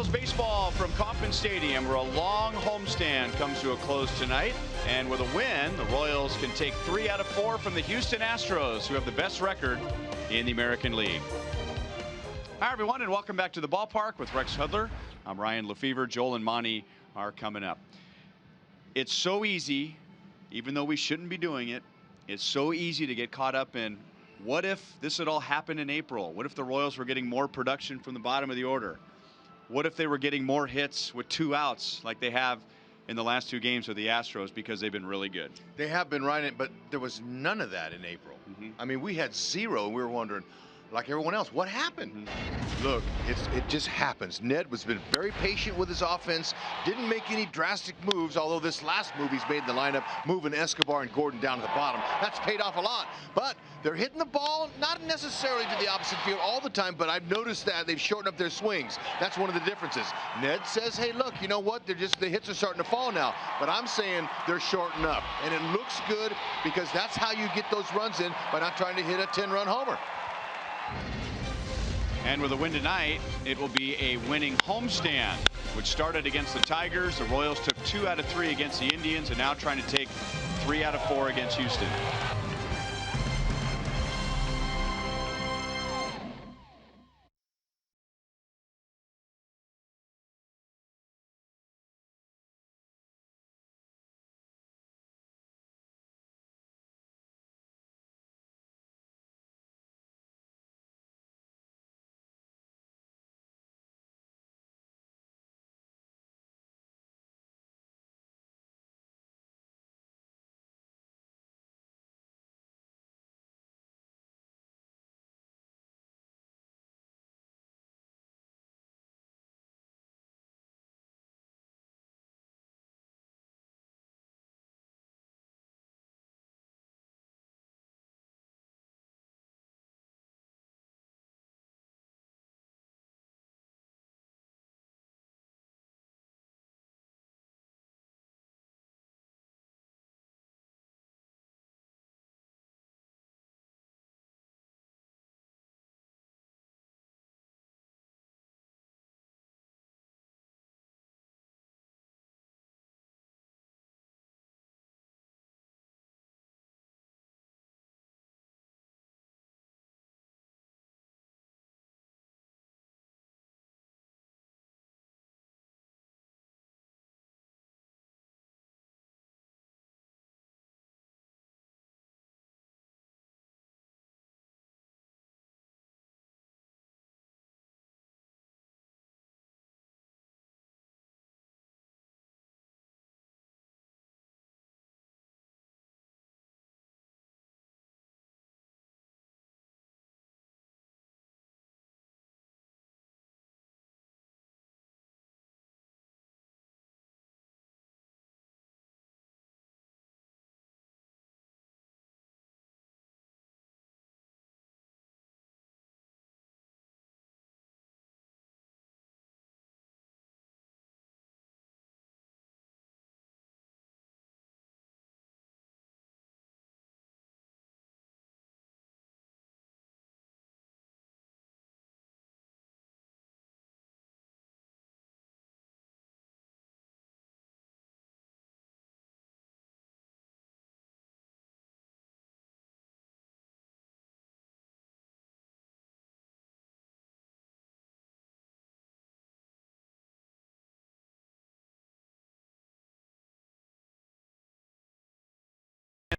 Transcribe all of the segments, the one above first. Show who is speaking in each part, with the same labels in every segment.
Speaker 1: Royals baseball from Kauffman Stadium, where a long homestand comes to a close tonight. And with a win, the Royals can take 3 out of 4 from the Houston Astros, who have the best record in the American League. Hi, everyone, and welcome back to the ballpark with Rex Hudler. I'm Ryan Lefevre. Joel and Monty are coming up. It's so easy, even though we shouldn't be doing it, it's so easy to get caught up in what if this had all happened in April? What if the Royals were getting more production from the bottom of the order? What if they were getting more hits with 2 outs like they have in the last 2 games with the Astros, because they've been really good?
Speaker 2: They have been right, but there was none of that in April. I mean, we had 0, and we were wondering, like everyone else, what happened? Look, it just happens. Ned has been very patient with his offense, didn't make any drastic moves, although this last move he's made in the lineup, moving Escobar and Gordon down to the bottom, that's paid off a lot. But they're hitting the ball, not necessarily to the opposite field all the time, but I've noticed that they've shortened up their swings. That's one of the differences. Ned says, hey, look, you know what? The hits are starting to fall now. But I'm saying they're shortening up. And it looks good, because that's how you get those runs in, by not trying to hit a 10-run homer.
Speaker 1: And with a win tonight, it will be a winning homestand, which started against the Tigers. The Royals took 2 out of 3 against the Indians, and now trying to take 3 out of 4 against Houston.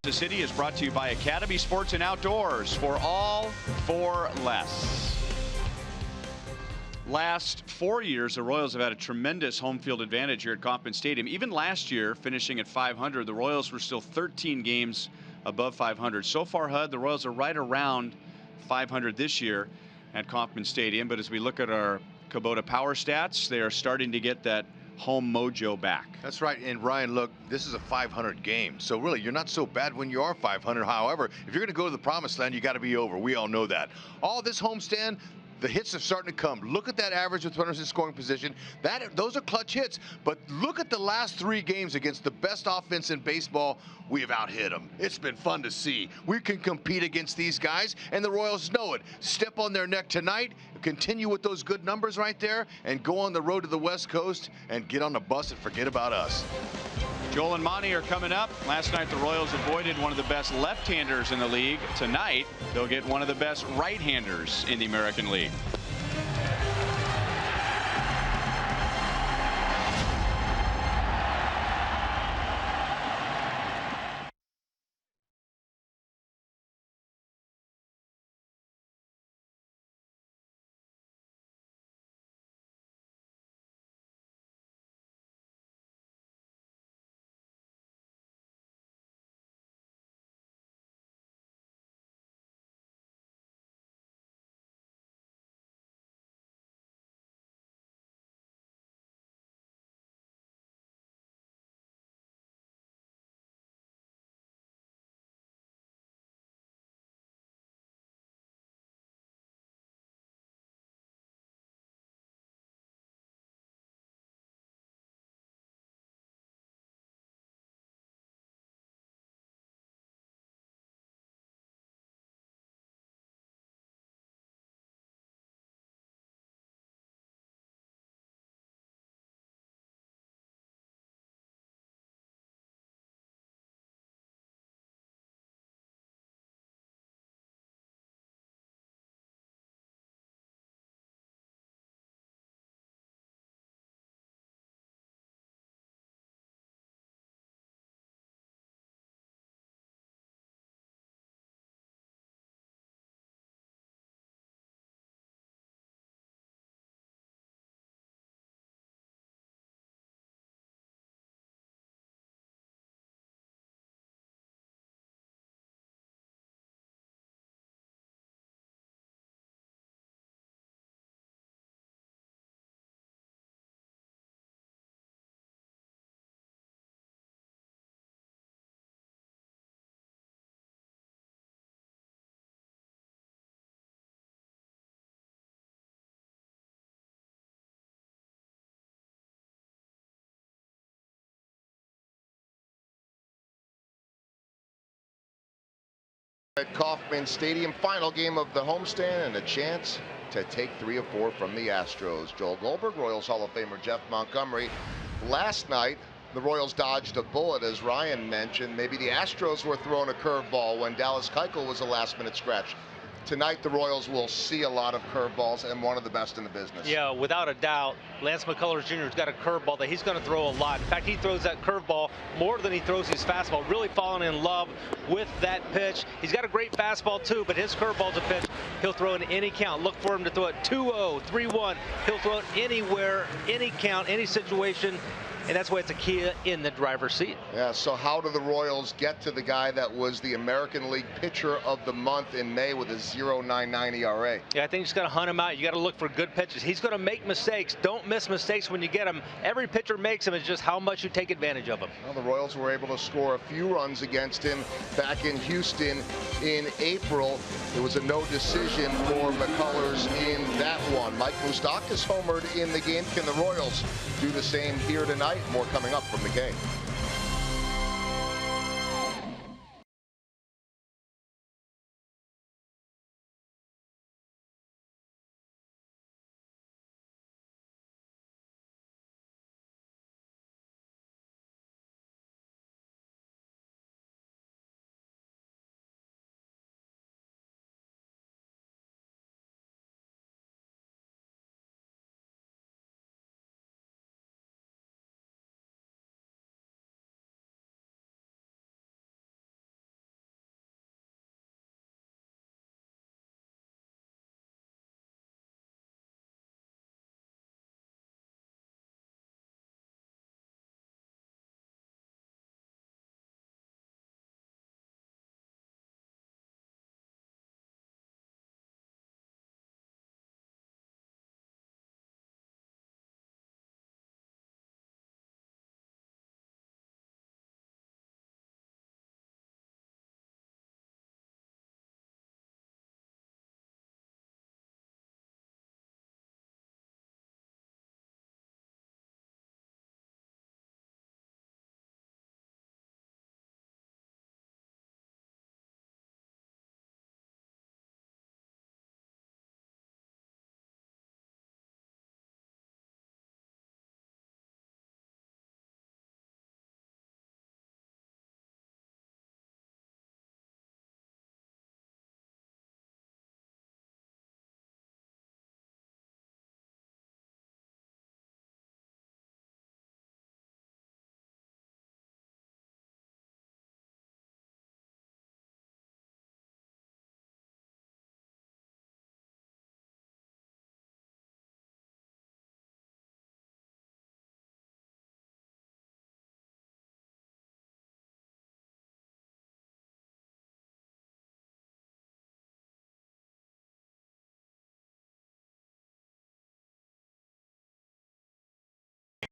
Speaker 1: Kansas City is brought to you by Academy Sports and Outdoors, for all for less. Last 4 years, the Royals have had a tremendous home field advantage here at Kauffman Stadium. Even last year, finishing at 500, the Royals were still 13 games above 500. So far, HUD, the Royals are right around 500 this year at Kauffman Stadium. But as we look at our Kubota power stats, they are starting to get that home mojo back.
Speaker 2: That's right. And Ryan, look, this is a 500 game, so really you're not so bad when you are 500. However, if you're going to go to the promised land, you got to be over. We all know that. All this homestand, The hits are starting to come. Look at that average with runners in scoring position. Those are clutch hits. But look at the last 3 games against the best offense in baseball. We have out-hit them. It's been fun to see. We can compete against these guys, and the Royals know it. Step on their neck tonight, continue with those good numbers right there, and go on the road to the West Coast and get on the bus and forget about us.
Speaker 1: Joel and Monty are coming up. Last night the Royals avoided one of the best left-handers in the league. Tonight they'll get one of the best right-handers in the American League.
Speaker 3: At Kauffman Stadium, final game of the homestand and a chance to take 3 of 4 from the Astros. Joel Goldberg, Royals Hall of Famer Jeff Montgomery. Last night, the Royals dodged a bullet, as Ryan mentioned. Maybe the Astros were throwing a curveball when Dallas Keuchel was a last-minute scratch. Tonight, the Royals will see a lot of curveballs, and one of the best in the business.
Speaker 4: Yeah, without a doubt. Lance McCullers Jr. has got a curveball that he's going to throw a lot. In fact, he throws that curveball more than he throws his fastball. Really falling in love with that pitch. He's got a great fastball, too, but his curveball's a pitch he'll throw in any count. Look for him to throw it 2-0, 3-1. He'll throw it anywhere, any count, any situation. And that's why it's a key in the driver's seat.
Speaker 3: Yeah, so how do the Royals get to the guy that was the American League Pitcher of the Month in May with a 0.99 ERA?
Speaker 4: Yeah, I think you just got to hunt him out. You got to look for good pitches. He's going to make mistakes. Don't miss mistakes when you get them. Every pitcher makes them. It's just how much you take advantage of them.
Speaker 3: Well, the Royals were able to score a few runs against him back in Houston in April. There was a no decision for McCullers in that one. Mike Moustakas homered in the game. Can the Royals do the same here tonight? More coming up from the game.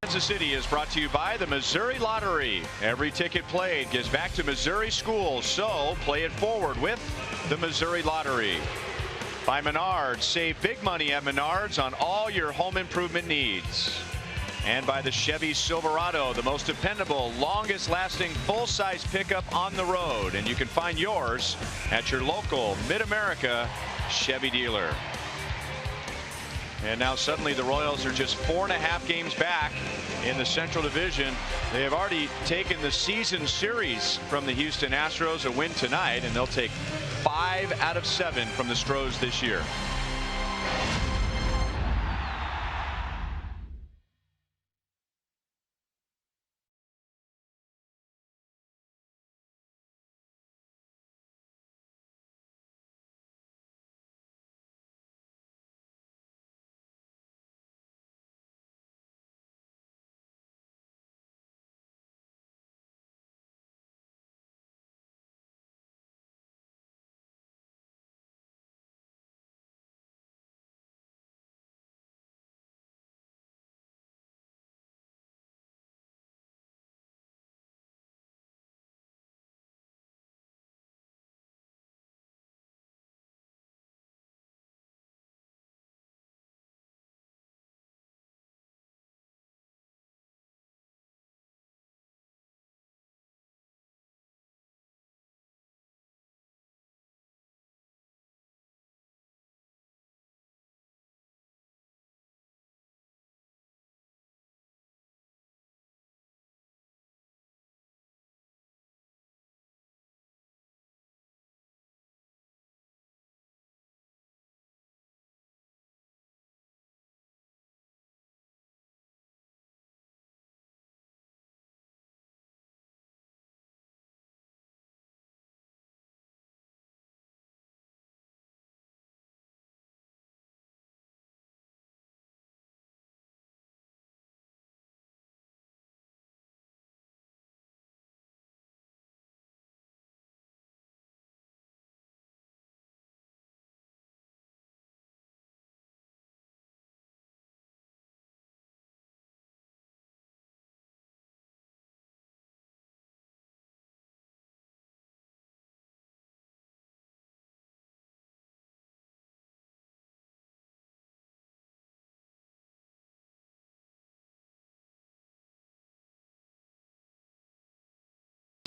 Speaker 1: Kansas City is brought to you by the Missouri Lottery. Every ticket played gives back to Missouri schools, so play it forward with the Missouri Lottery. By Menards, save big money at Menards on all your home improvement needs. And by the Chevy Silverado, the most dependable, longest lasting full-size pickup on the road. And you can find yours at your local Mid-America Chevy dealer. And now suddenly the Royals are just 4.5 games back in the Central Division. They have already taken the season series from the Houston Astros, a win tonight, and they'll take 5 out of 7 from the Astros this year.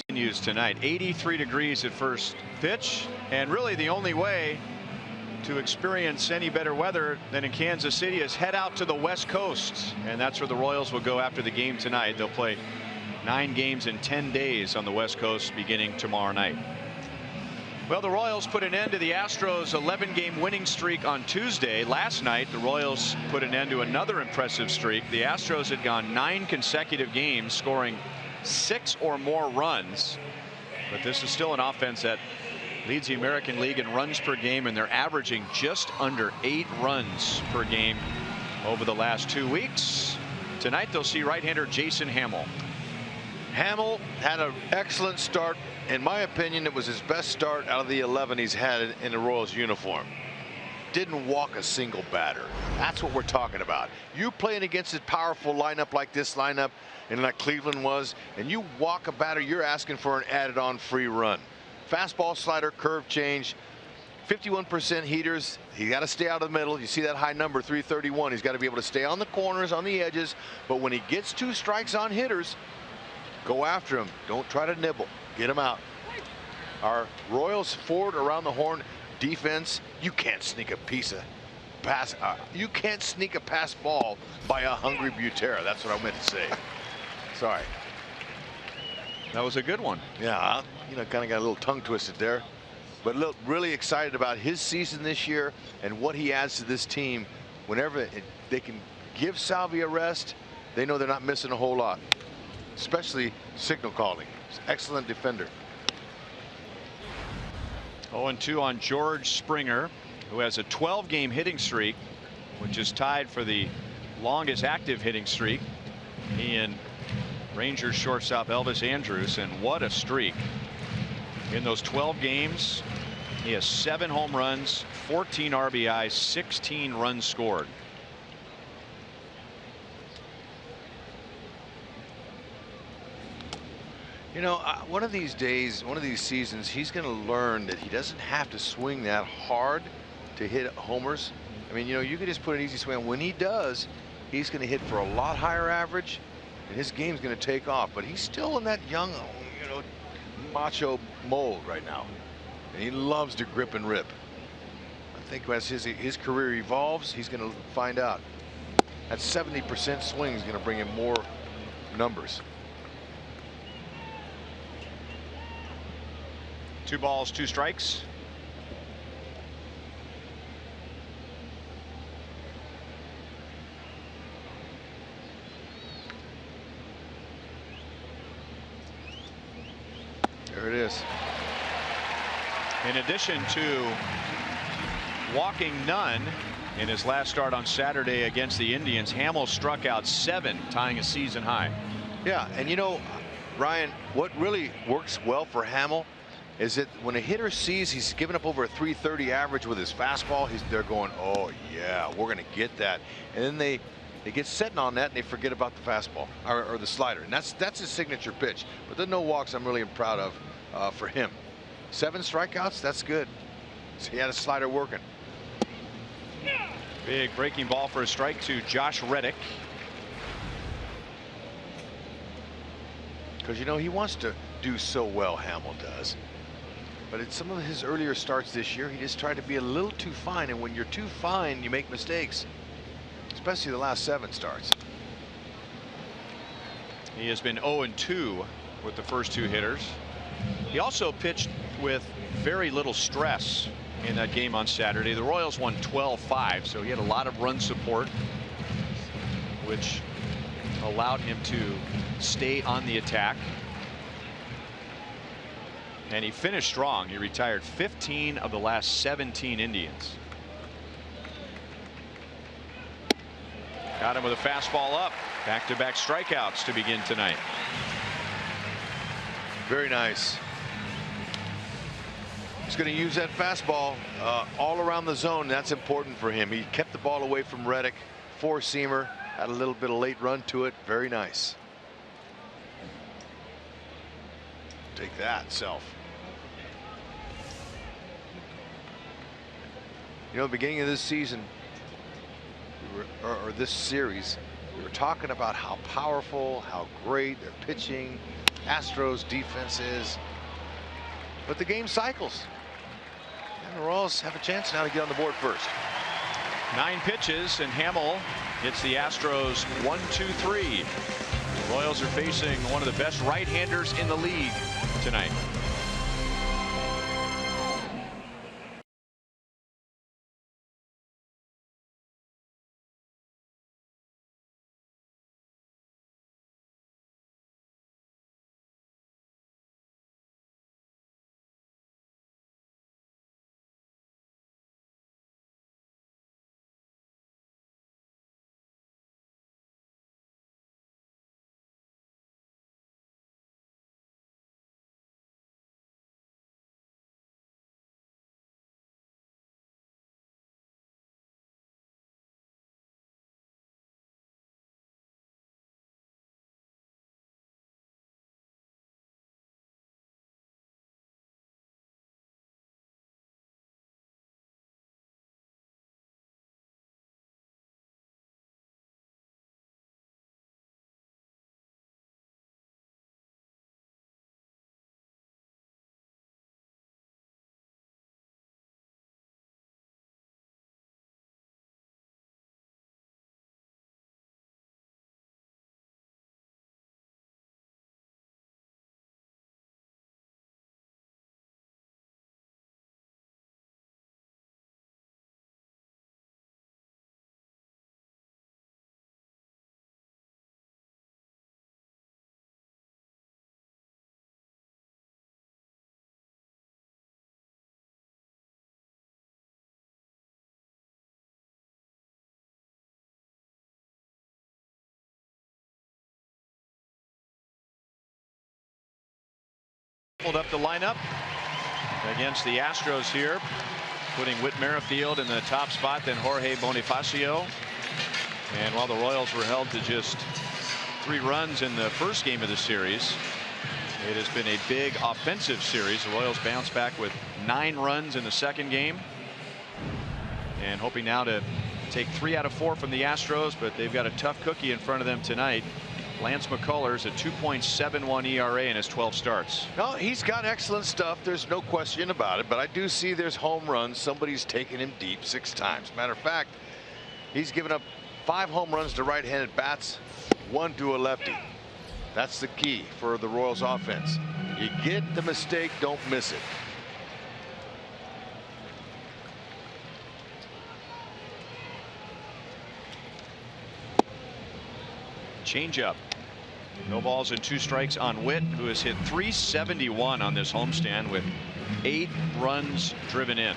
Speaker 1: Continues tonight. 83 degrees at first pitch, and really the only way to experience any better weather than in Kansas City is head out to the West Coast, and that's where the Royals will go after the game tonight. They'll play 9 games in 10 days on the West Coast beginning tomorrow night. Well, the Royals put an end to the Astros' 11-game winning streak on Tuesday. Last night, the Royals put an end to another impressive streak. The Astros had gone 9 consecutive games, scoring 6 or more runs. But this is still an offense that leads the American League in runs per game, and they're averaging just under 8 runs per game over the last 2 weeks. Tonight, they'll see right-hander Jason Hamill.
Speaker 2: Hamill had an excellent start. In my opinion, it was his best start out of the 11 he's had in the Royals uniform. Didn't walk a single batter. That's what we're talking about. You playing against a powerful lineup like this lineup and like Cleveland was, and you walk a batter, you're asking for an added on free run. Fastball, slider, curve change, 51% heaters. He got to stay out of the middle. You see that high number, 331. He's got to be able to stay on the corners, on the edges, but when he gets 2 strikes on hitters, go after him. Don't try to nibble. Get him out. Our Royals forward around the horn defense, you can't sneak a piece of pass. You can't sneak a pass ball by a hungry Butera. That's what I meant to say. Sorry.
Speaker 1: That was a good one.
Speaker 2: Yeah, you know, kind of got a little tongue twisted there. But look, really excited about his season this year and what he adds to this team. Whenever they can give Salvi a rest, they know they're not missing a whole lot. Especially signal calling. Excellent defender.
Speaker 1: 0-2 on George Springer, who has a 12-game hitting streak, which is tied for the longest active hitting streak. He and Rangers shortstop Elvis Andrus, and what a streak. In those 12 games, he has 7 home runs, 14 RBIs, 16 runs scored.
Speaker 2: You know, one of these days, one of these seasons, he's going to learn that he doesn't have to swing that hard to hit homers. I mean, you know, you can just put an easy swing. When he does, he's going to hit for a lot higher average, and his game's going to take off. But he's still in that young, you know, macho mold right now, and he loves to grip and rip. I think as his career evolves, he's going to find out that 70% swing is going to bring him more numbers.
Speaker 1: 2 balls, 2 strikes.
Speaker 2: There it is.
Speaker 1: In addition to walking none in his last start on Saturday against the Indians, Hamill struck out 7, tying a season high.
Speaker 2: Yeah, and you know, Ryan, what really works well for Hamill is that when a hitter sees he's given up over a 330 average with his fastball, they're going, oh yeah, we're going to get that, and then they get sitting on that and they forget about the fastball or the slider, and that's his signature pitch. But the no walks I'm really proud of for him. 7 strikeouts, that's good. So he had a slider working.
Speaker 1: Big breaking ball for a strike to Josh Reddick.
Speaker 2: Because, you know, he wants to do so well, Hamill does. But in some of his earlier starts this year, he just tried to be a little too fine. And when you're too fine, you make mistakes. Especially the last 7 starts.
Speaker 1: He has been 0-2 with the first 2 hitters. He also pitched with very little stress in that game on Saturday. The Royals won 12-5, so he had a lot of run support, which allowed him to stay on the attack. And he finished strong. He retired 15 of the last 17 Indians. Got him with a fastball up. Back-to-back strikeouts to begin tonight.
Speaker 2: Very nice. He's going to use that fastball all around the zone. That's important for him. He kept the ball away from Reddick. 4-seamer. Had a little bit of late run to it. Very nice. Take that, Self. You know, at the beginning of this season, or this series, we were talking about how powerful, how great their pitching, Astros defense is. But the game cycles. And the Royals have a chance now to get on the board first.
Speaker 1: 9 pitches, and Hamill hits the Astros 1-2-3. The Royals are facing one of the best right-handers in the league tonight. Pulled up the lineup against the Astros here, putting Whit Merrifield in the top spot, then Jorge Bonifacio. And while the Royals were held to just 3 runs in the first game of the series, It has been a big offensive series. The Royals bounce back with 9 runs in the second game, and hoping now to take 3 out of 4 from the Astros, but they've got a tough cookie in front of them tonight. Lance McCullers a 2.71 ERA in his 12 starts.
Speaker 2: No, he's got excellent stuff. There's no question about it. But I do see there's home runs. Somebody's taken him deep 6 times. Matter of fact, he's given up 5 home runs to right-handed bats, 1 to a lefty. That's the key for the Royals offense. You get the mistake, don't miss it.
Speaker 1: Changeup. No balls and 2 strikes on Witt, who has hit .371 on this homestand with 8 runs driven in.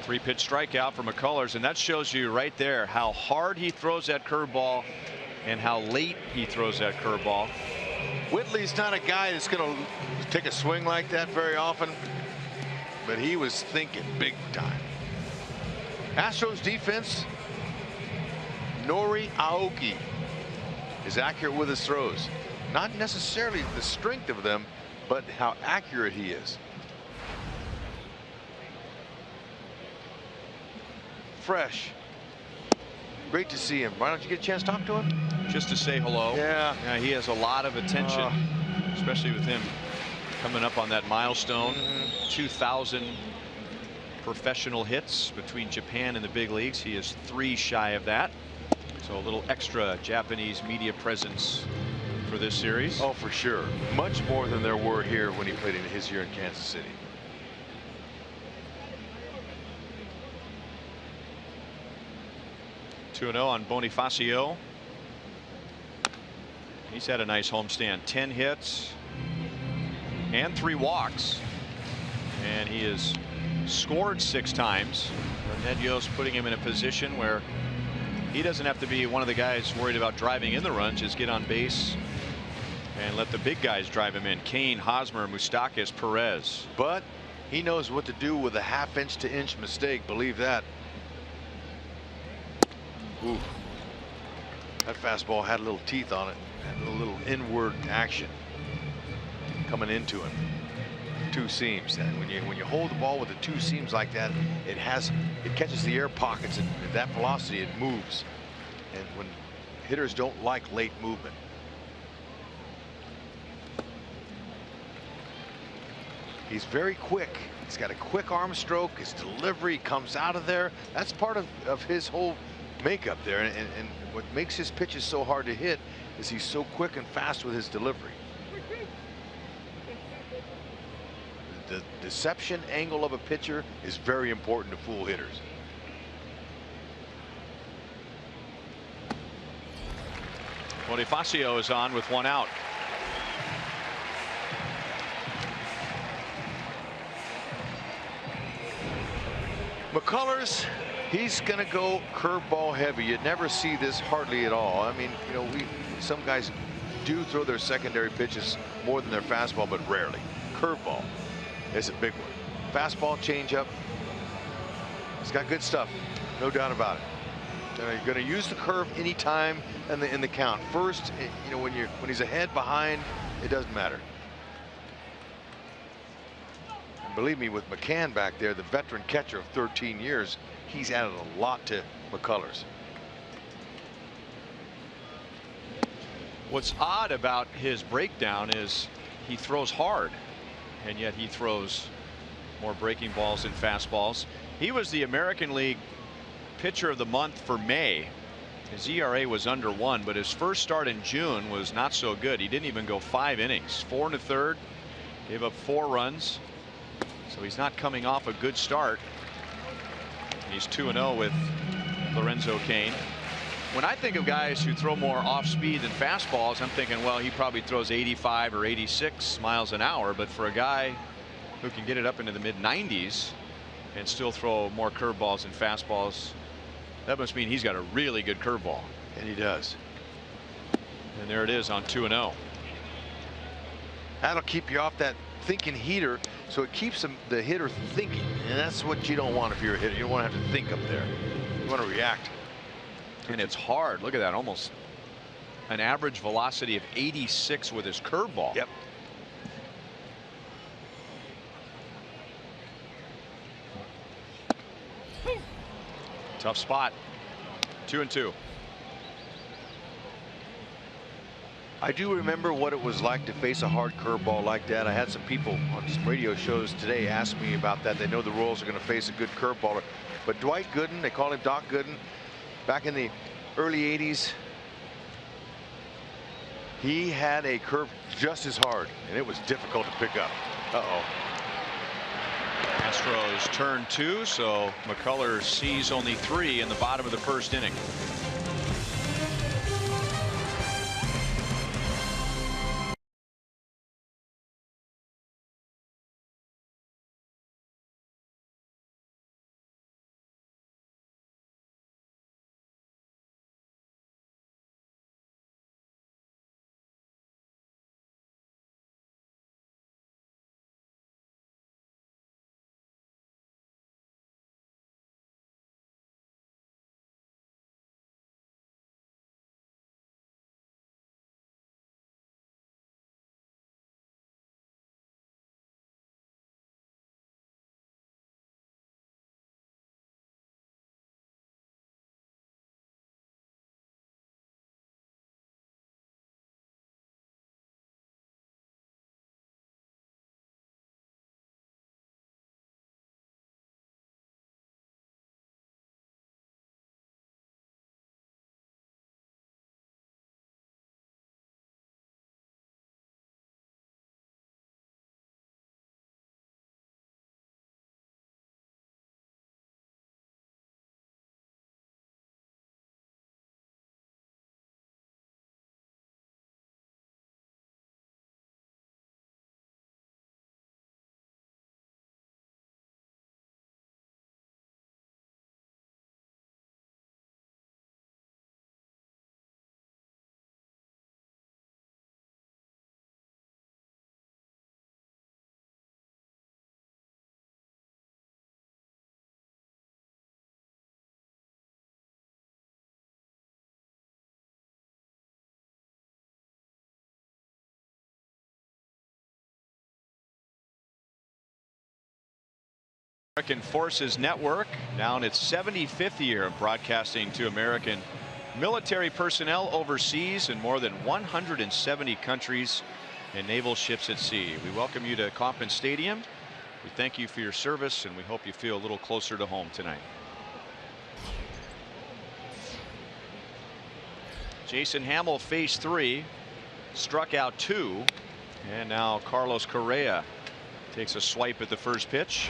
Speaker 1: Three-pitch strikeout for McCullers, and that shows you right there how hard he throws that curveball and how late he throws that curveball.
Speaker 2: Whitley's not a guy that's going to take a swing like that very often, but he was thinking big time. Astros defense, Nori Aoki is accurate with his throws. Not necessarily the strength of them, but how accurate he is. Fresh. Great to see him. Why don't you get a chance to talk to him?
Speaker 1: Just to say hello.
Speaker 2: Yeah.
Speaker 1: He has a lot of attention, especially with him coming up on that milestone. 2,000 professional hits between Japan and the big leagues. He is 3 shy of that. So a little extra Japanese media presence for this series.
Speaker 2: Oh, for sure. Much more than there were here when he played in his year in Kansas City.
Speaker 1: Two 2-0 on Bonifacio. He's had a nice homestand. 10 hits and 3 walks, and he has scored 6 times. Ned Yost putting him in a position where he doesn't have to be one of the guys worried about driving in the runs. Just get on base and let the big guys drive him in. Kane, Hosmer, Moustakas, Perez.
Speaker 2: But he knows what to do with a half-inch to inch mistake. Believe that. Ooh. That fastball had a little teeth on it, had a little inward action coming into him. 2 seams, and when you hold the ball with the 2 seams like that, it catches the air pockets, and at that velocity it moves. And when hitters don't like late movement. He's very quick. He's got a quick arm stroke. His delivery comes out of there. That's part of his whole makeup there, and what makes his pitches so hard to hit is he's so quick and fast with his delivery. The deception angle of a pitcher is very important to fool hitters.
Speaker 1: Bonifacio is on with 1 out.
Speaker 2: McCullers, he's going to go curveball heavy. You'd never see this hardly at all. I mean, you know, some guys do throw their secondary pitches more than their fastball, but rarely. Curveball is a big one. Fastball, changeup. He's got good stuff, no doubt about it. You're going to use the curve anytime in the count. First, you know, when he's ahead, behind, it doesn't matter. And believe me, with McCann back there, the veteran catcher of 13 years, he's added a lot to McCullers.
Speaker 1: What's odd about his breakdown is he throws hard, and yet he throws more breaking balls than fastballs. He was the American League pitcher of the month for May. His ERA was under 1, but his first start in June was not so good. He didn't even go 5 innings. 4 1/3, gave up 4 runs. So he's not coming off a good start. He's 2-0 with Lorenzo Cain. When I think of guys who throw more off speed than fastballs, I'm thinking, well, he probably throws 85 or 86 miles an hour. But for a guy who can get it up into the mid-90s and still throw more curveballs than fastballs, that must mean he's got a really good curveball.
Speaker 2: And he does.
Speaker 1: And there it is on 2-0.
Speaker 2: That'll keep you off that thinking heater, so it keeps the hitter thinking, and that's what you don't want if you're a hitter. You don't want to have to think up there. You want to react.
Speaker 1: And it's hard. Look at that, almost an average velocity of 86 with his curveball.
Speaker 2: Yep.
Speaker 1: Tough spot. 2-2.
Speaker 2: I do remember what it was like to face a hard curveball like that. I had some people on some radio shows today ask me about that. They know the Royals are going to face a good curveballer. But Dwight Gooden, they call him Doc Gooden, back in the early 80s, he had a curve just as hard, and it was difficult to pick up. Uh-oh.
Speaker 1: Astros turn 2, so McCullers sees only 3 in the bottom of the first inning. American Forces Network, now in its 75th year of broadcasting to American military personnel overseas in more than 170 countries and naval ships at sea. We welcome you to Kauffman Stadium. We thank you for your service, and we hope you feel a little closer to home tonight. Jason Hamill faced 3, struck out 2, and now Carlos Correa takes a swipe at the first pitch.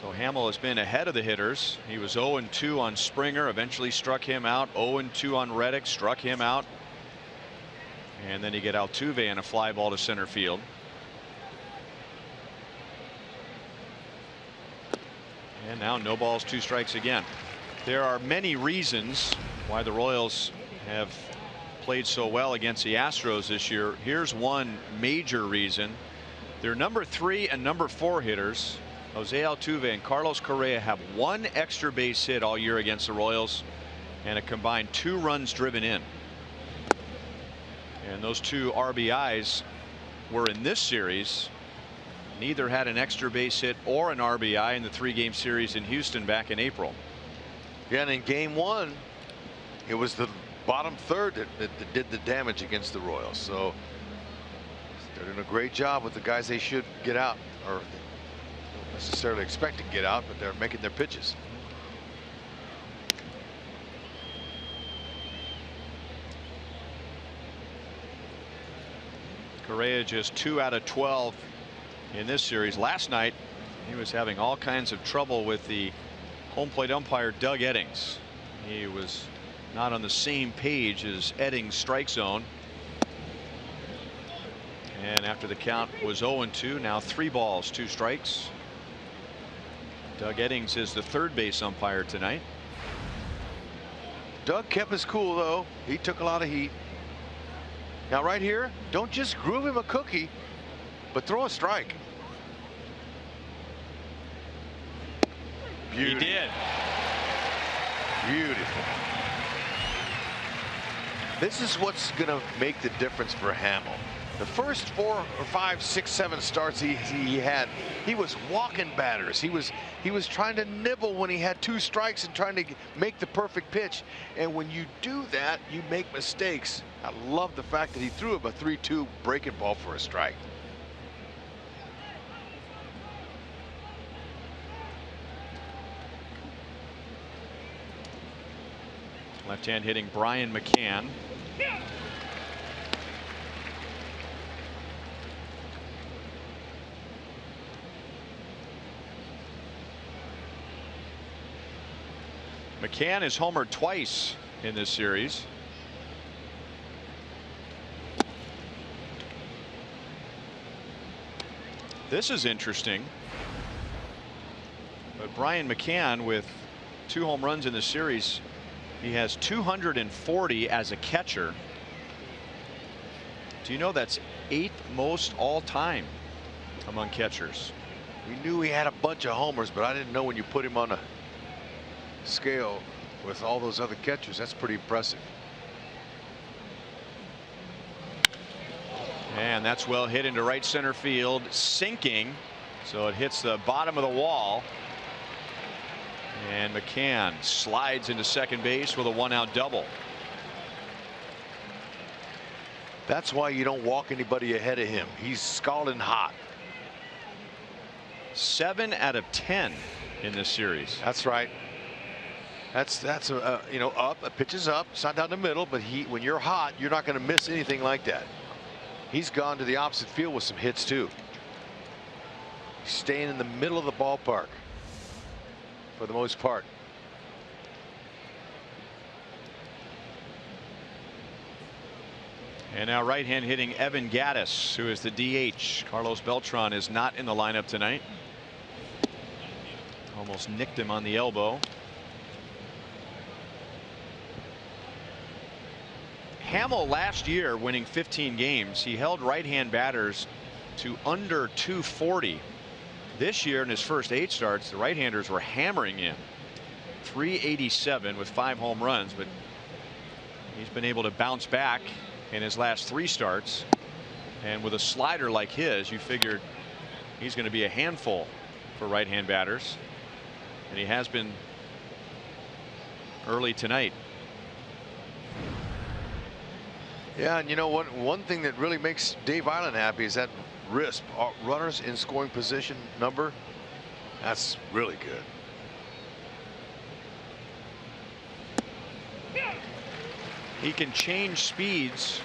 Speaker 1: So Hamill has been ahead of the hitters. He was 0-2 on Springer, eventually struck him out. 0-2 on Reddick, struck him out. And then you get Altuve in a fly ball to center field. And now no balls, 2 strikes again. There are many reasons why the Royals have played so well against the Astros this year. Here's one major reason. Their number 3 and number 4 hitters, Jose Altuve and Carlos Correa, have 1 extra base hit all year against the Royals and a combined 2 runs driven in. And those 2 RBIs were in this series. Neither had an extra base hit or an RBI in the 3-game series in Houston back in April.
Speaker 2: Yeah, and in game 1, it was the bottom third that did the damage against the Royals. So they're doing a great job with the guys they should get out, or don't necessarily expect to get out, but they're making their pitches.
Speaker 1: Correa just 2 out of 12 in this series. Last night he was having all kinds of trouble with the home plate umpire Doug Eddings. He was not on the same page as Eddings' strike zone. And after the count was 0-2, now 3 balls, 2 strikes. Doug Eddings is the third base umpire tonight.
Speaker 2: Doug kept his cool, though. He took a lot of heat. Now right here, don't just groove him a cookie, but throw a strike.
Speaker 1: Beautiful. He did.
Speaker 2: Beautiful. This is what's going to make the difference for Hamill. The first 4 or 5, 6, 7 starts he had, he was walking batters. He was trying to nibble when he had 2 strikes and trying to make the perfect pitch. And when you do that, you make mistakes. I love the fact that he threw him a 3-2 breaking ball for a strike.
Speaker 1: Left-hand hitting Brian McCann. McCann has homered twice in this series. This is interesting. But Brian McCann, with 2 home runs in the series, he has 240 as a catcher. Do you know that's 8th most all time among catchers?
Speaker 2: We knew he had a bunch of homers, but I didn't know when you put him on a scale with all those other catchers. That's pretty impressive.
Speaker 1: And that's well hit into right center field, sinking, so it hits the bottom of the wall. And McCann slides into second base with a 1-out double.
Speaker 2: That's why you don't walk anybody ahead of him. He's scalding hot.
Speaker 1: 7 out of 10 in this series.
Speaker 2: That's right. That's you know, up, a pitch is up, it's not down the middle, but when you're hot, you're not going to miss anything like that. He's gone to the opposite field with some hits too. He's staying in the middle of the ballpark for the most part.
Speaker 1: And now right-hand hitting Evan Gattis, who is the DH. Carlos Beltran is not in the lineup tonight. Almost nicked him on the elbow. Hamill last year, winning 15 games, he held right-hand batters to under 240. This year, in his first 8 starts, the right-handers were hammering him. 387 with 5 home runs, but he's been able to bounce back in his last 3 starts. And with a slider like his, you figured he's going to be a handful for right-hand batters. And he has been early tonight.
Speaker 2: Yeah, and you know what? One thing that really makes Dave Island happy is that RISP, runners in scoring position number. That's really good.
Speaker 1: He can change speeds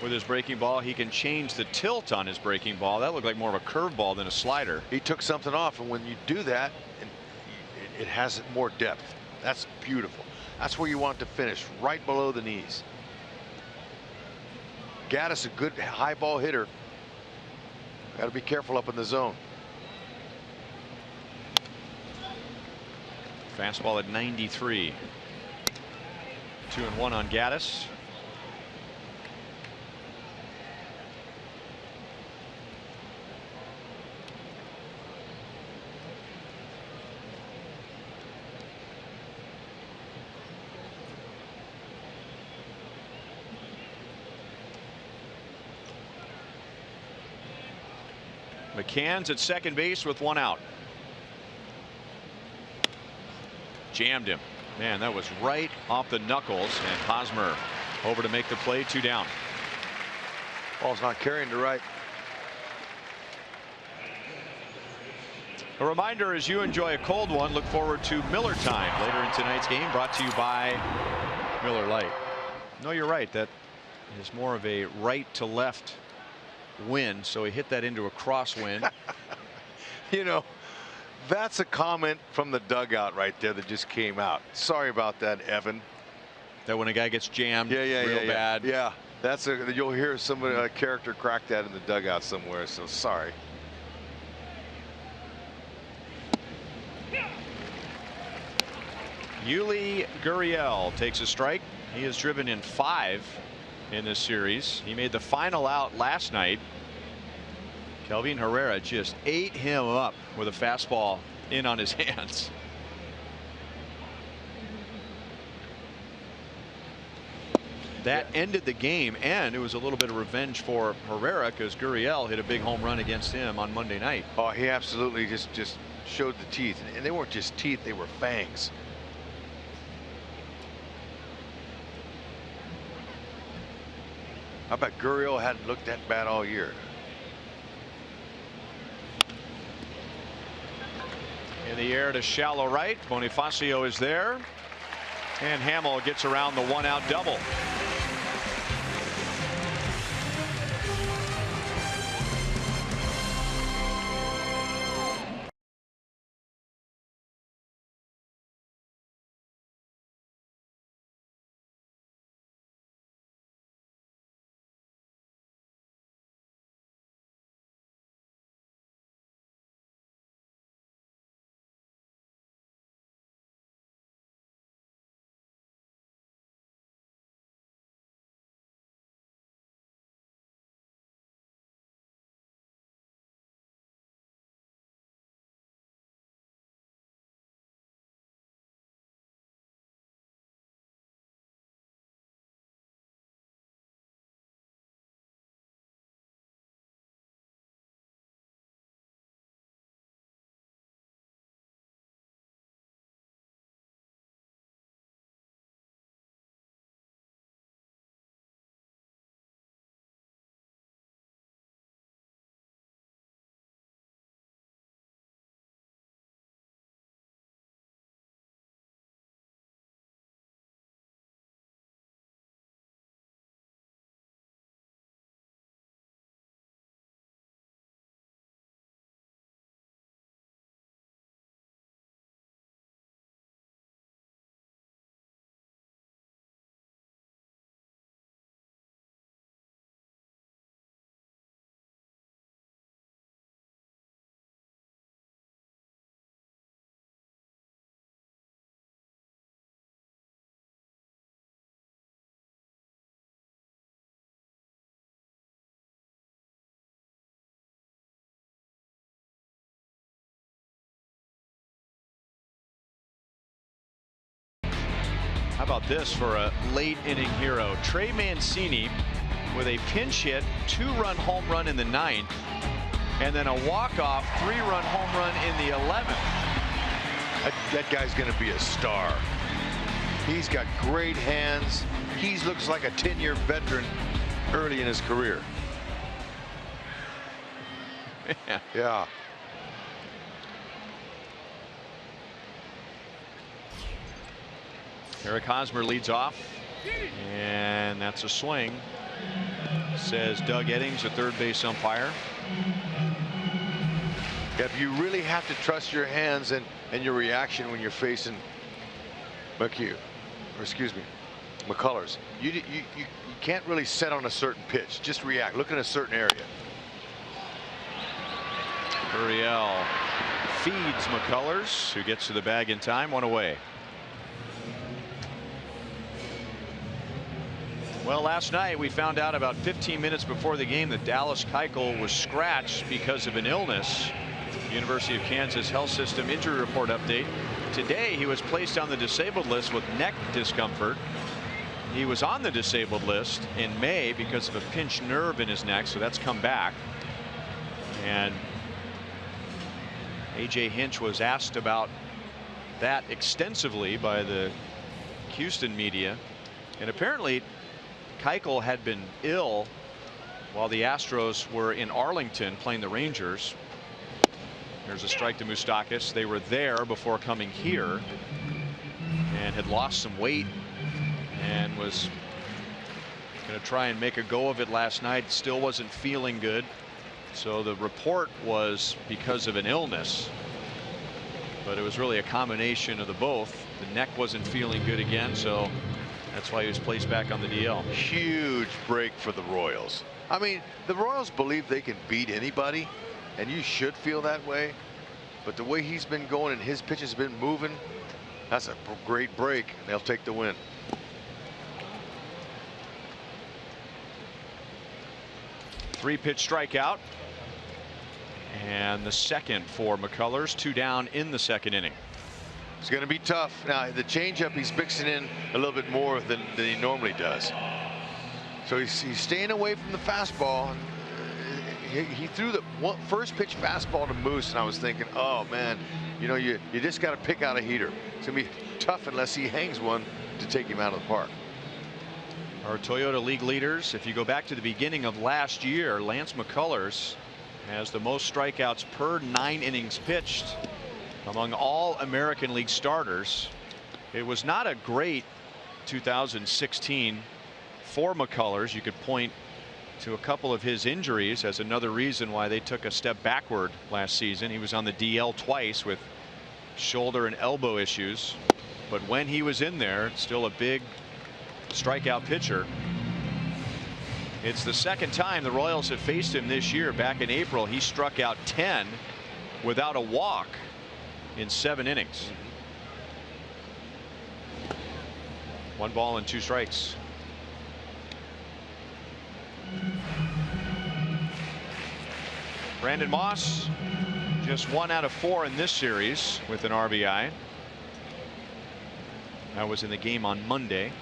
Speaker 1: with his breaking ball. He can change the tilt on his breaking ball. That looked like more of a curveball than a slider.
Speaker 2: He took something off, and when you do that, it has more depth. That's beautiful. That's where you want to finish, right below the knees. Gattis, a good high ball hitter. Got to be careful up in the zone.
Speaker 1: Fastball at 93. 2-1 on Gattis. McCann's at second base with 1 out. Jammed him. Man, that was right off the knuckles, and Hosmer over to make the play. 2 down.
Speaker 2: Ball's not carrying to right.
Speaker 1: A reminder, as you enjoy a cold one, look forward to Miller Time later in tonight's game, brought to you by Miller Lite. No, you're right. That is more of a right to left win, so he hit that into a crosswind.
Speaker 2: You know, that's a comment from the dugout right there that just came out. Sorry about that, Evan.
Speaker 1: That when a guy gets jammed
Speaker 2: real
Speaker 1: bad.
Speaker 2: Yeah, that's you'll hear somebody, a character crack that in the dugout somewhere, so sorry.
Speaker 1: Yuli Gurriel takes a strike. He has driven in 5 in this series. He made the final out last night. Kelvin Herrera just ate him up with a fastball in on his hands. That ended the game, and it was a little bit of revenge for Herrera because Gurriel hit a big home run against him on Monday night.
Speaker 2: Oh, he absolutely just showed the teeth, and they weren't just teeth, they were fangs. I bet Gurriel hadn't looked that bad all year.
Speaker 1: In the air to shallow right. Bonifacio is there, and Hamill gets around the 1-out double. How about this for a late inning hero? Trey Mancini with a pinch hit 2-run home run in the 9th, and then a walk-off 3-run home run in the 11th.
Speaker 2: That guy's going to be a star. He's got great hands. He looks like a 10-year veteran early in his career. Yeah.
Speaker 1: Eric Hosmer leads off, and that's a swing, says Doug Eddings, a third base umpire.
Speaker 2: If you really have to trust your hands and your reaction when you're facing McCullough, you can't really set on a certain pitch. Just react. Look in a certain area.
Speaker 1: Gurriel feeds McCullers, who gets to the bag in time. 1 away. Well, last night we found out about 15 minutes before the game that Dallas Keuchel was scratched because of an illness. University of Kansas Health System injury report update. Today he was placed on the disabled list with neck discomfort. He was on the disabled list in May because of a pinched nerve in his neck, so that's come back. And A.J. Hinch was asked about that extensively by the Houston media, and apparently Keuchel had been ill while the Astros were in Arlington playing the Rangers. There's a strike to Moustakas. They were there before coming here and had lost some weight and was going to try and make a go of it last night. Still wasn't feeling good. So the report was because of an illness, but it was really a combination of the both. The neck wasn't feeling good again, so that's why he was placed back on the DL.
Speaker 2: Huge break for the Royals. I mean, the Royals believe they can beat anybody, and you should feel that way. But the way he's been going and his pitch has been moving, that's a great break. They'll take the win.
Speaker 1: 3-pitch strikeout. And the second for McCullers. 2 down in the second inning.
Speaker 2: It's going to be tough. Now, the changeup, he's mixing in a little bit more than he normally does. So he's staying away from the fastball. He threw the first pitch fastball to Moose, and I was thinking, oh, man, you know, you just got to pick out a heater. It's going to be tough unless he hangs one to take him out of the park.
Speaker 1: Our Toyota League leaders, if you go back to the beginning of last year, Lance McCullers has the most strikeouts per 9 innings pitched among all American League starters. It was not a great 2016 for McCullers. You could point to a couple of his injuries as another reason why they took a step backward last season. He was on the DL twice with shoulder and elbow issues, but when he was in there, still a big strikeout pitcher. It's the second time the Royals have faced him this year. Back in April, he struck out 10 without a walk in 7 innings. 1 ball and 2 strikes. Brandon Moss just 1 out of 4 in this series with an RBI. That was in the game on Monday.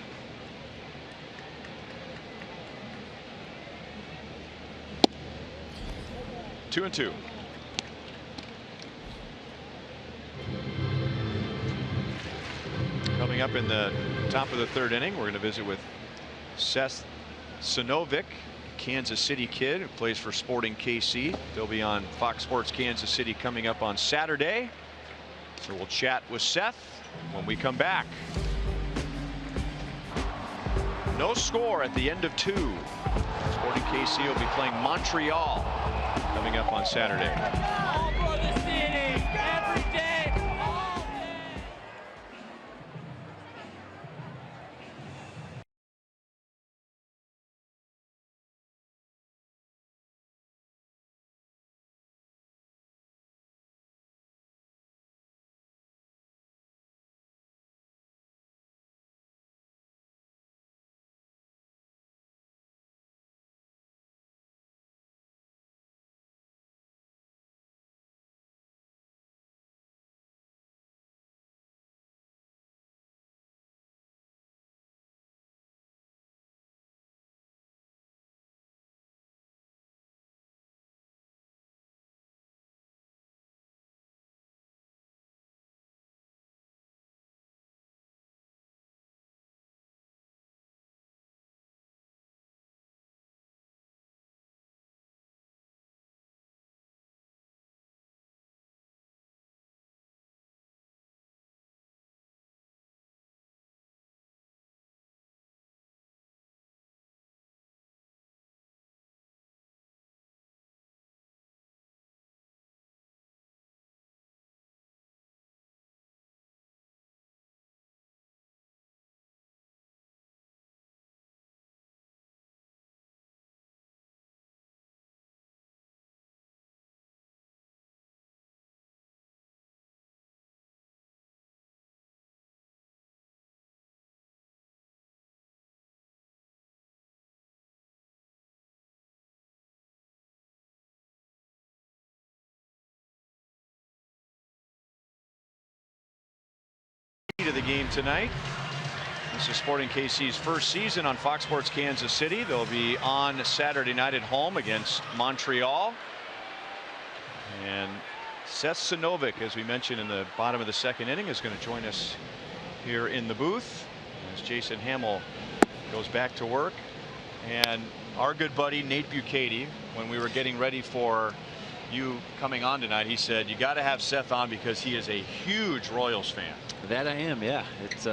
Speaker 1: Two and 2. Coming up in the top of the 3rd inning, we're going to visit with Seth Sinovic, Kansas City kid who plays for Sporting KC. They'll be on Fox Sports Kansas City coming up on Saturday. So we'll chat with Seth when we come back. No score at the end of 2. Sporting KC will be playing Montreal coming up on Saturday.
Speaker 5: All for the city, every day, all day.
Speaker 1: To the game tonight. This is Sporting KC's first season on Fox Sports Kansas City. They'll be on Saturday night at home against Montreal. And Seth Sinovic, as we mentioned in the bottom of the 2nd inning, is going to join us here in the booth as Jason Hamill goes back to work. And our good buddy Nate Bukaty, when we were getting ready for you coming on tonight, he said you got to have Seth on because he is a huge Royals fan.
Speaker 6: That I am, yeah. It's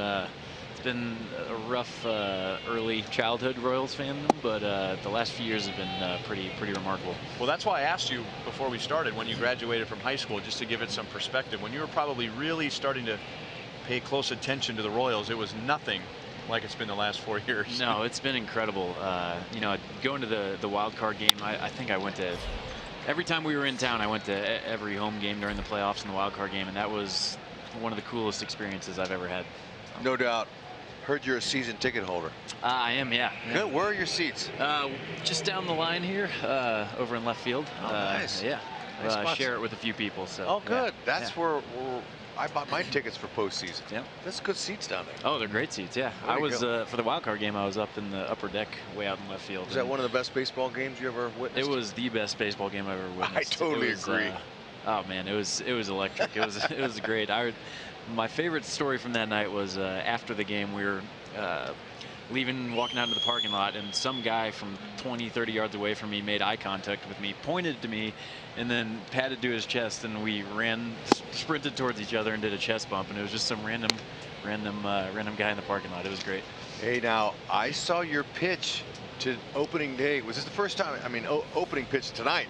Speaker 6: been a rough early childhood Royals fan, but the last few years have been pretty remarkable.
Speaker 1: Well, that's why I asked you before we started when you graduated from high school, just to give it some perspective. When you were probably really starting to pay close attention to the Royals, it was nothing like it's been the last 4 years.
Speaker 6: No, it's been incredible. You know, going to the wild card game, I think I went to every time we were in town. I went to every home game during the playoffs and the wild card game, and that was one of the coolest experiences I've ever had.
Speaker 2: No doubt. Heard you're a season ticket holder.
Speaker 6: I am, yeah.
Speaker 2: Good. Where are your seats?
Speaker 6: Just down the line here, over in left field.
Speaker 2: Oh, nice.
Speaker 6: Yeah.
Speaker 2: Nice
Speaker 6: Share it with a few people. So.
Speaker 2: Oh, good.
Speaker 6: Yeah.
Speaker 2: That's where I bought my tickets for postseason.
Speaker 6: Yeah.
Speaker 2: That's good seats down there.
Speaker 6: Oh, they're great seats. Yeah. I was for the wild card game. I was up in the upper deck, way out in left field.
Speaker 2: Was that one of the best baseball games you ever witnessed?
Speaker 6: It was the best baseball game I've ever witnessed.
Speaker 2: I totally agree.
Speaker 6: Oh man, it was electric. It was great. My favorite story from that night was after the game. We were leaving, walking out into the parking lot, and some guy from 20, 30 yards away from me made eye contact with me, pointed to me, and then patted to his chest, and we sprinted towards each other and did a chest bump, and it was just some random guy in the parking lot. It was great.
Speaker 2: Hey, now I saw your pitch to opening day. Was this the first time? I mean, opening pitch tonight.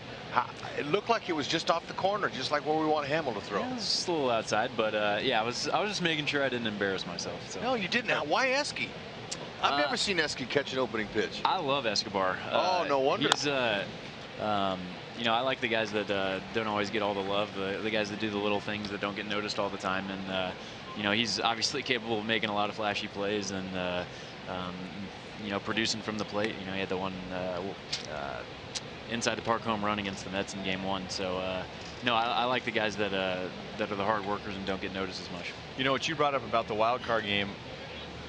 Speaker 2: It looked like it was just off the corner, just like where we want Hamill to throw.
Speaker 6: Yeah, it was just a little outside, but yeah, I was just making sure I didn't embarrass myself. So.
Speaker 2: No, you didn't. Now, why Esky? I've never seen Esky catch an opening pitch.
Speaker 6: I love Escobar.
Speaker 2: Oh, no wonder.
Speaker 6: He's, you know, I like the guys that don't always get all the love, the guys that do the little things that don't get noticed all the time. And, you know, he's obviously capable of making a lot of flashy plays and, you know, producing from the plate. You know, he had the one inside the park home run against the Mets in Game 1. So, no, I like the guys that are the hard workers and don't get noticed as much.
Speaker 1: You know, what you brought up about the wild card game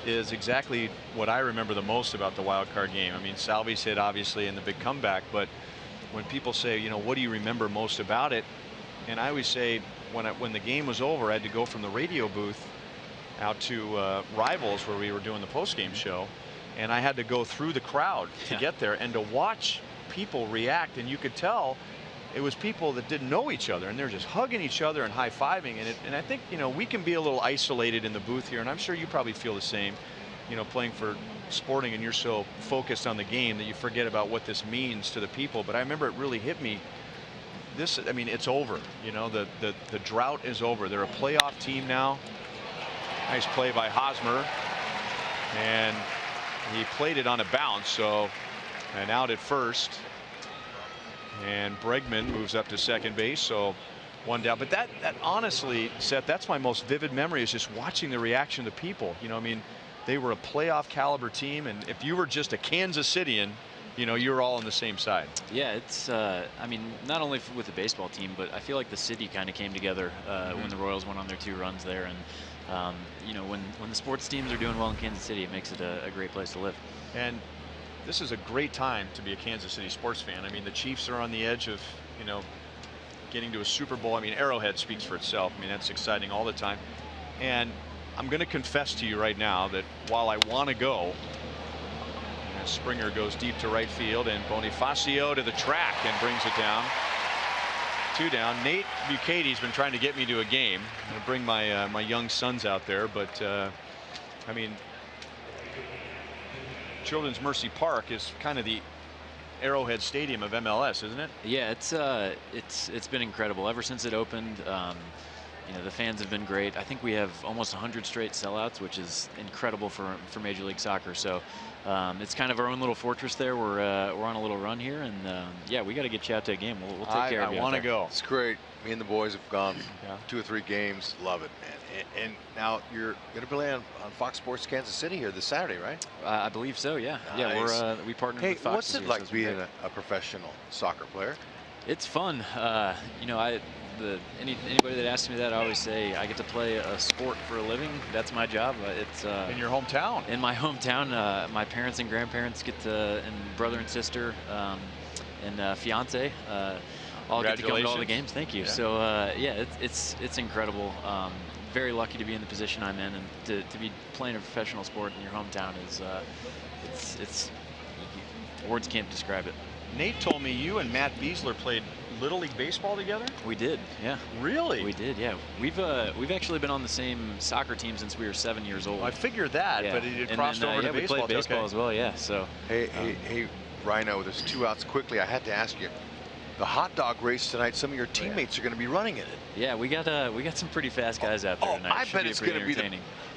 Speaker 1: is exactly what I remember the most about the wild card game. I mean, Salvi's hit obviously in the big comeback, but when people say, you know, what do you remember most about it? And I always say when the game was over, I had to go from the radio booth out to Rivals where we were doing the post-game show, and I had to go through the crowd to get there and to watch people react, and you could tell it was people that didn't know each other, and they're just hugging each other and high-fiving. And I think, you know, we can be a little isolated in the booth here, and I'm sure you probably feel the same, you know, playing for Sporting, and you're so focused on the game that you forget about what this means to the people. But I remember it really hit me. This, I mean, it's over. You know, the drought is over. They're a playoff team now. Nice play by Hosmer, and he played it on a bounce, so and out at first. And Bregman moves up to second base, so one down. But that honestly, Seth, that's my most vivid memory, is just watching the reaction of the people. You know, I mean, they were a playoff caliber team, and if you were just a Kansas Cityan, you know, you're all on the same side.
Speaker 6: Yeah, it's I mean, not only with the baseball team, but I feel like the city kind of came together when the Royals went on their 2 runs there. And you know, when the sports teams are doing well in Kansas City, it makes it a great place to live.
Speaker 1: And this is a great time to be a Kansas City sports fan. I mean, the Chiefs are on the edge of, you know, getting to a Super Bowl. I mean, Arrowhead speaks for itself. I mean, that's exciting all the time. And I'm going to confess to you right now that while I want to go, Springer goes deep to right field, and Bonifacio to the track and brings it down. 2 down. Nate Bucati's been trying to get me to a game. I'm going to bring my my young sons out there, but I mean, Children's Mercy Park is kind of the Arrowhead Stadium of MLS, isn't it?
Speaker 6: Yeah, it's been incredible ever since it opened. You know, the fans have been great. I think we have almost 100 straight sellouts, which is incredible for Major League Soccer. So it's kind of our own little fortress there. We're on a little run here, and yeah, we got to get you out to a game. We'll take care of you.
Speaker 1: I want to go.
Speaker 2: It's great. Me and the boys have gone 2 or 3 games. Love it, man. And now you're going to play on Fox Sports Kansas City here this Saturday, right?
Speaker 6: I believe so. Yeah.
Speaker 2: Nice.
Speaker 6: Yeah, we partnered with Fox.
Speaker 2: Hey, what's it like being a professional soccer player?
Speaker 6: It's fun. You know, anybody that asks me that, I always say I get to play a sport for a living. That's my job. It's
Speaker 1: in your hometown.
Speaker 6: In my hometown, my parents and grandparents get to, and brother and sister, and fiance, all get to come to all the games. Thank you. Yeah. So yeah, it's incredible. Very lucky to be in the position I'm in, and to be playing a professional sport in your hometown is it's words can't describe it.
Speaker 1: Nate told me you and Matt Beasler played Little League Baseball together?
Speaker 6: We did, yeah.
Speaker 1: Really?
Speaker 6: We did, yeah. We've actually been on the same soccer team since we were 7 years old.
Speaker 1: Well, I figured that, but it crossed over to baseball.
Speaker 6: We played baseball as well, yeah. So.
Speaker 2: Hey, Rhino, there's 2 outs quickly. I had to ask you. The hot dog race tonight, some of your teammates are going to be running in it.
Speaker 6: Yeah, we got some pretty fast guys out there tonight.
Speaker 2: I bet it's going to be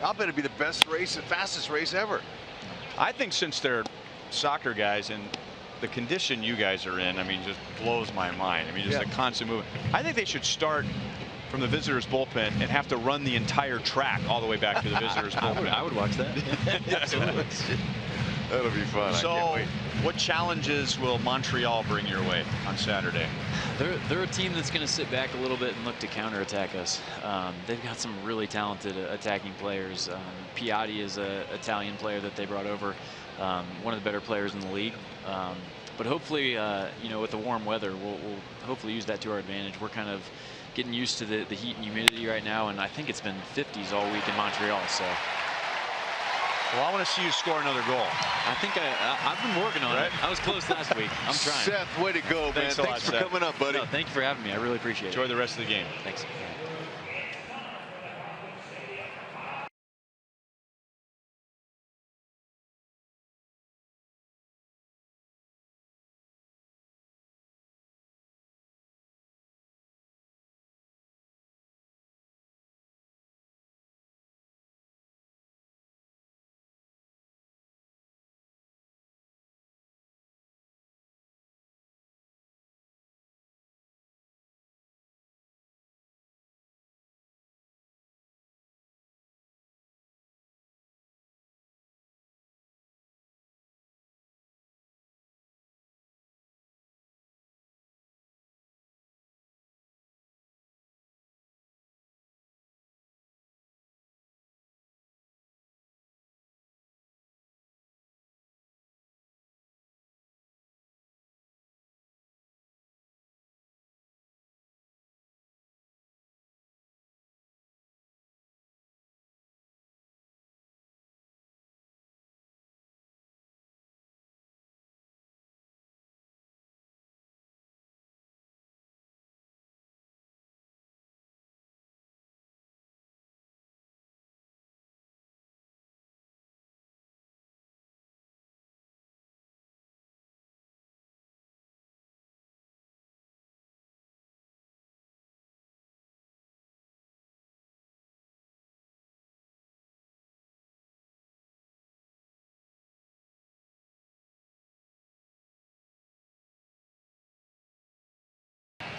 Speaker 2: I'll bet it'll be the best race and fastest race ever.
Speaker 1: I think since they're soccer guys and the condition you guys are in, I mean, just blows my mind. I mean, just the constant movement. I think they should start from the visitors bullpen and have to run the entire track all the way back to the visitors bullpen.
Speaker 6: I would watch that. Absolutely.
Speaker 2: That'll be fun. I can't
Speaker 1: So
Speaker 2: wait.
Speaker 1: what challenges will Montreal bring your way on Saturday?
Speaker 6: They're a team that's going to sit back a little bit and look to counterattack us. They've got some really talented attacking players. Piatti is an Italian player that they brought over, one of the better players in the league. But hopefully, you know, with the warm weather, we'll hopefully use that to our advantage. We're kind of getting used to the heat and humidity right now, and I think it's been 50s all week in Montreal. So.
Speaker 1: Well, I want to see you score another goal.
Speaker 6: I think I've been working on it. I was close last week. I'm trying.
Speaker 2: Seth, way to go, man.
Speaker 1: Thanks a lot,
Speaker 2: for
Speaker 1: Seth.
Speaker 2: coming up, buddy.
Speaker 6: No, thank you for having me. I really appreciate it.
Speaker 1: Enjoy the rest of the game.
Speaker 6: Thanks.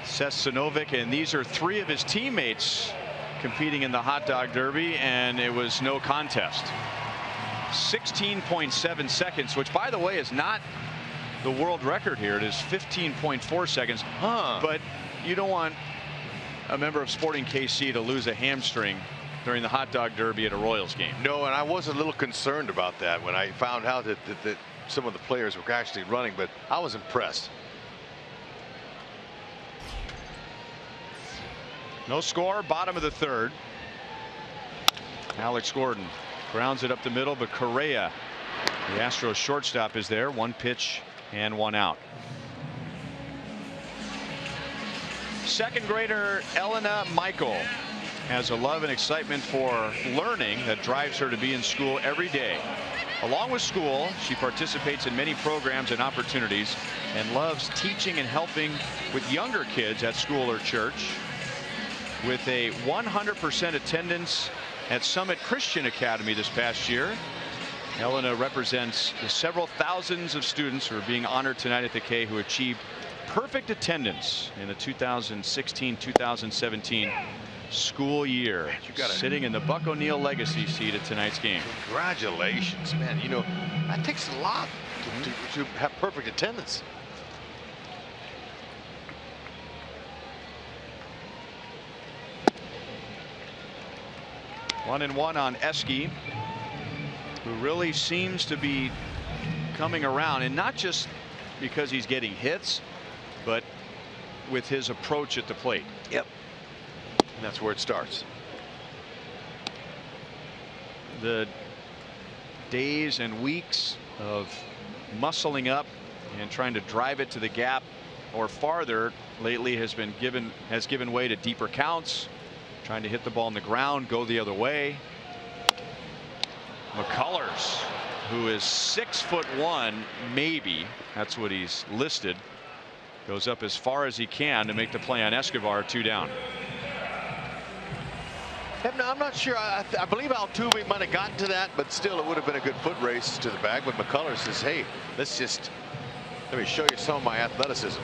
Speaker 1: Seth Sinovic, and these are 3 of his teammates competing in the hot dog derby, and it was no contest. 16.7 seconds, which by the way is not the world record here. It is 15.4 seconds. But you don't want a member of Sporting KC to lose a hamstring during the hot dog derby at a Royals game.
Speaker 2: No, and I was a little concerned about that when I found out that some of the players were actually running, but I was impressed.
Speaker 1: No score, bottom of the 3rd. Alex Gordon grounds it up the middle, but Correa, the Astros shortstop, is there. 1 pitch and 1 out. Second grader Elena Michael has a love and excitement for learning that drives her to be in school every day. Along with school, she participates in many programs and opportunities and loves teaching and helping with younger kids at school or church. With a 100% attendance at Summit Christian Academy this past year, Elena represents the several thousands of students who are being honored tonight at the K who achieved perfect attendance in the 2016-2017 school year. Sitting in the Buck O'Neil legacy seat at tonight's game.
Speaker 2: Congratulations, man. You know, that takes a lot to have perfect attendance.
Speaker 1: One and one on Eski, who really seems to be coming around, and not just because he's getting hits, but with his approach at the plate.
Speaker 2: Yep. And that's where it starts.
Speaker 1: The days and weeks of muscling up and trying to drive it to the gap or farther lately has given way to deeper counts, trying to hit the ball on the ground, go the other way. McCullers, who is 6'1", maybe that's what he's listed, goes up as far as he can to make the play on Escobar. 2 down.
Speaker 2: I'm not sure. I believe Altuve might have gotten to that, but still it would have been a good foot race to the bag. But McCullers says, hey, let me show you some of my athleticism.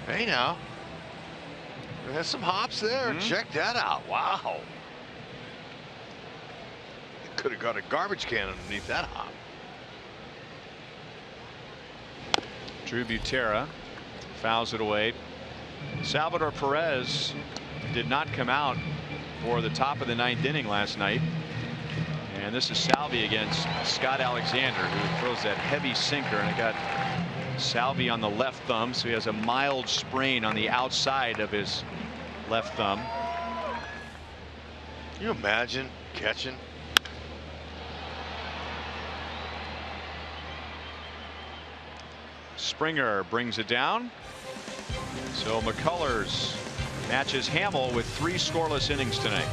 Speaker 2: Hey now. There's some hops there. Check that out. Wow. Could have got a garbage can underneath that hop.
Speaker 1: Drew Butera fouls it away. Salvador Perez did not come out for the top of the 9th inning last night. And this is Salvi against Scott Alexander, who throws that heavy sinker, and it got Salvi on the left thumb, so he has a mild sprain on the outside of his left thumb.
Speaker 2: Can you imagine catching?
Speaker 1: Springer brings it down. So McCullers matches Hamill with 3 scoreless innings tonight.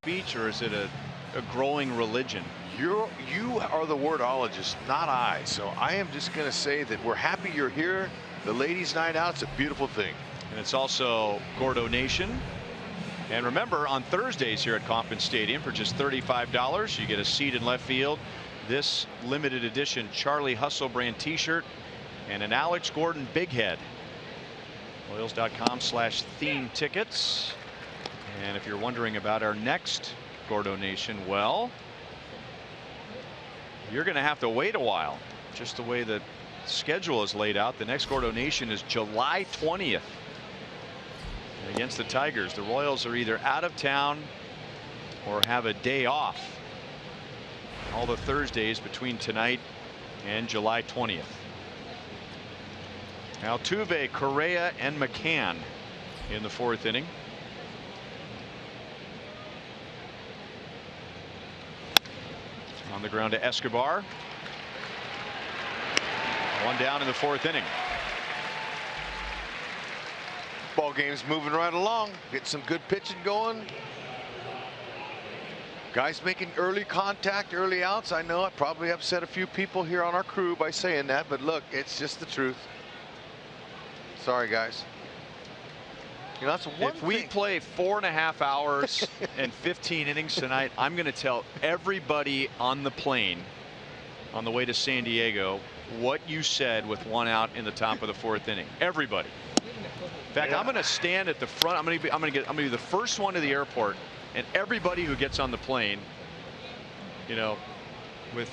Speaker 1: Speech, or is it a growing religion?
Speaker 2: You are the wordologist, not I. So I am just going to say that we're happy you're here. The ladies' night out's a beautiful thing.
Speaker 1: And it's also Gordo Nation. And remember, on Thursdays here at Kauffman Stadium, for just $35, you get a seat in left field, this limited edition Charlie Hustle brand t-shirt, and an Alex Gordon big head. Royals.com/theme tickets. And if you're wondering about our next Gordo Nation, well, you're going to have to wait a while. Just the way the schedule is laid out, the next Gordo Nation is July 20th. And against the Tigers, the Royals are either out of town or have a day off. All the Thursdays between tonight and July 20th. Altuve, Correa, and McCann in the 4th inning. On the ground to Escobar. One down in the 4th inning.
Speaker 2: Ball game's moving right along. Get some good pitching going. Guys making early contact, early outs. I know I probably upset a few people here on our crew by saying that, but look, it's just the truth. Sorry, guys. You know, that's one
Speaker 1: if we
Speaker 2: thing.
Speaker 1: play 4.5 hours and 15 innings tonight, I'm going to tell everybody on the plane on the way to San Diego what you said with 1 out in the top of the 4th inning. Everybody. In fact, I'm going to stand at the front. I'm going to be the first one to the airport, and everybody who gets on the plane, you know, with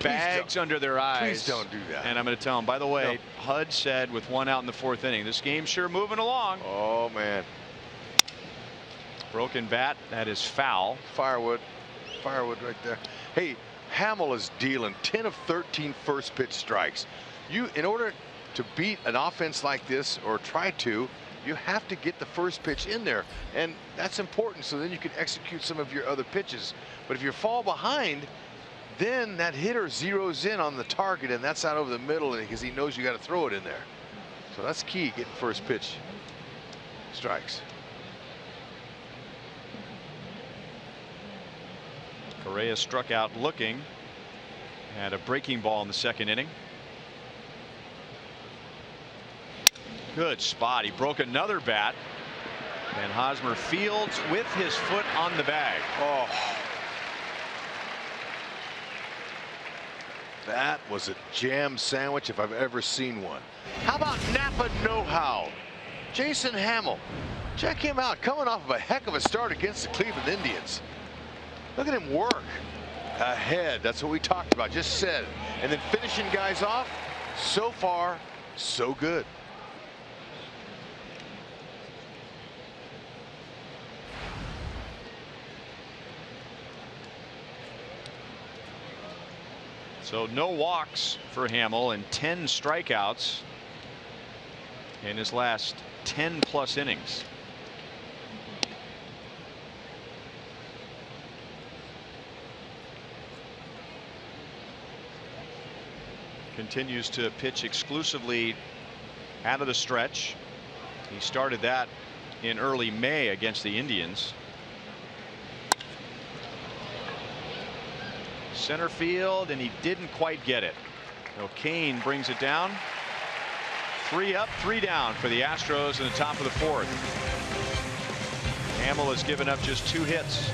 Speaker 1: bags under their eyes.
Speaker 2: Please don't do that.
Speaker 1: And I'm going to tell them, by the way, no. HUD said with 1 out in the 4th inning, this game's sure moving along.
Speaker 2: Oh, man.
Speaker 1: Broken bat. That is foul.
Speaker 2: Firewood. Firewood right there. Hey, Hamill is dealing 10 of 13 first pitch strikes. In order to beat an offense like this, or try to, You have to get the first pitch in there, and that's important so then you can execute some of your other pitches. But if you fall behind, then that hitter zeroes in on the target, and that's out over the middle because he knows you got to throw it in there. So that's key, getting first pitch strikes.
Speaker 1: Correa struck out looking. Had a breaking ball in the second inning. Good spot. He broke another bat. And Hosmer fields with his foot on the bag.
Speaker 2: Oh. That was a jam sandwich if I've ever seen one. How about Napa know-how? Jason Hamill. Check him out, coming off of a heck of a start against the Cleveland Indians. Look at him work. Ahead, that's what we talked about, just said. And then finishing guys off. So far, so good.
Speaker 1: So no walks for Hamill and 10 strikeouts in his last 10+ innings. Continues to pitch exclusively out of the stretch. He started that in early May against the Indians. Center field, and he didn't quite get it. So Kane brings it down. 3 up, 3 down for the Astros in the top of the 4th. Hamill has given up just 2 hits.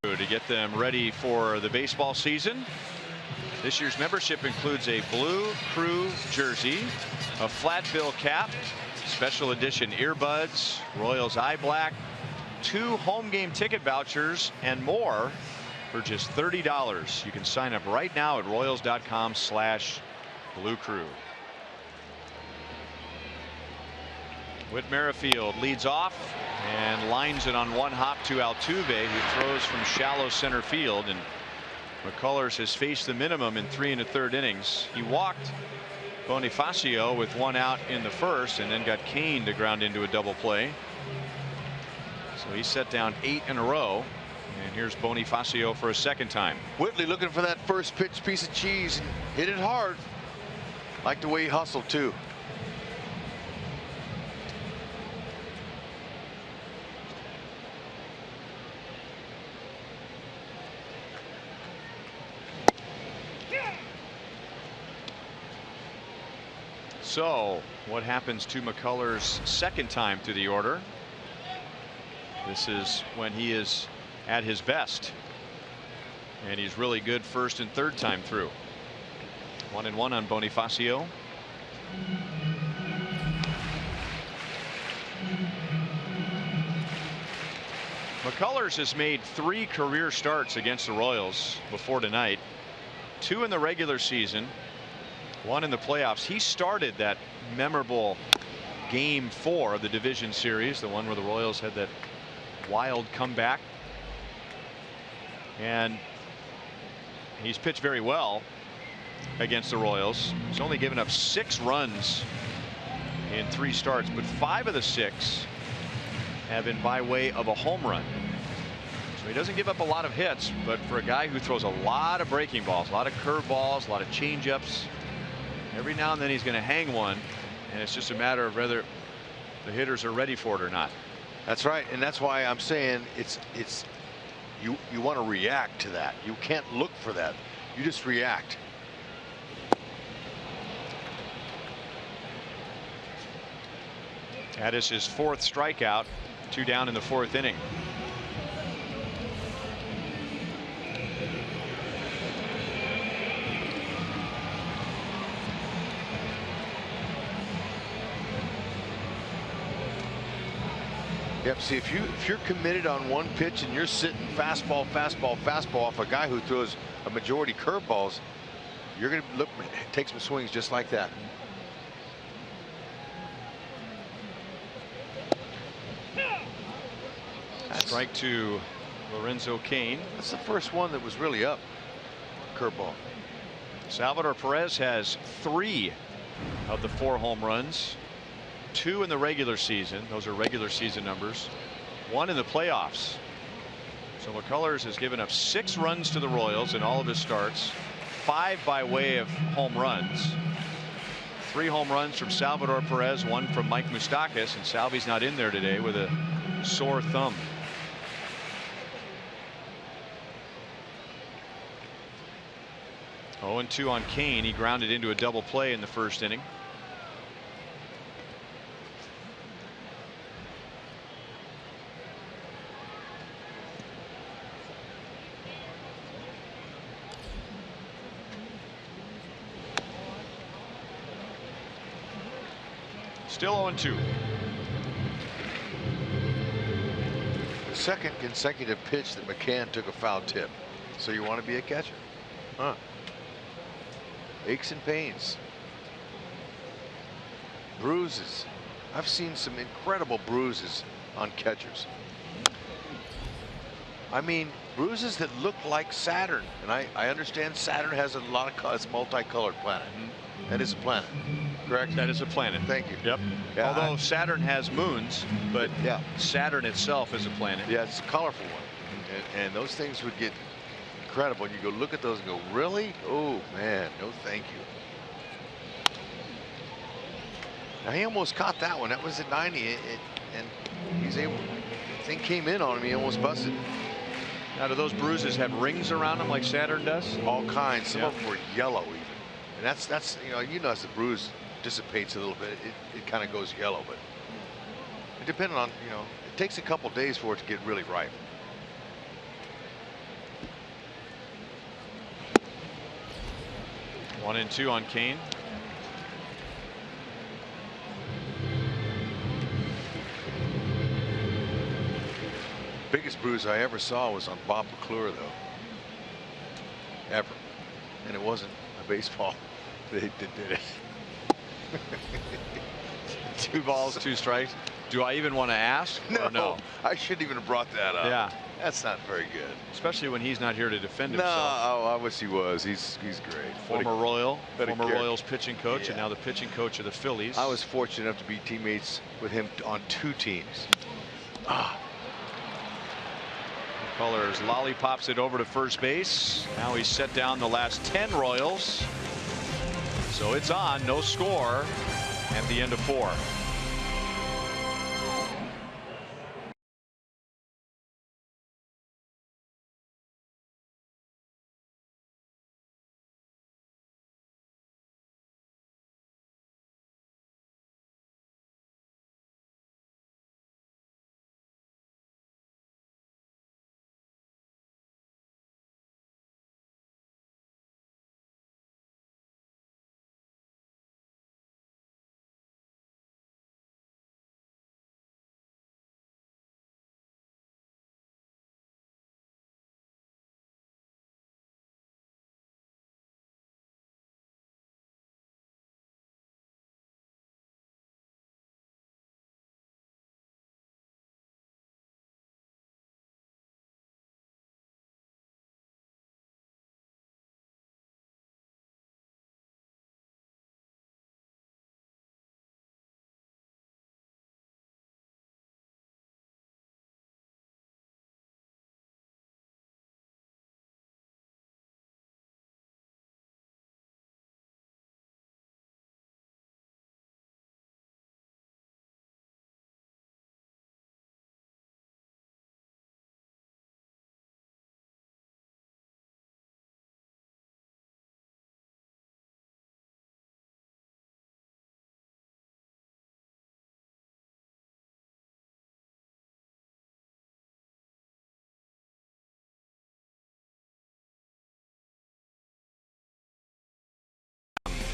Speaker 1: To get them ready for the baseball season. This year's membership includes a Blue Crew jersey, a flat bill cap, special edition earbuds, Royals eye black, 2 home game ticket vouchers, and more for just $30. You can sign up right now at royals.com/Blue Crew. Whit Merrifield leads off and lines it on 1 hop to Altuve, who throws from shallow center field, and McCullers has faced the minimum in 3 1/3 innings. He walked Bonifacio with 1 out in the first and then got Kane to ground into a double play. So he set down 8 in a row, and here's Bonifacio for a second time.
Speaker 2: Whitley looking for that first pitch piece of cheese and hit it hard. Like the way he hustled too.
Speaker 1: So what happens to McCullers' second time through the order? This is when he is at his best, and he's really good first and third time through. 1-1 on Bonifacio. McCullers has made 3 career starts against the Royals before tonight. 2 in the regular season, 1 in the playoffs. He started that memorable Game 4 of the division series, the one where the Royals had that wild comeback. And he's pitched very well against the Royals. He's only given up 6 runs in 3 starts, but 5 of the 6 have been by way of a home run. So he doesn't give up a lot of hits, but for a guy who throws a lot of breaking balls, a lot of curve balls, a lot of changeups, every now and then he's going to hang one, and it's just a matter of whether the hitters are ready for it or not.
Speaker 2: That's right, and that's why I'm saying you want to react to that. You can't look for that. You just react.
Speaker 1: That is his 4th strikeout, 2 down in the 4th inning.
Speaker 2: Yep. See, if you're committed on one pitch and you're sitting fastball, fastball, fastball off a guy who throws a majority curveballs, you're going to take some swings just like that.
Speaker 1: Strike to Lorenzo Cain.
Speaker 2: That's the first one that was really up. Curveball.
Speaker 1: Salvador Perez has 3 of the 4 home runs. 2 in the regular season. Those are regular season numbers. 1 in the playoffs. So McCullers has given up 6 runs to the Royals in all of his starts. 5 by way of home runs. 3 home runs from Salvador Perez, 1 from Mike Moustakas, and Salvy's not in there today with a sore thumb. Oh, 0-2 on Cain. He grounded into a double play in the first inning. Still 0-2.
Speaker 2: The second consecutive pitch that McCann took a foul tip. So you want to be a catcher? Huh? Aches and pains. Bruises. I've seen some incredible bruises on catchers. I mean, bruises that look like Saturn. And I understand Saturn has a lot of it's a multicolored planet. That is a planet, correct?
Speaker 1: That is a planet.
Speaker 2: Thank you.
Speaker 1: Yep.
Speaker 2: Yeah,
Speaker 1: although Saturn has moons, but
Speaker 2: yeah,
Speaker 1: Saturn itself is a planet.
Speaker 2: Yeah, it's a colorful one. And those things would get incredible. And you go look at those and go, really? Oh, man, no thank you. Now, he almost caught that one. That was at 90. And he's able, the thing came in on him. He almost busted.
Speaker 1: Now, do those bruises have rings around them like Saturn does?
Speaker 2: All kinds. Some of them were yellow even. And that's you know as the bruise dissipates a little bit, it kind of goes yellow. But it depends on, it takes a couple days for it to get really ripe.
Speaker 1: One and 2 on Cain.
Speaker 2: Biggest bruise I ever saw was on Bob McClure, though. Ever. And it wasn't a baseball. They did it.
Speaker 1: 2 balls, 2 strikes. Do I even want to ask?
Speaker 2: No,
Speaker 1: or no?
Speaker 2: I shouldn't even have brought that up.
Speaker 1: Yeah.
Speaker 2: That's not very good.
Speaker 1: Especially when he's not here to defend
Speaker 2: No,
Speaker 1: himself.
Speaker 2: oh, I wish he was. He's great.
Speaker 1: Former Royals pitching coach, and now the pitching coach of the Phillies.
Speaker 2: I was fortunate enough to be teammates with him on 2 teams.
Speaker 1: McCullers lollipops it over to first base. Now he's set down the last 10 Royals. So it's on, no score at the end of 4.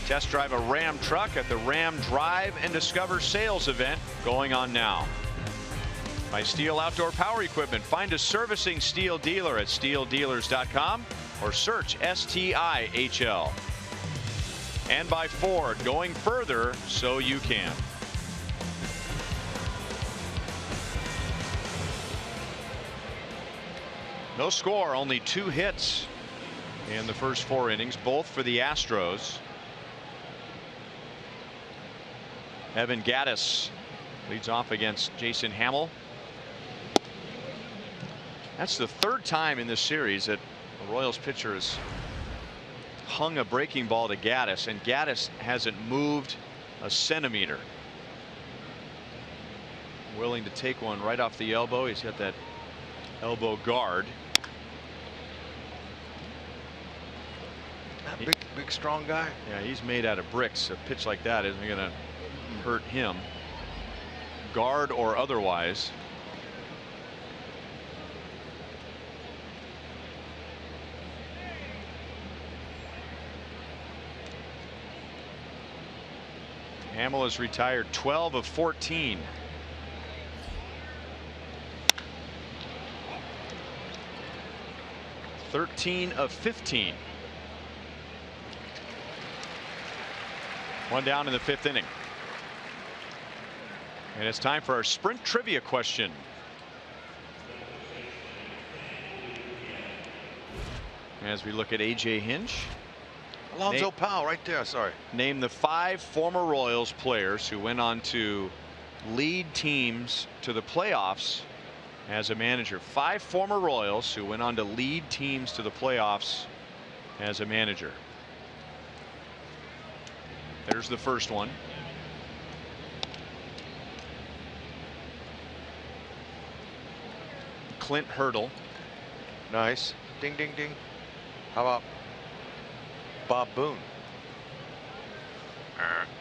Speaker 1: Test drive a Ram truck at the Ram Drive and Discover sales event going on now. By Steel Outdoor Power Equipment. Find a servicing Steel dealer at steeldealers.com or search STIHL. And by Ford, going further so you can. No score, only 2 hits in the first 4 innings, both for the Astros. Evan Gattis leads off against Jason Hamill. That's the 3rd time in this series that the Royals pitcher has hung a breaking ball to Gattis, and Gattis hasn't moved a centimeter. Willing to take one right off the elbow. He's got that elbow guard.
Speaker 2: That big strong guy.
Speaker 1: Yeah, he's made out of bricks. A pitch like that isn't going to hurt him, guard or otherwise. Hamill has retired 12 of 14. (13 of 15). One down in the 5th inning. And it's time for our sprint trivia question. As we look at A.J. Hinch.
Speaker 2: Alonzo Powell right there. Sorry.
Speaker 1: Name the 5 former Royals players who went on to lead teams to the playoffs as a manager. 5 former Royals who went on to lead teams to the playoffs as a manager. There's the first one. Clint Hurdle.
Speaker 2: Nice. Ding, ding, ding. How about Bob Boone?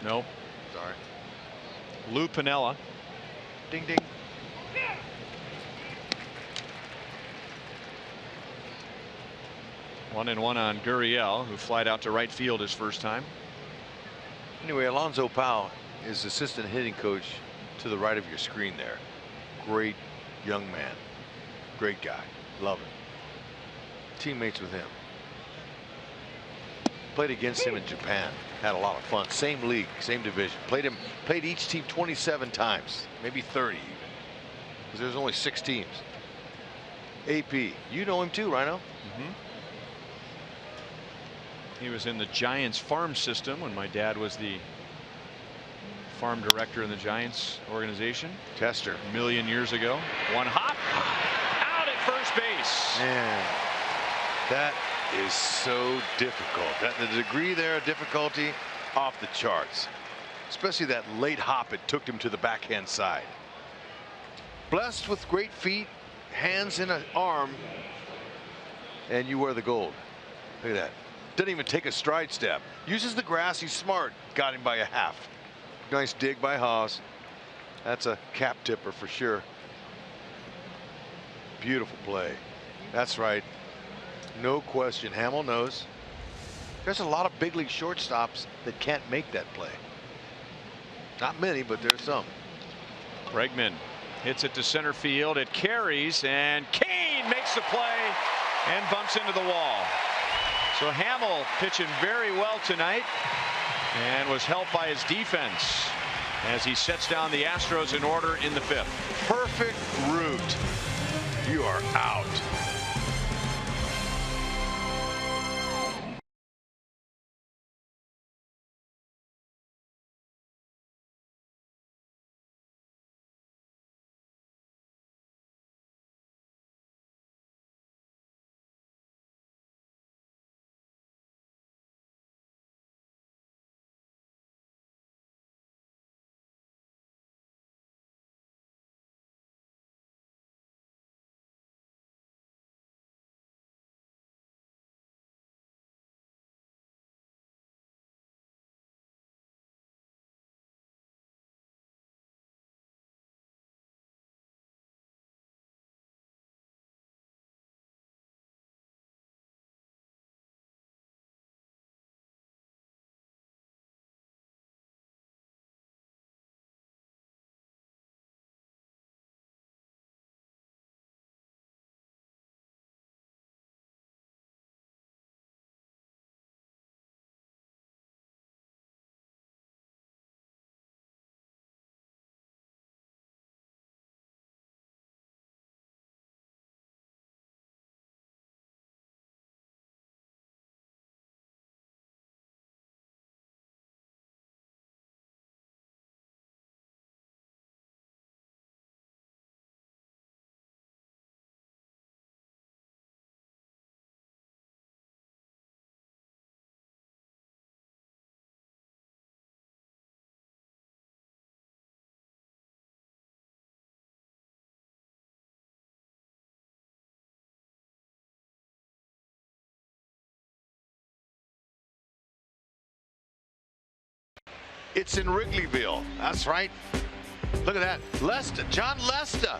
Speaker 1: No.
Speaker 2: Sorry.
Speaker 1: Lou Piniella.
Speaker 2: Ding, ding.
Speaker 1: One and one on Gurriel, who flied out to right field his first time.
Speaker 2: Anyway, Alonzo Powell is assistant hitting coach to the right of your screen there. Great young man. Great guy. Love him. Teammates with him. Played against him in Japan. Had a lot of fun. Same league, same division. Played each team 27 times, maybe 30 even, because there's only 6 teams. AP, you know him too, Rhino.
Speaker 1: He was in the Giants farm system when my dad was the farm director in the Giants organization.
Speaker 2: Tester.
Speaker 1: A million years ago. One hop. Out at first base.
Speaker 2: Man, that is so difficult. The degree there of difficulty off the charts. Especially that late hop it took him to the backhand side. Blessed with great feet, hands and an arm, and you wear the gold. Look at that. Doesn't even take a stride step. Uses the grass. He's smart. Got him by a half. Nice dig by Haas. That's a cap tipper for sure. Beautiful play. That's right. No question. Hamill knows. There's a lot of big league shortstops that can't make that play. Not many, but there's some.
Speaker 1: Bregman hits it to center field. It carries, and Kane makes the play and bumps into the wall. So Hamill pitching very well tonight and was helped by his defense as he sets down the Astros in order in the 5th.
Speaker 2: Perfect route. You are out. It's in Wrigleyville. That's right. Look at that. Lester, John Lester.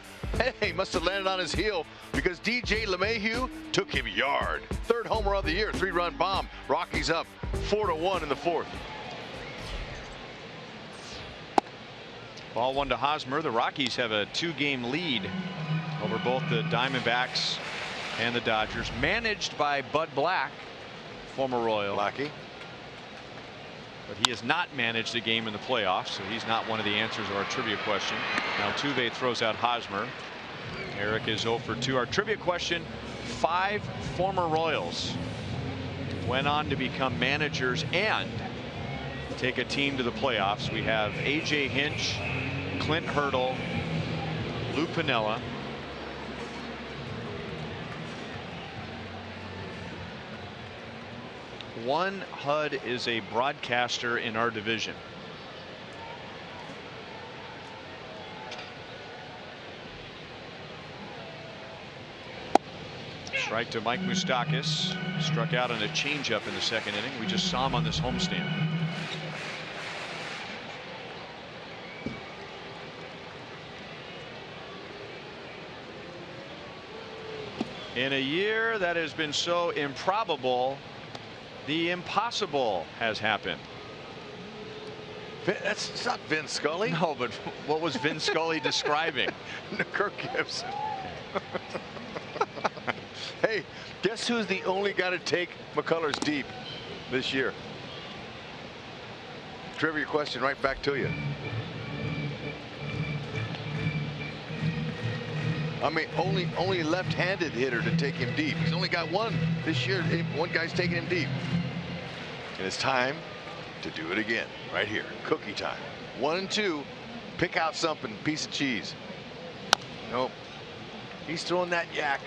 Speaker 2: Hey, must have landed on his heel because DJ LeMahieu took him yard. Third homer of the year, 3-run bomb. Rockies up 4-1 in the fourth.
Speaker 1: Ball one to Hosmer. The Rockies have a 2-game lead over both the Diamondbacks and the Dodgers, managed by Bud Black, former Royal.
Speaker 2: Blackie.
Speaker 1: But he has not managed a game in the playoffs, so he's not one of the answers of our trivia question. Now Altuve throws out Hosmer. Eric is 0 for 2. Our trivia question: 5 former Royals went on to become managers and take a team to the playoffs. We have A.J. Hinch, Clint Hurdle, Lou Piniella, one HUD is a broadcaster in our division. Strike to Mike Moustakas. Struck out on a changeup in the second inning. We just saw him on this homestand. In a year that has been so improbable, the impossible has happened.
Speaker 2: It's not Vin Scully.
Speaker 1: No, but what was Vin Scully describing?
Speaker 2: Kirk Gibson. Hey, guess who's the only guy to take McCullers deep this year? Trivia question right back to you. I mean, only left-handed hitter to take him deep. He's only got one this year. One guy's taking him deep. And it's time to do it again right here. Cookie time. 1 and 2. Pick out something. Piece of cheese. Nope. He's throwing that yak.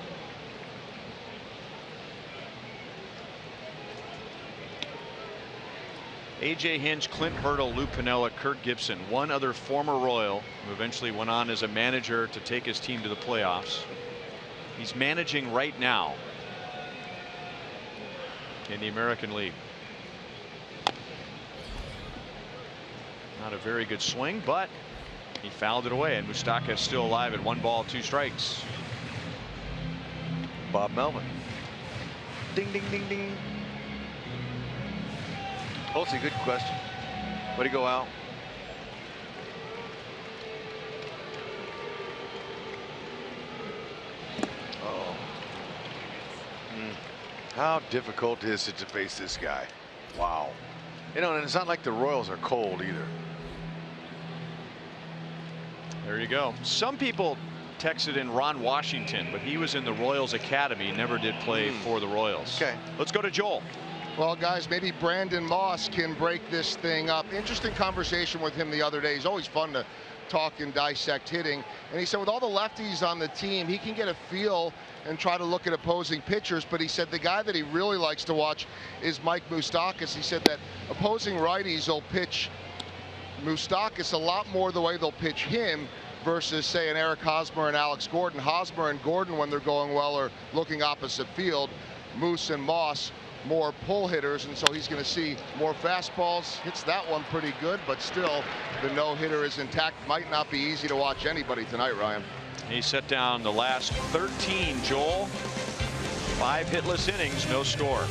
Speaker 1: A.J. Hinch, Clint Hurdle, Lou Piniella, Kirk Gibson, one other former Royal who eventually went on as a manager to take his team to the playoffs. He's managing right now in the American League. Not a very good swing, but he fouled it away, and Moustakas still alive at 1 ball, 2 strikes.
Speaker 2: Bob Melvin. Ding, ding, ding, ding. Oh, it's a good question. Way to go, Al. Oh. How difficult is it to face this guy? Wow. You know, and it's not like the Royals are cold either.
Speaker 1: There you go. Some people texted in Ron Washington, but he was in the Royals Academy, never did play for the Royals.
Speaker 2: Okay.
Speaker 1: Let's go to Joel.
Speaker 3: Well, guys, maybe Brandon Moss can break this thing up. Interesting conversation with him the other day. He's always fun to talk and dissect hitting. And he said with all the lefties on the team, he can get a feel and try to look at opposing pitchers. But he said the guy that he really likes to watch is Mike Moustakas. He said that opposing righties will pitch Moustakas a lot more the way they'll pitch him versus, say, an Eric Hosmer and Alex Gordon. Hosmer and Gordon, when they're going well, are looking opposite field. Moose and Moss, more pull hitters, and so he's going to see more fastballs. Hits that one pretty good, but still the no-hitter is intact. Might not be easy to watch anybody tonight, Ryan.
Speaker 1: He set down the last 13, Joel. 5 hitless innings, no score.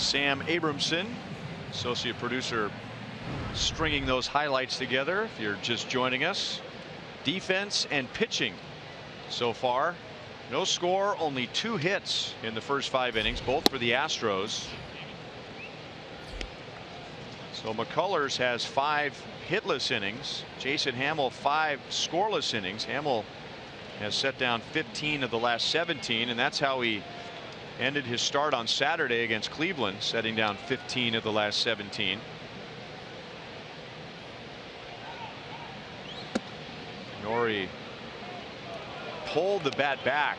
Speaker 1: Sam Abramson, associate producer, stringing those highlights together. If you're just joining us, defense and pitching so far. No score, only 2 hits in the first 5 innings, both for the Astros. So McCullers has 5 hitless innings. Jason Hamill 5 scoreless innings. Hamill has set down 15 of the last 17, and that's how he ended his start on Saturday against Cleveland, setting down 15 of the last 17. Norrie pulled the bat back.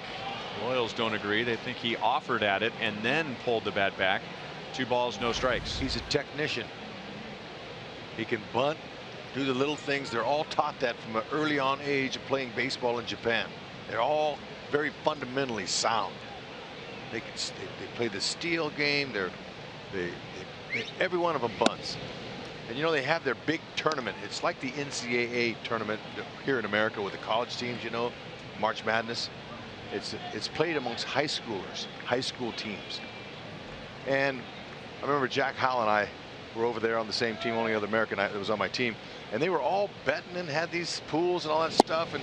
Speaker 1: The Royals don't agree. They think he offered at it and then pulled the bat back. 2 balls, no strikes.
Speaker 2: He's a technician. He can bunt, do the little things. They're all taught that from an early on age of playing baseball in Japan. They're all very fundamentally sound. They play the steal game. Every one of them bunts. And you know, they have their big tournament. It's like the NCAA tournament here in America with the college teams, you know, March Madness. It's played amongst high schoolers, high school teams. And I remember Jack Howell and I were over there on the same team. Only other American that was on my team, and they were all betting and had these pools and all that stuff.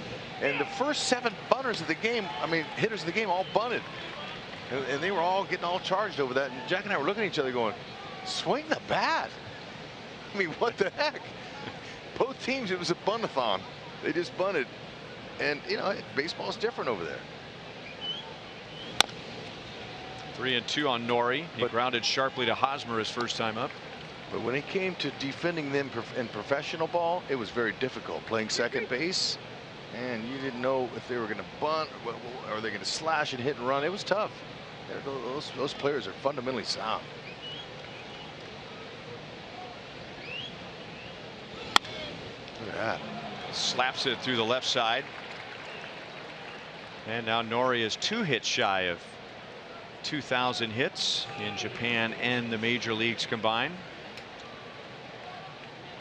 Speaker 2: And the first 7 bunters of the game, I mean hitters of the game, all bunted, and they were all getting all charged over that. And Jack and I were looking at each other going, swing the bat. I mean, what the heck? Both teams, it was a buntathon. They just bunted. And you know, baseball's different over there.
Speaker 1: 3-2 on Norrie. He grounded sharply to Hosmer his first time up.
Speaker 2: But when it came to defending them in professional ball, it was very difficult. Playing second base, and you didn't know if they were going to bunt or they're going to slash and hit and run. It was tough. Those players are fundamentally sound. Look at that.
Speaker 1: Slaps it through the left side. And now Norrie is 2 hits shy of 2,000 hits in Japan and the major leagues combined.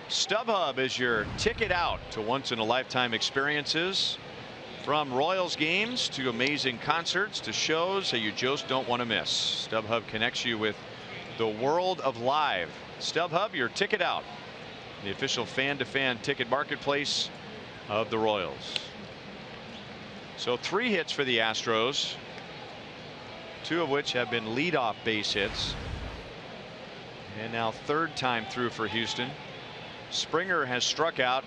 Speaker 1: StubHub is your ticket out to once-in-a-lifetime experiences. From Royals games to amazing concerts to shows that you just don't want to miss. StubHub connects you with the world of live. StubHub, your ticket out. The official fan-to-fan ticket marketplace of the Royals. So 3 hits for the Astros, 2 of which have been leadoff base hits. And now 3rd time through for Houston. Springer has struck out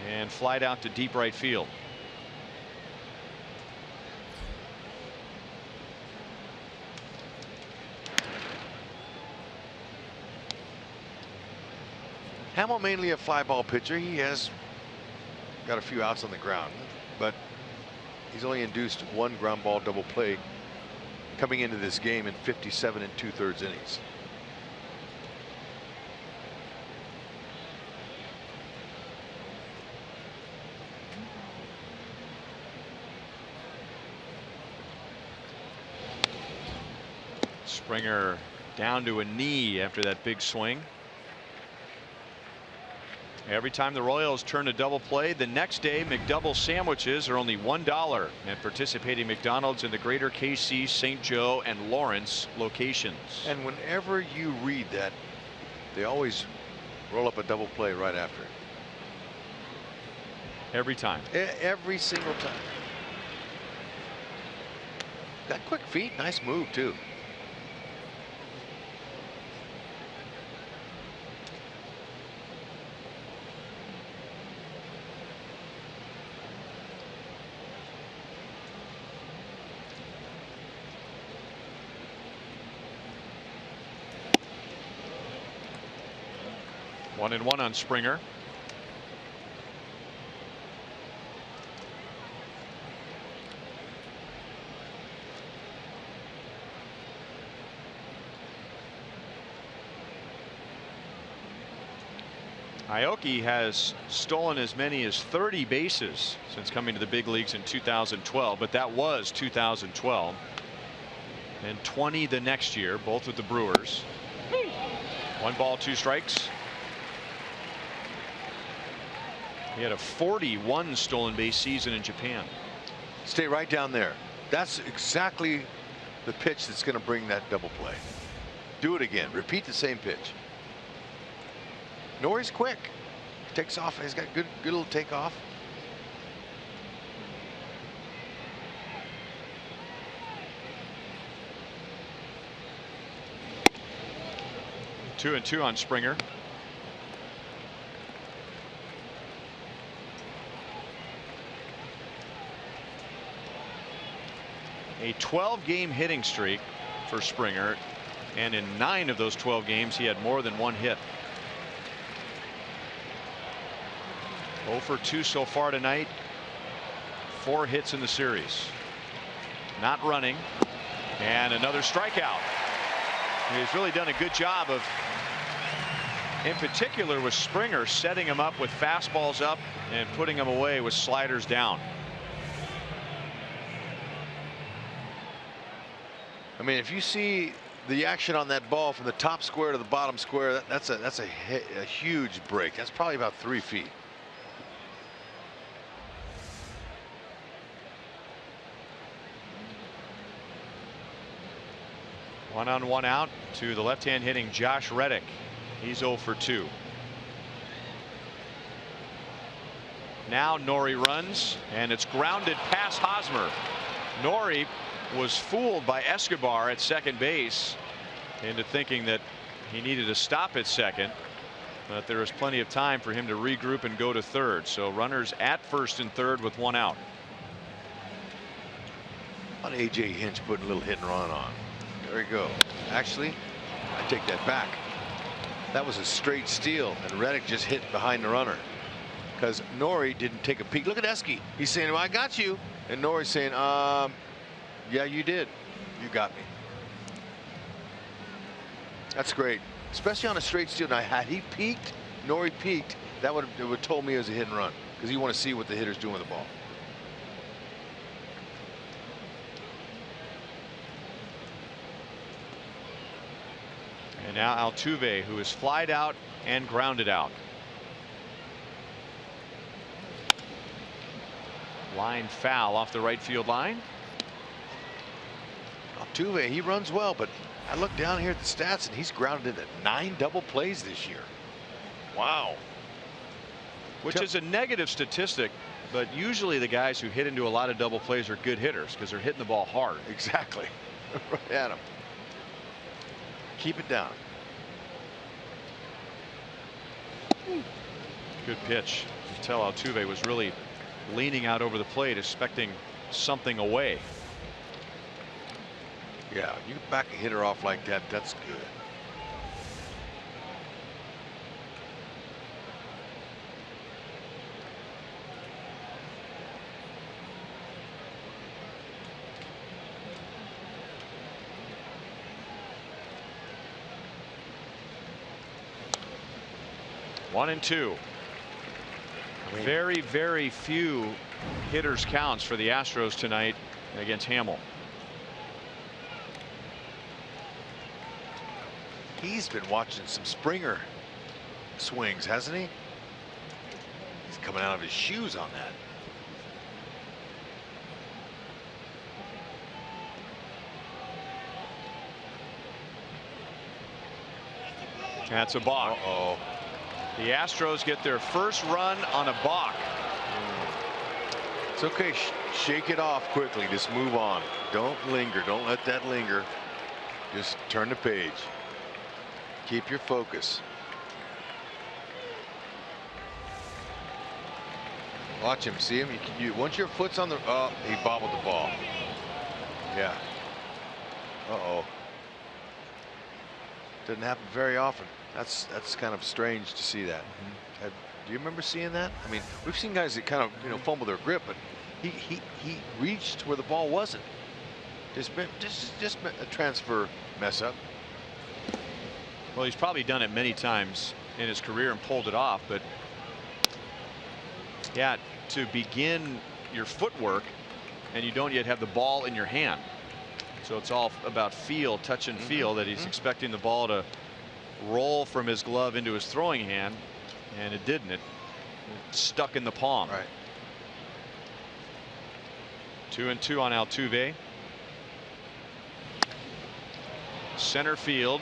Speaker 1: and flied out to deep right field.
Speaker 2: Hamill mainly a fly ball pitcher. He has got a few outs on the ground, but he's only induced 1 ground ball double play coming into this game in 57 2/3 innings.
Speaker 1: Springer down to a knee after that big swing. Every time the Royals turn a double play, the next day McDouble sandwiches are only $1 at participating McDonald's in the greater KC, St. Joe, and Lawrence locations.
Speaker 2: And whenever you read that, they always roll up a double play right after.
Speaker 1: Every time.
Speaker 2: Every single time. Got quick feet. Nice move, too.
Speaker 1: One and one on Springer. Aoki has stolen as many as 30 bases since coming to the big leagues in 2012, but that was 2012. And 20 the next year, both with the Brewers. 1 ball, 2 strikes. He had a 41 stolen base season in Japan.
Speaker 2: Stay right down there. That's exactly the pitch that's going to bring that double play. Do it again. Repeat the same pitch. Norrie's quick. Takes off. He's got good little takeoff.
Speaker 1: Two and two on Springer. A 12-game hitting streak for Springer, and in 9 of those 12 games he had more than 1 hit. 0 for 2 so far tonight. 4 hits in the series. Not running, and another strikeout. He's really done a good job of, in particular with Springer, setting him up with fastballs up and putting him away with sliders down.
Speaker 2: I mean, if you see the action on that ball from the top square to the bottom square, that's a huge break. That's probably about 3 feet.
Speaker 1: One on, one out to the left-hand hitting Josh Reddick. He's 0 for 2. Now Norrie runs, and it's grounded past Hosmer. Norrie was fooled by Escobar at second base into thinking that he needed to stop at second, but there was plenty of time for him to regroup and go to third. So runners at first and third with 1 out.
Speaker 2: On A.J. Hinch putting a little hit and run on. There we go. Actually, I take that back. That was a straight steal, and Reddick just hit behind the runner because Norrie didn't take a peek. Look at Esky. He's saying, well, I got you. And Norrie's saying, yeah, you did. You got me. That's great, especially on a straight steal. Now, had he peeked, Norrie peeked, that would have told me it was a hit and run because you want to see what the hitter's doing with the ball.
Speaker 1: And now Altuve, who is flied out and grounded out. Line foul off the right field line.
Speaker 2: Altuve, he runs well, but I look down here at the stats and he's grounded into 9 double plays this year. Wow.
Speaker 1: Which is a negative statistic, but usually the guys who hit into a lot of double plays are good hitters because they're hitting the ball hard.
Speaker 2: Exactly. Right at him. Keep it down.
Speaker 1: Good pitch. You can tell Altuve was really leaning out over the plate, expecting something away.
Speaker 2: Yeah, you back a hitter off like that, that's good.
Speaker 1: One and two. Very, very few hitters counts for the Astros tonight against Hamill.
Speaker 2: He's been watching some Springer swings, hasn't he? He's coming out of his shoes on that.
Speaker 1: That's a balk.
Speaker 2: Uh-oh.
Speaker 1: The Astros get their first run on a balk.
Speaker 2: It's okay. Shake it off quickly. Just move on. Don't linger. Don't let that linger. Just turn the page. Keep your focus. Watch him. See him. Once your foot's on the. Oh, he bobbled the ball. Yeah. Uh-oh. Doesn't happen very often. That's kind of strange to see that. Do you remember seeing that? I mean, we've seen guys that kind of fumble their grip, but he reached where the ball wasn't. Just a transfer mess up.
Speaker 1: Well, he's probably done it many times in his career and pulled it off, but yeah, to begin your footwork and you don't yet have the ball in your hand. So it's all about feel, touch and feel, that he's expecting the ball to roll from his glove into his throwing hand, and it didn't. It stuck in the palm.
Speaker 2: Right.
Speaker 1: 2-2 on Altuve. Center field.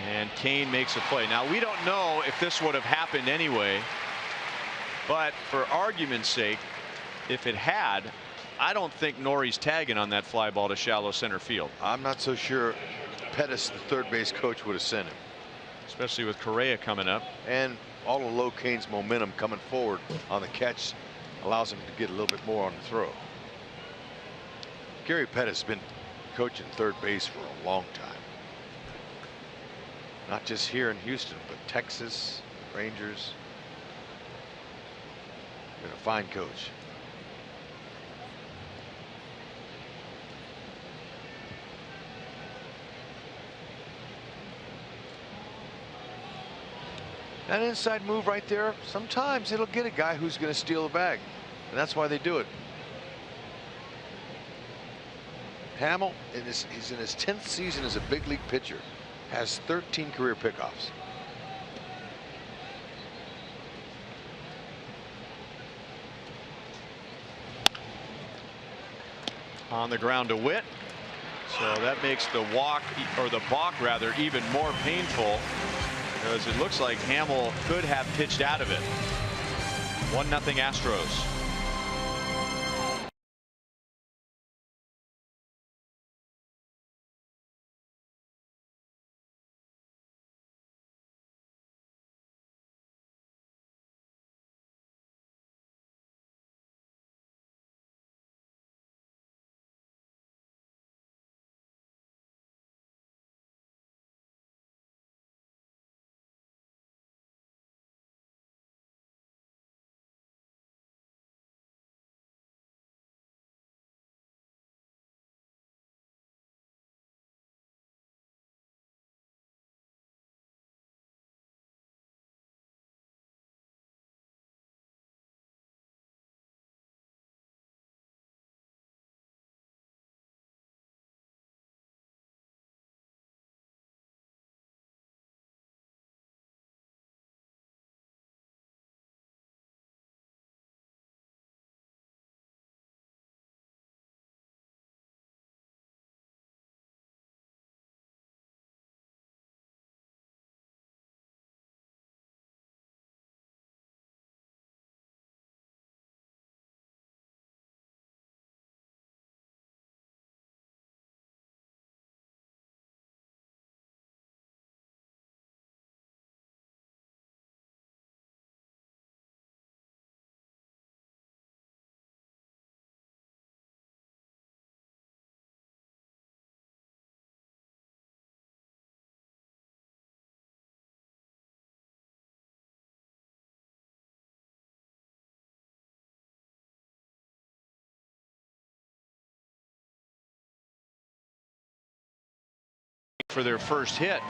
Speaker 1: And Kane makes a play. Now, we don't know if this would have happened anyway, but for argument's sake, if it had, I don't think Norrie's tagging on that fly ball to shallow center field.
Speaker 2: I'm not so sure Pettis, the third base coach, would have sent him.
Speaker 1: Especially with Correa coming up.
Speaker 2: And all of Low Kane's momentum coming forward on the catch allows him to get a little bit more on the throw. Gary Pettis has been coaching third base for a long time. Not just here in Houston, but Texas, Rangers. Been a fine coach. That inside move right there, sometimes it'll get a guy who's going to steal the bag. And that's why they do it. Hamill, he's in his 10th season as a big league pitcher, has 13 career pickoffs.
Speaker 1: On the ground to Witt. So that makes the walk, or the balk rather, even more painful, because it looks like Hamill could have pitched out of it. 1-0 Astros. For their first hit.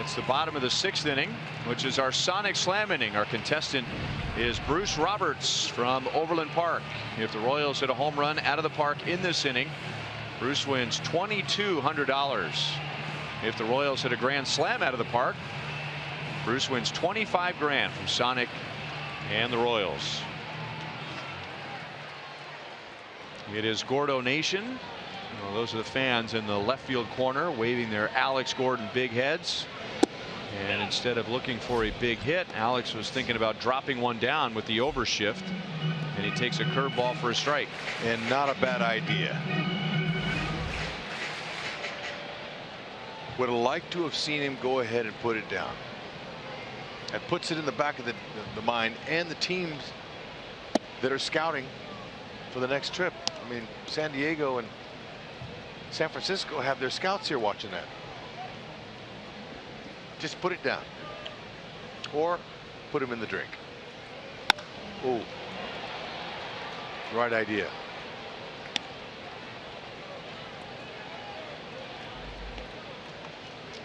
Speaker 1: It's the bottom of the 6th inning, which is our Sonic Slam inning. Our contestant is Bruce Roberts from Overland Park. If the Royals hit a home run out of the park in this inning, Bruce wins $2,200. If the Royals hit a grand slam out of the park, Bruce wins $25,000 from Sonic and the Royals. It is Gordo Nation. Well, those are the fans in the left field corner waving their Alex Gordon big heads. And instead of looking for a big hit, Alex was thinking about dropping one down with the overshift. And he takes a curveball for a strike.
Speaker 2: And not a bad idea. Would have liked to have seen him go ahead and put it down. That puts it in the back of the mind and the teams that are scouting for the next trip. I mean, San Diego and San Francisco have their scouts here watching that. Just put it down or put him in the drink. Oh, right idea.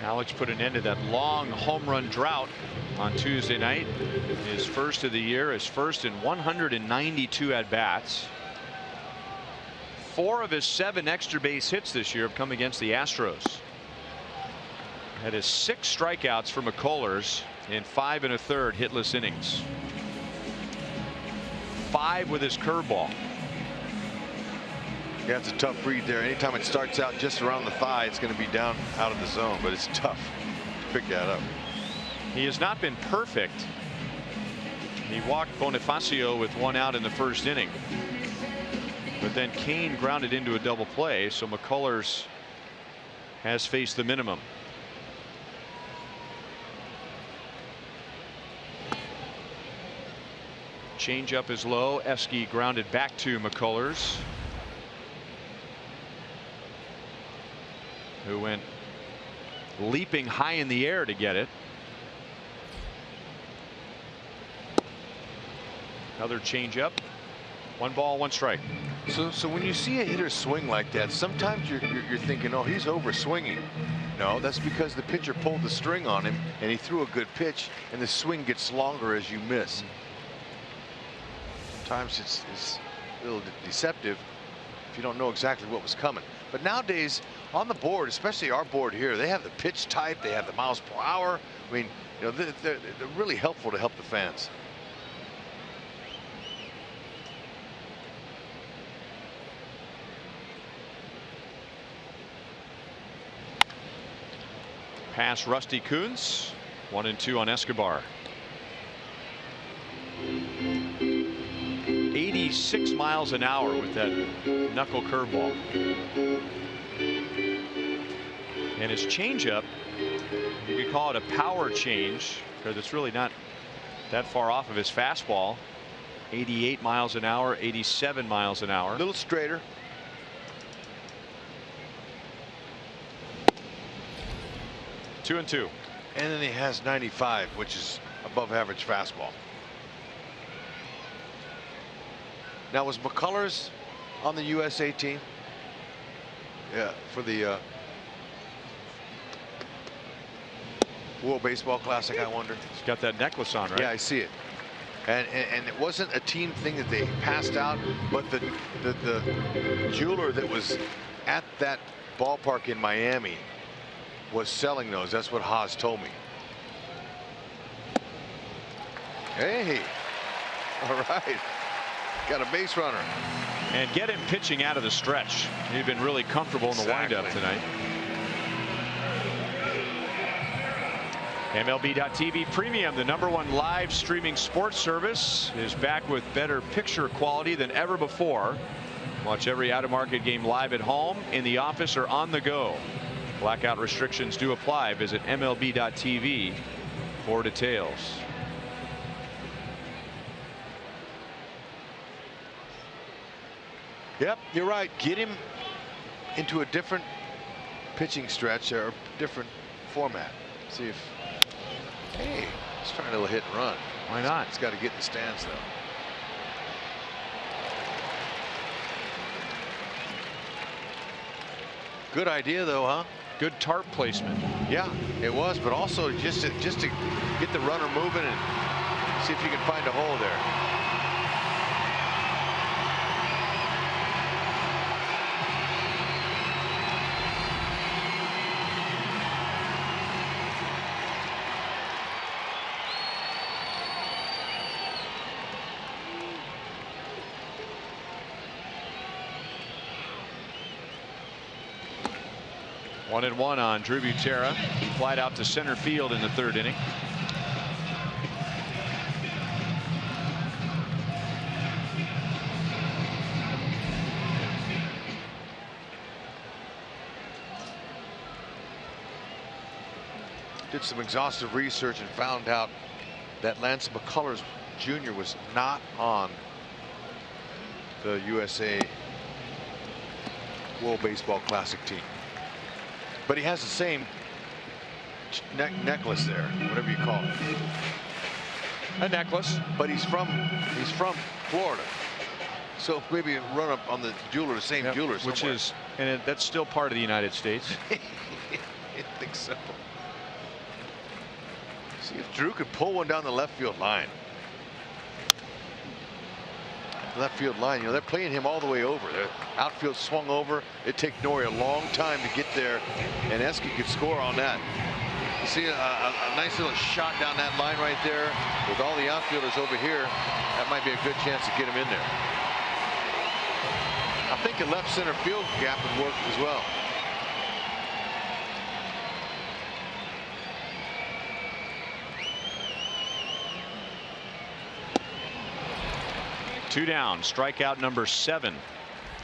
Speaker 1: Alex put an end to that long home run drought on Tuesday night. His first of the year, his first in 192 at bats. 4 of his 7 extra base hits this year have come against the Astros. Had his 6 strikeouts for McCullers in 5 1/3 hitless innings. 5 with his curveball.
Speaker 2: Yeah, it's a tough read there. Anytime it starts out just around the thigh, it's going to be down out of the zone, but it's tough. pick that up.
Speaker 1: He has not been perfect. He walked Bonifacio with 1 out in the first inning. But then Kane grounded into a double play, so McCullers has faced the minimum. Changeup is low. Eske grounded back to McCullers, who went leaping high in the air to get it. Another changeup. 1 ball, 1 strike.
Speaker 2: So when you see a hitter swing like that, sometimes you're thinking, oh, he's over swinging. No, that's because the pitcher pulled the string on him and he threw a good pitch, and the swing gets longer as you miss. Sometimes it's a little deceptive if you don't know exactly what was coming. But nowadays on the board, especially our board here, they have the pitch type, they have the miles per hour. I mean, you know, they're really helpful to help the fans.
Speaker 1: Pass Rusty Kuntz. 1-2 on Escobar. 86 miles an hour with that knuckle curveball. And his changeup, you could call it a power change because it's really not that far off of his fastball. 88 miles an hour, 87 miles an hour.
Speaker 2: A little straighter.
Speaker 1: Two and two.
Speaker 2: And then he has 95, which is above average fastball. Now, was McCullers on the USA team? Yeah, for the World Baseball Classic, I wonder.
Speaker 1: He's got that necklace on, right?
Speaker 2: Yeah, I see it. And it wasn't a team thing that they passed out, but the jeweler that was at that ballpark in Miami was selling those. That's what Haas told me. Hey, all right, got a base runner.
Speaker 1: And get him pitching out of the stretch. He'd been really comfortable in the windup tonight. MLB.TV Premium, the #1 live streaming sports service, is back with better picture quality than ever before. Watch every out-of-market game live at home, in the office, or on the go. Blackout restrictions do apply. Visit MLB.TV for details.
Speaker 2: Yep, you're right. Get him into a different pitching stretch or different format. See if. Hey, he's trying to hit and run.
Speaker 1: Why not?
Speaker 2: He's got to get in the stands though. Good idea though, huh?
Speaker 1: Good tarp placement.
Speaker 2: Yeah, it was, but also just to get the runner moving and see if you can find a hole there.
Speaker 1: One and one on Drew Butera. He flied out to center field in the 3rd inning.
Speaker 2: Did some exhaustive research and found out that Lance McCullers Jr. was not on the USA World Baseball Classic team. But he has the same necklace there, whatever you call it.
Speaker 1: A necklace.
Speaker 2: But he's from Florida. So maybe run up on the jeweler, the same jeweler somewhere.
Speaker 1: Which is, and that's still part of the United States.
Speaker 2: I think so. See if Drew could pull one down the left field line. Left field line, you know, they're playing him all the way over. The outfield swung over. It took Nori a long time to get there, and Eske could score on that. You see a nice little shot down that line right there with all the outfielders over here. That might be a good chance to get him in there. I think a left center field gap would work as well.
Speaker 1: 2 down. Strikeout number 7.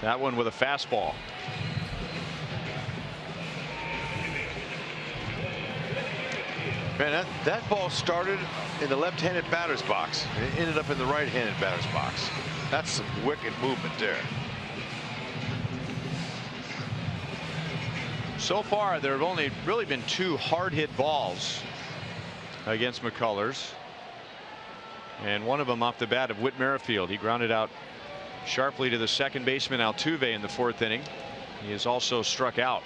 Speaker 1: That one with a fastball.
Speaker 2: Man, that ball started in the left-handed batter's box. It ended up in the right-handed batter's box. That's some wicked movement there.
Speaker 1: So far, there have only really been 2 hard hit balls against McCullers. And one of them off the bat of Whit Merrifield. He grounded out sharply to the second baseman Altuve in the 4th inning. He is also struck out.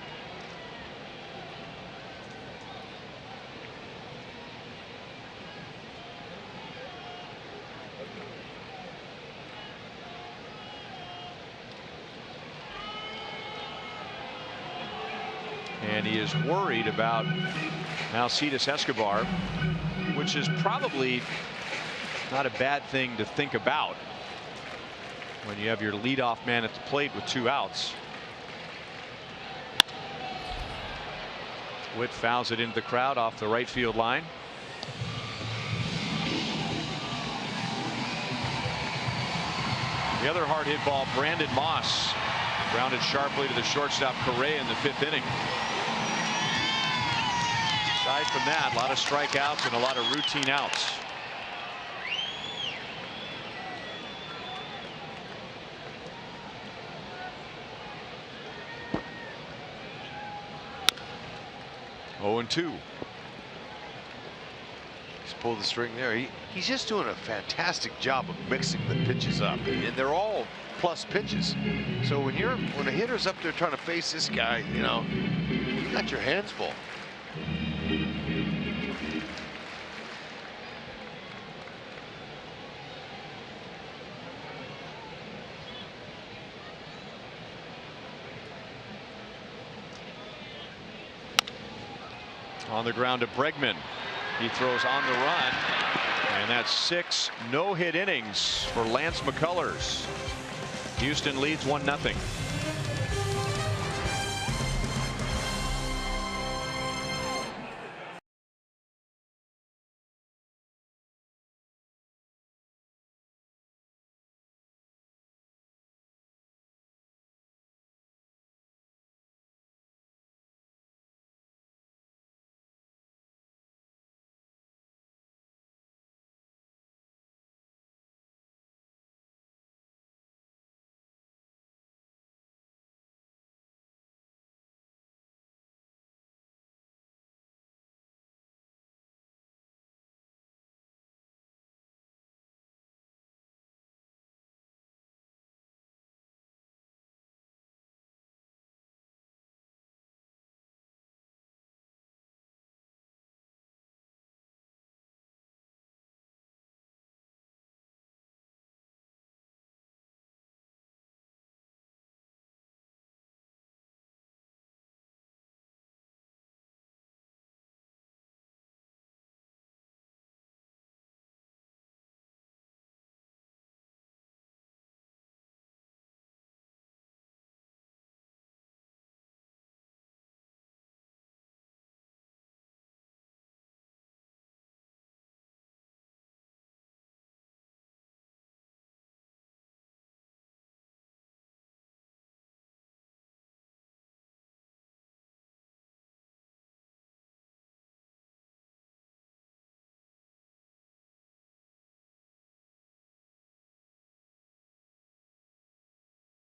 Speaker 1: And he is worried about Alcides Escobar, which is probably not a bad thing to think about when you have your leadoff man at the plate with 2 outs. Whit fouls it into the crowd off the right field line. The other hard hit ball, Brandon Moss, grounded sharply to the shortstop Correa in the 5th inning. Aside from that, a lot of strikeouts and a lot of routine outs. Oh, and 2.
Speaker 2: He's pulled the string there. He's just doing a fantastic job of mixing the pitches up, and they're all plus pitches. So when a hitter's up there trying to face this guy, you know, you got your hands full.
Speaker 1: On the ground to Bregman. He throws on the run. And that's 6 no-hit innings for Lance McCullers. Houston leads 1-0.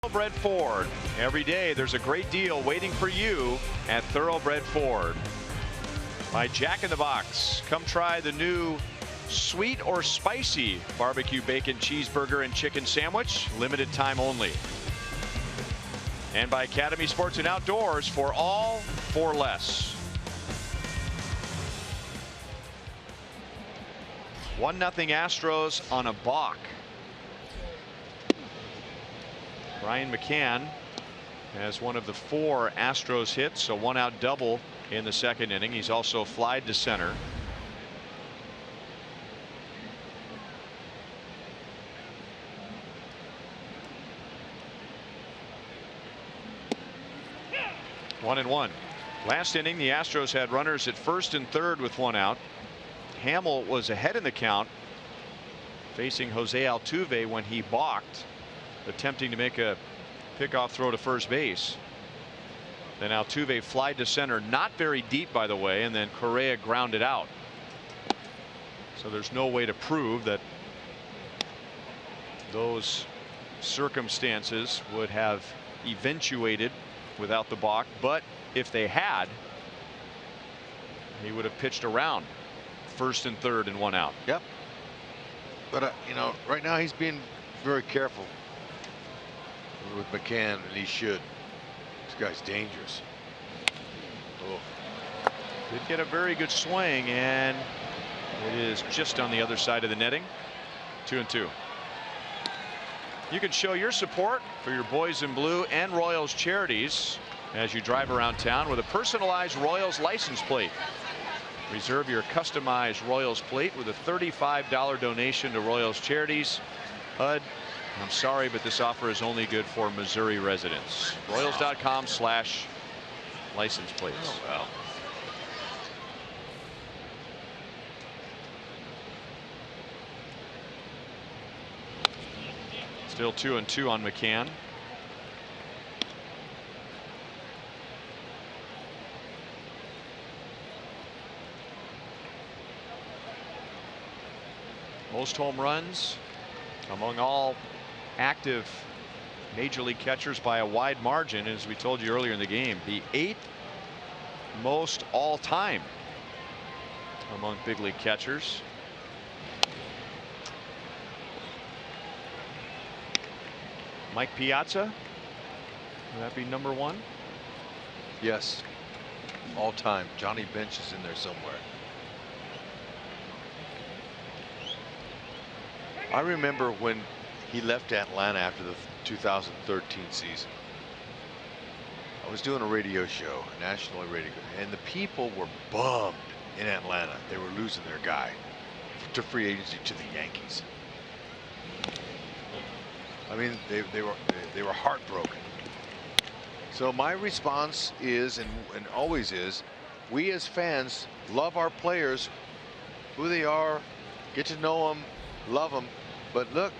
Speaker 1: Thoroughbred Ford. Every day there's a great deal waiting for you at Thoroughbred Ford. By Jack in the Box. Come try the new sweet or spicy barbecue bacon cheeseburger and chicken sandwich. Limited time only. And by Academy Sports and Outdoors, for all for less. 1-0 Astros on a balk. Brian McCann has one of the 4 Astros hits, a 1-out double in the 2nd inning. He's also flied to center. One and one. Last inning, the Astros had runners at 1st and 3rd with 1 out. Hamill was ahead in the count facing Jose Altuve when he balked, attempting to make a pickoff throw to first base. Then Altuve flied to center, not very deep, by the way, and then Correa grounded out. So there's no way to prove that those circumstances would have eventuated without the balk, but if they had, he would have pitched around first and third and 1 out.
Speaker 2: Yep. But you know, right now he's being very careful with McCann, and he should. This guy's dangerous. Oh.
Speaker 1: Did get a very good swing, and it is just on the other side of the netting. 2-2. You can show your support for your Boys in Blue and Royals charities as you drive around town with a personalized Royals license plate. Reserve your customized Royals plate with a $35 donation to Royals charities. HUD, I'm sorry, but this offer is only good for Missouri residents. Royals.com/license plates.
Speaker 2: Oh, well.
Speaker 1: Still 2-2 on McCann. Most home runs among all active major league catchers by a wide margin, as we told you earlier in the game. The 8th most all time among big league catchers. Mike Piazza, would that be number 1?
Speaker 2: Yes. All time. Johnny Bench is in there somewhere. I remember when he left Atlanta after the 2013 season. I was doing a radio show, national radio, and the people were bummed in Atlanta. They were losing their guy to free agency to the Yankees. I mean, they were heartbroken. So my response is, and always is, we as fans love our players, who they are, get to know them, love them. But look,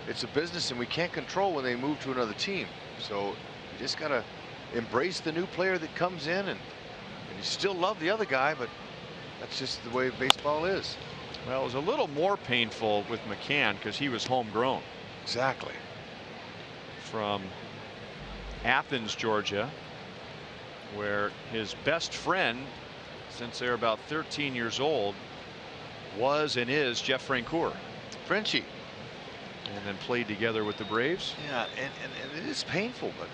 Speaker 2: it's a business, and we can't control when they move to another team. So you just gotta embrace the new player that comes in, and you still love the other guy, but that's just the way baseball is.
Speaker 1: Well, it was a little more painful with McCann because he was homegrown.
Speaker 2: Exactly.
Speaker 1: From Athens, Georgia, where his best friend, since they're about 13 years old, was and is Jeff Francoeur.
Speaker 2: Frenchie.
Speaker 1: And then played together with the Braves.
Speaker 2: Yeah, and it is painful, but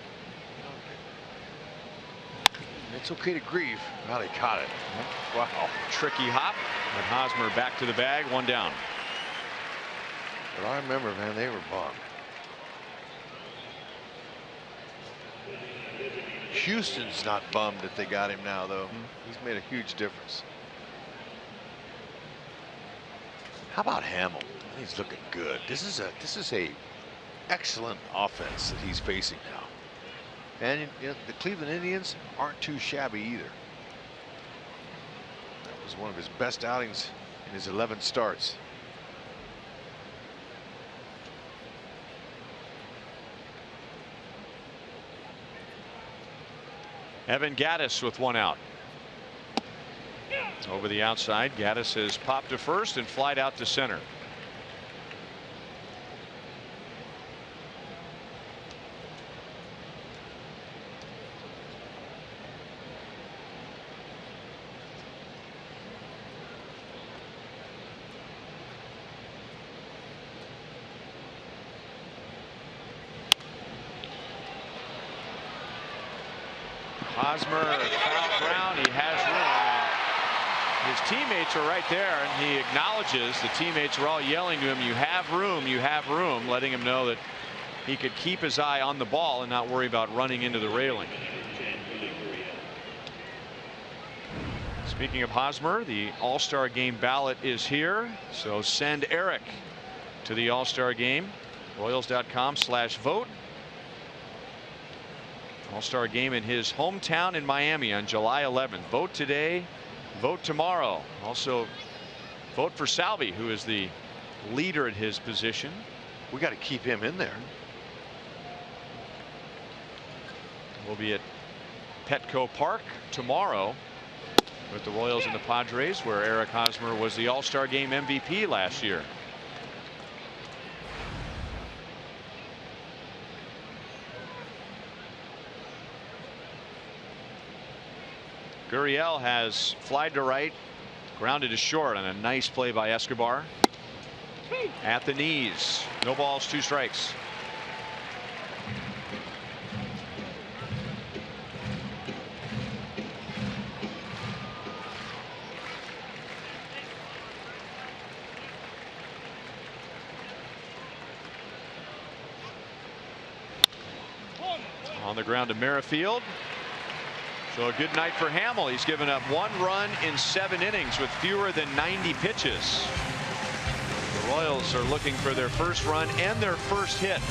Speaker 2: it's okay to grieve. Well, they caught it.
Speaker 1: Wow. Tricky hop. And Hosmer back to the bag, 1 down.
Speaker 2: But I remember, man, they were bummed. Houston's not bummed that they got him now, though. He's made a huge difference. How about Hamill? He's looking good. This is a excellent offense that he's facing now. And you know, the Cleveland Indians aren't too shabby either. That was one of his best outings in his 11 starts.
Speaker 1: Evan Gattis with 1 out. Over the outside, Gattis has popped to first and flied out to center. Hosmer foul ground. He has room. His teammates are right there, and he acknowledges the teammates are all yelling to him, "You have room, you have room," letting him know that he could keep his eye on the ball and not worry about running into the railing. Speaking of Hosmer, the All-Star Game ballot is here, so send Eric to the All-Star Game. Royals.com/vote. All-Star Game in his hometown in Miami on July 11th. Vote today, vote tomorrow. Also vote for Salvi, who is the leader at his position.
Speaker 2: We got to keep him in there.
Speaker 1: We'll be at Petco Park tomorrow with the Royals and the Padres, where Eric Hosmer was the All-Star Game MVP last year. Gurriel has flied to right, grounded to short on a nice play by Escobar. At the knees, no balls, 2 strikes. On the ground to Merrifield. So a good night for Hamill. He's given up 1 run in 7 innings with fewer than 90 pitches. The Royals are looking for their first run and their first hit.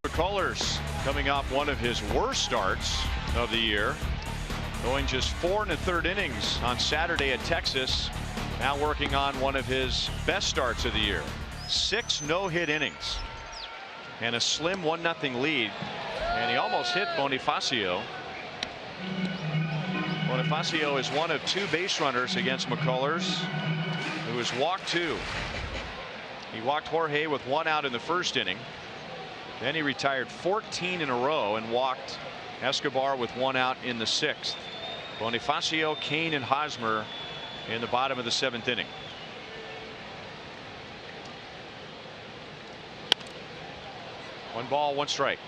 Speaker 1: McCullers coming off one of his worst starts of the year, going just 4 1/3 innings on Saturday at Texas. Now working on one of his best starts of the year. 6 no-hit innings and a slim 1-0 lead, and he almost hit Bonifacio. Bonifacio is one of 2 base runners against McCullers, who has walked 2. He walked Jorge with 1 out in the first inning. Then he retired 14 in a row and walked Escobar with 1 out in the 6th. Bonifacio, Kane, and Hosmer in the bottom of the 7th inning. One ball, 1 strike.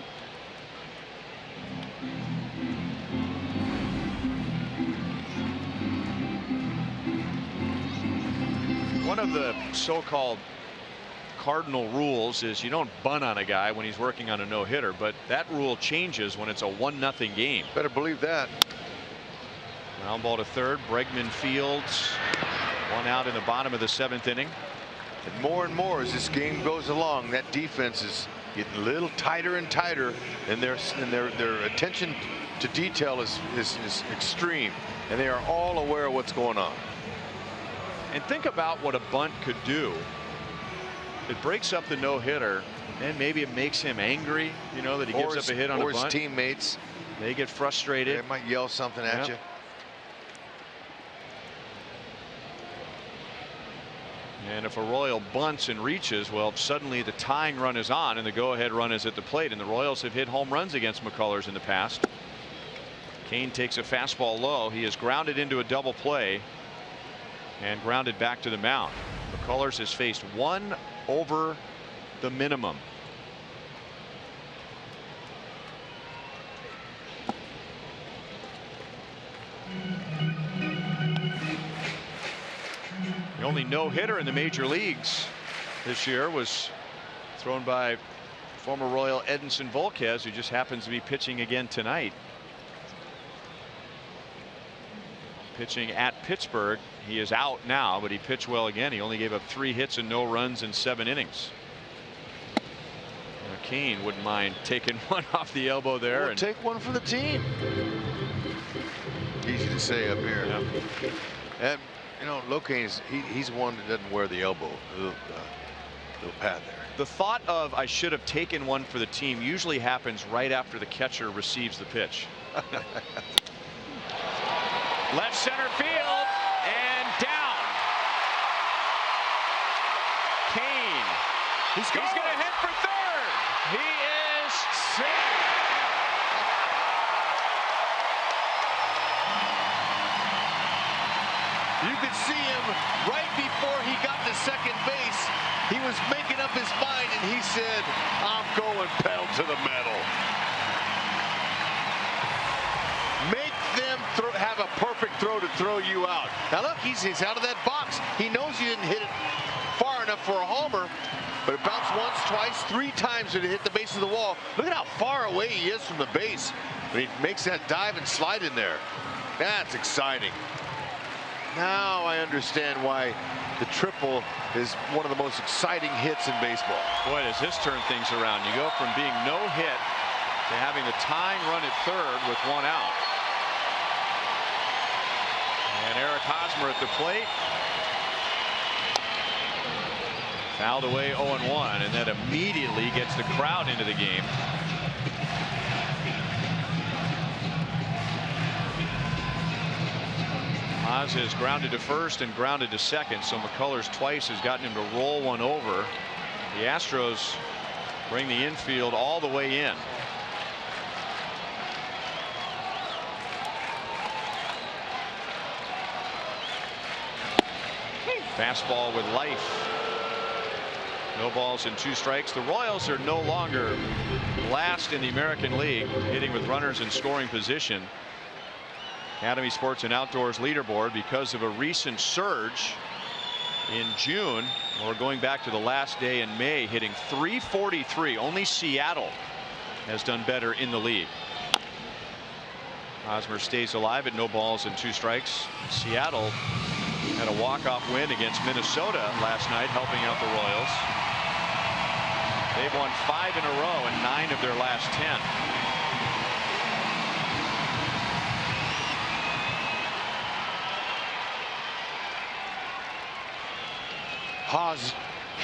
Speaker 1: One of the so-called cardinal rules is you don't bunt on a guy when he's working on a no-hitter, but that rule changes when it's a 1-0 game.
Speaker 2: Better believe that.
Speaker 1: Ground ball to third. Bregman fields. 1 out in the bottom of the 7th inning.
Speaker 2: And more as this game goes along, that defense is getting a little tighter and tighter, and their attention to detail is extreme, and they are all aware of what's going on.
Speaker 1: And think about what a bunt could do. It breaks up the no-hitter, and maybe it makes him angry, you know, that he gives up a hit on a bunt.
Speaker 2: Or his teammates.
Speaker 1: They get frustrated.
Speaker 2: They might yell something at you.
Speaker 1: And if a Royal bunts and reaches, well, suddenly the tying run is on and the go-ahead run is at the plate. And the Royals have hit home runs against McCullers in the past. Kane takes a fastball low. He is grounded into a double play and grounded back to the mound. McCullers has faced 1 over the minimum. The only no-hitter in the major leagues this year was thrown by former Royal Edinson Volquez, who just happens to be pitching again tonight. Pitching at Pittsburgh. He is out now, but he pitched well again. He only gave up 3 hits and no runs in 7 innings. Kane wouldn't mind taking one off the elbow there.
Speaker 2: Well,
Speaker 1: and
Speaker 2: take one for the team. Easy to say up here.
Speaker 1: Yeah.
Speaker 2: And you know, Locaine, he's one that doesn't wear the elbow, little pad there.
Speaker 1: The thought of I should have taken one for the team usually happens right after the catcher receives the pitch. Left center field and down. Kane. He's going to hit for third. He is safe.
Speaker 2: You could see him right before he got to second base. He was making up his mind, and he said, "I'm going pedal to the metal." Make them have a perfect throw to throw you out. Now look, he's out of that box. He knows you didn't hit it far enough for a homer, but it bounced once, twice, 3 times, and it hit the base of the wall. Look at how far away he is from the base when he makes that dive and slide in there. That's exciting. Now I understand why the triple is one of the most exciting hits in baseball.
Speaker 1: Boy, does this turn things around. You go from being no hit to having the tying run at third with 1 out. And Eric Hosmer at the plate. Fouled away 0-1, and that immediately gets the crowd into the game. Oz has grounded to first and grounded to second, so McCullers twice has gotten him to roll one over. The Astros bring the infield all the way in. Fastball with life. No balls and 2 strikes. The Royals are no longer last in the American League, hitting with runners in scoring position. Academy Sports and Outdoors leaderboard, because of a recent surge in June, or going back to the last day in May, hitting .343. Only Seattle has done better in the league. Hosmer stays alive at no balls and 2 strikes. Seattle had a walk-off win against Minnesota last night, helping out the Royals. They've won 5 in a row and 9 of their last 10.
Speaker 2: Haas,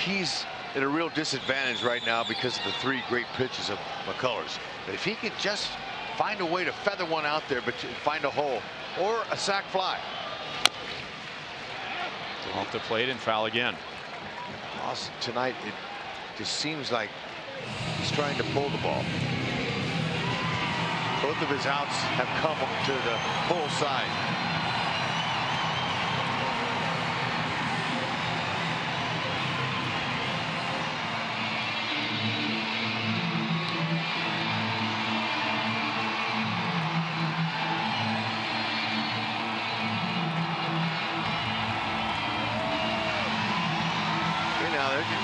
Speaker 2: he's at a real disadvantage right now because of the 3 great pitches of McCullers. But if he could just find a way to feather one out there, but find a hole or a sac fly.
Speaker 1: Off the plate and foul again.
Speaker 2: Haas tonight, it just seems like he's trying to pull the ball. Both of his outs have come to the pull side.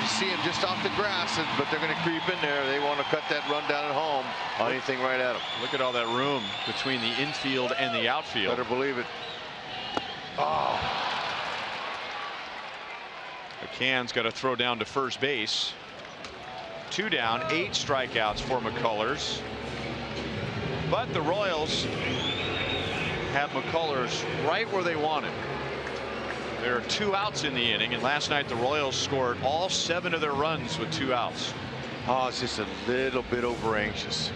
Speaker 2: See him just off the grass, but they're going to creep in there. They want to cut that run down at home on anything right at him.
Speaker 1: Look at all that room between the infield and the outfield.
Speaker 2: Better believe it. Oh.
Speaker 1: McCann's got to throw down to first base. 2 down, 8 strikeouts for McCullers. But the Royals have McCullers right where they want him. There are 2 outs in the inning, and last night the Royals scored all 7 of their runs with 2 outs.
Speaker 2: Oh, it's just a little bit over anxious.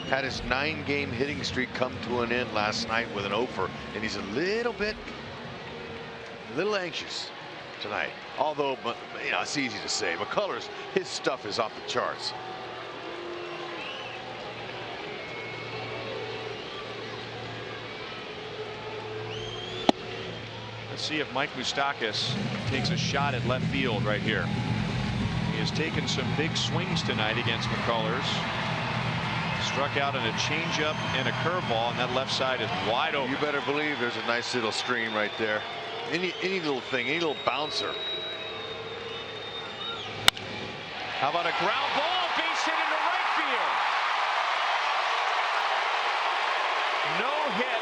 Speaker 2: Had his 9-game hitting streak come to an end last night with an offer, and he's a little anxious tonight. Although, you know, it's easy to say. McCullers, his stuff is off the charts.
Speaker 1: See if Mike Moustakas takes a shot at left field right here. He has taken some big swings tonight against McCullers. Struck out on a changeup and a curveball, and that left side is wide open.
Speaker 2: You better believe there's a nice little stream right there. Any little thing, any little bouncer.
Speaker 1: How about a ground ball, base hit into right field? No hit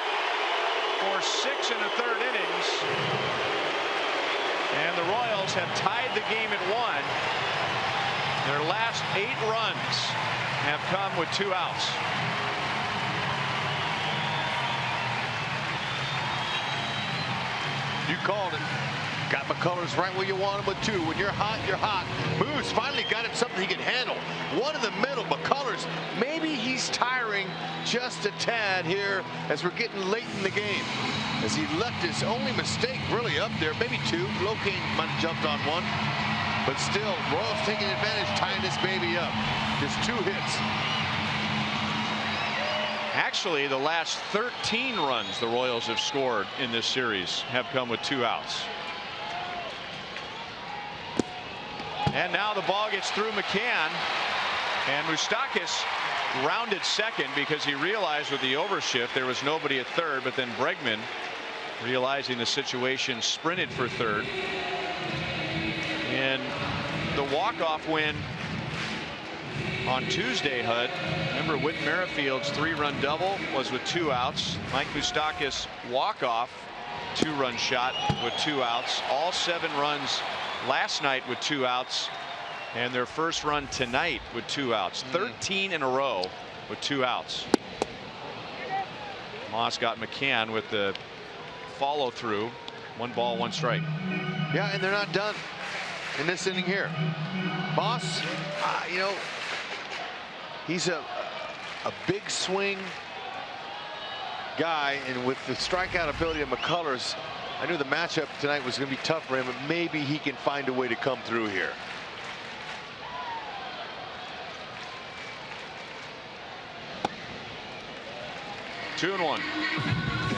Speaker 1: for 6 1/3 innings. And the Royals have tied the game at 1. Their last 8 runs have come with 2 outs.
Speaker 2: You called it. Got McCullers right where you want him with 2. When you're hot, you're hot. Moose finally got him something he can handle. One in the middle. McCullers, maybe he's tiring just a tad here as we're getting late in the game. As he left his only mistake really up there, maybe 2. Locane might have jumped on 1. But still, Royals taking advantage, tying this baby up. Just 2 hits.
Speaker 1: Actually, the last 13 runs the Royals have scored in this series have come with 2 outs. And now the ball gets through McCann, and Moustakas rounded second because he realized with the overshift there was nobody at third, but then Bregman, realizing the situation, sprinted for third. And the walk-off win on Tuesday, HUD. Remember, Whit Merrifield's 3-run double was with 2 outs. Mike Moustakas' walk-off 2-run shot with 2 outs. All 7 runs last night with 2 outs, and their first run tonight with 2 outs. 13 in a row with 2 outs. Moss got McCann with the follow through. 1 ball, 1 strike.
Speaker 2: Yeah, and they're not done in this inning here. Moss, you know, he's a big swing guy, and with the strikeout ability of McCullers, I knew the matchup tonight was going to be tough for him, but maybe he can find a way to come through here.
Speaker 1: Two and 1.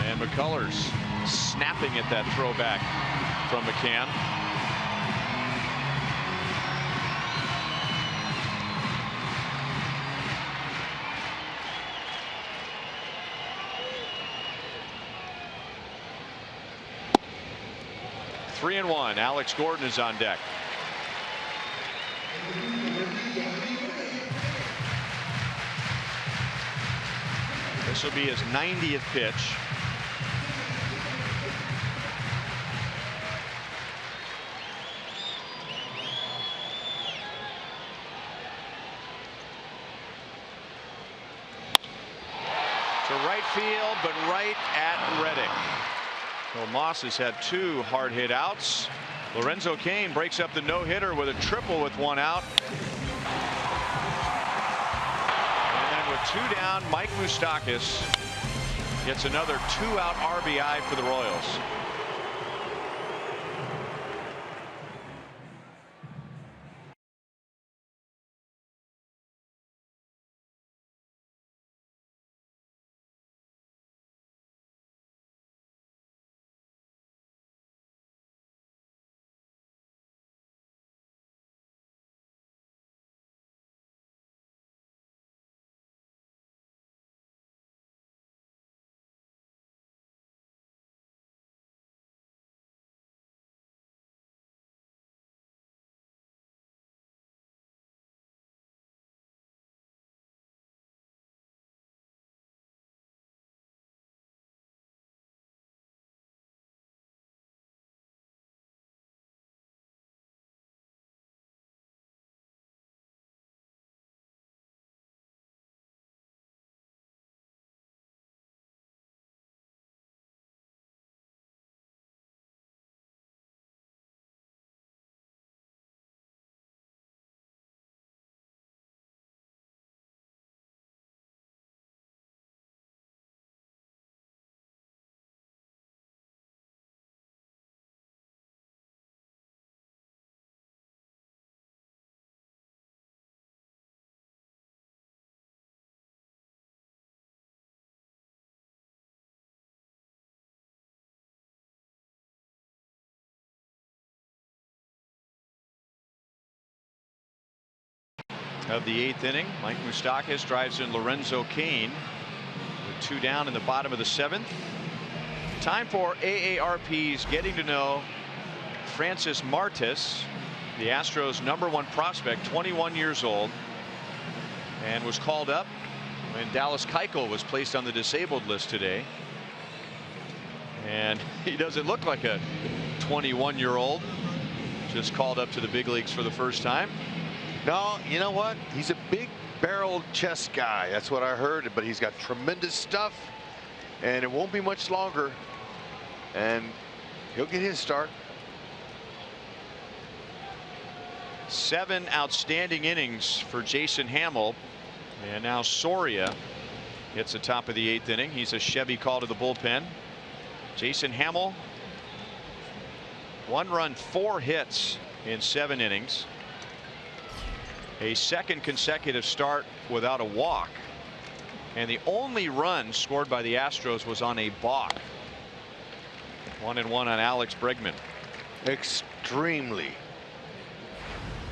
Speaker 1: And McCullers snapping at that throwback from McCann. Three and 1. Alex Gordon is on deck. This will be his 90th pitch. To right field, but right at Reddick. Well, Moss has had 2 hard hit outs. Lorenzo Cain breaks up the no-hitter with a triple with 1 out. And then with 2 down, Mike Moustakas gets another 2-out RBI for the Royals. Of the 8th inning, Mike Moustakas drives in Lorenzo Cain with 2 down in the bottom of the 7th. Time for AARP's Getting to Know Francis Martis, the Astros' #1 prospect, 21 years old, and was called up when Dallas Keuchel was placed on the disabled list today. And he doesn't look like a 21-year-old, just called up to the big leagues for the first time.
Speaker 2: No, you know what? He's a big barreled chest guy. That's what I heard. But he's got tremendous stuff, and it won't be much longer. And he'll get his start.
Speaker 1: 7 outstanding innings for Jason Hamill. And now Soria hits the top of the 8th inning. He's a Chevy call to the bullpen. Jason Hamill, 1 run, 4 hits in 7 innings. A second consecutive start without a walk. And the only run scored by the Astros was on a balk. 1-1 on Alex Bregman.
Speaker 2: Extremely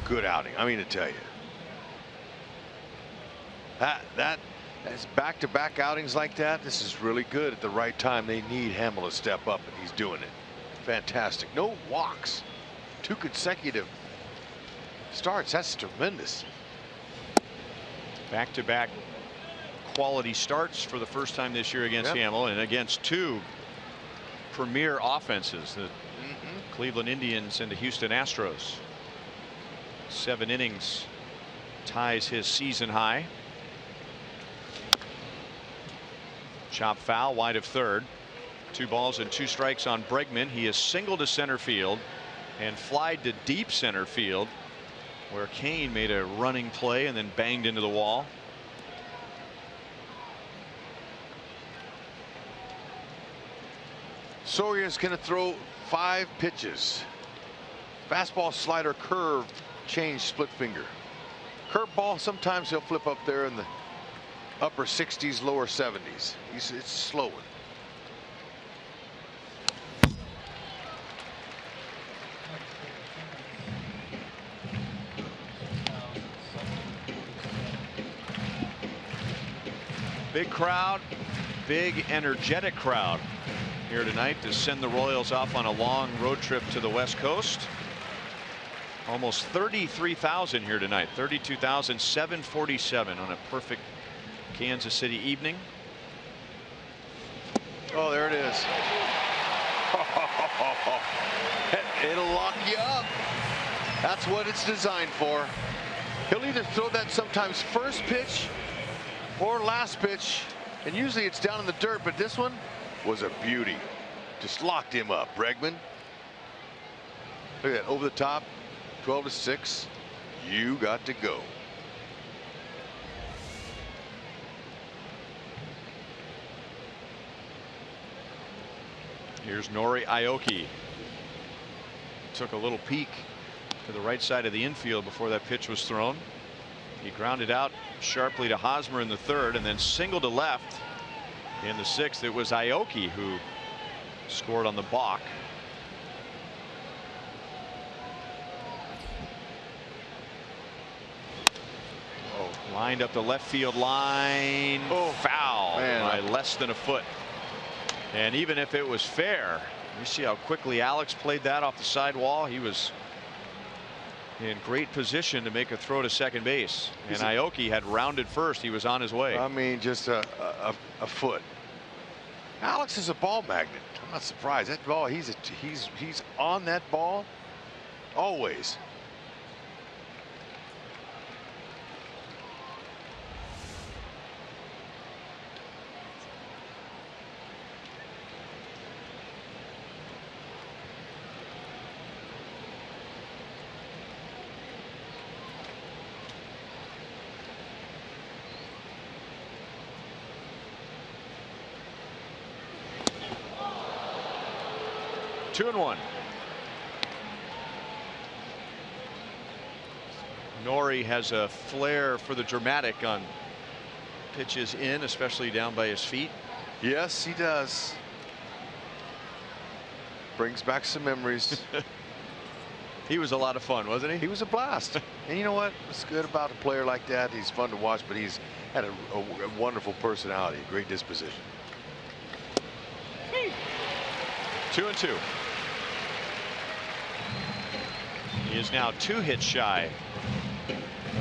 Speaker 2: good outing. I mean to tell you. That as back-to-back outings like that, this is really good at the right time. They need Hamill to step up, and he's doing it. Fantastic. No walks. 2 consecutive starts. That's tremendous.
Speaker 1: Back-to-back quality starts for the first time this year against Hamill, and against 2 premier offenses, the Cleveland Indians and the Houston Astros. 7 innings ties his season high. Chop foul wide of third. 2 balls and 2 strikes on Bregman. He is singled to center field and flied to deep center field, where Kane made a running play and then banged into the wall.
Speaker 2: Soria's going to throw 5 pitches. Fastball, slider, curve, change, split finger. Curveball, sometimes he'll flip up there in the upper 60s, lower 70s. It's slowing.
Speaker 1: Big crowd, big energetic crowd here tonight to send the Royals off on a long road trip to the West Coast. Almost 33,000 here tonight. 32,747 on a perfect Kansas City evening.
Speaker 2: Oh, there it is. It'll lock you up. That's what it's designed for. He'll either throw that sometimes first pitch or last pitch, and usually it's down in the dirt, but this one was a beauty. Just locked him up. Bregman. Look at that, over the top, 12-6. You got to go.
Speaker 1: Here's Nori Aoki. Took a little peek to the right side of the infield before that pitch was thrown. He grounded out sharply to Hosmer in the 3rd and then singled to left in the 6th. It was Aoki who scored on the balk. Oh, lined up the left field line. Oh, foul by less than a foot. And even if it was fair, you see how quickly Alex played that off the side wall. He was in great position to make a throw to second base, and Aoki had rounded first. He was on his way.
Speaker 2: I mean, just a foot. Alex is a ball magnet. I'm not surprised. That ball, he's on that ball always.
Speaker 1: Two and 1. Nori has a flair for the dramatic on pitches in, especially down by his feet.
Speaker 2: Yes, he does. Brings back some memories.
Speaker 1: He was a lot of fun, wasn't he?
Speaker 2: He was a blast. And you know what? What's good about a player like that? He's fun to watch, but he's had a wonderful personality, a great disposition.
Speaker 1: 2-2. He is now 2 hits shy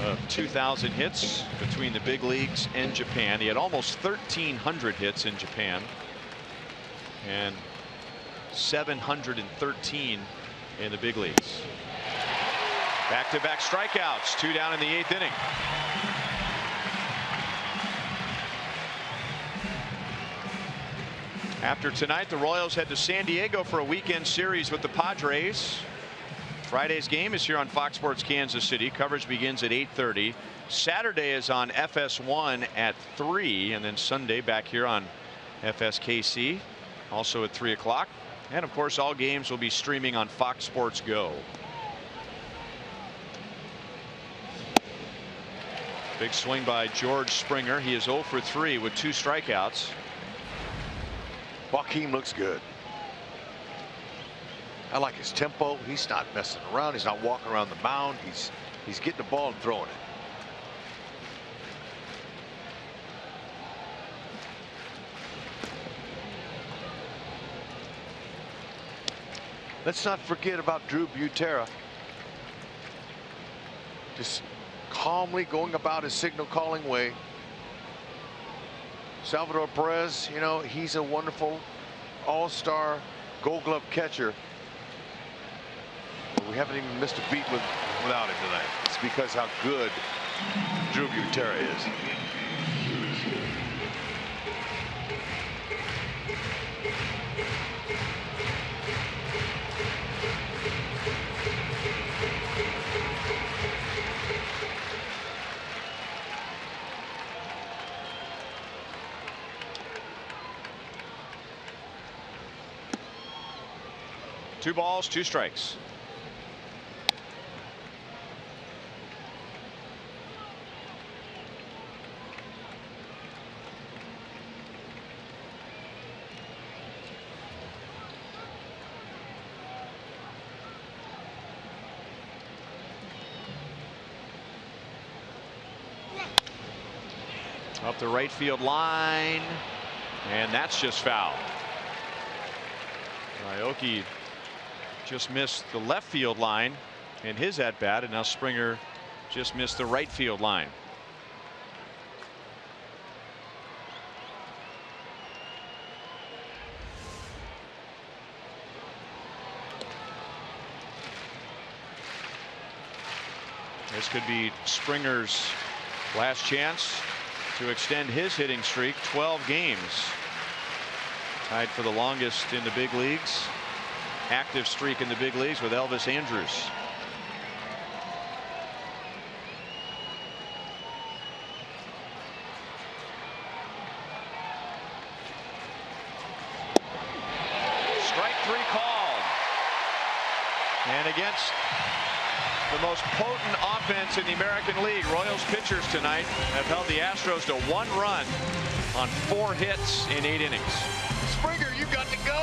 Speaker 1: of 2,000 hits between the big leagues and Japan. He had almost 1,300 hits in Japan and 713 in the big leagues. Back-to-back strikeouts, 2 down in the 8th inning. After tonight, the Royals head to San Diego for a weekend series with the Padres. Friday's game is here on Fox Sports Kansas City. Coverage begins at 8:30. Saturday is on FS1 at 3, and then Sunday back here on FSKC, also at 3 o'clock. And of course, all games will be streaming on Fox Sports Go. Big swing by George Springer. He is 0 for 3 with 2 strikeouts.
Speaker 2: Joaquin looks good. I like his tempo. He's not messing around. He's not walking around the mound. He's getting the ball and throwing it. Let's not forget about Drew Butera. Just calmly going about his signal calling way. Salvador Perez, you know, he's a wonderful all-star Gold Glove catcher. But we haven't even missed a beat without him tonight. It's because how good Drew Butera is.
Speaker 1: Two balls, 2 strikes. Up the right field line, and that's just foul. Aoki just missed the left field line in his at bat, and now Springer just missed the right field line. This could be Springer's last chance to extend his hitting streak. 12 games. Tied for the longest in the big leagues. Active streak in the big leagues with Elvis Andrus. Strike 3 called. And against the most potent offense in the American League, Royals pitchers tonight have held the Astros to 1 run on 4 hits in 8 innings.
Speaker 2: Springer, you got to go.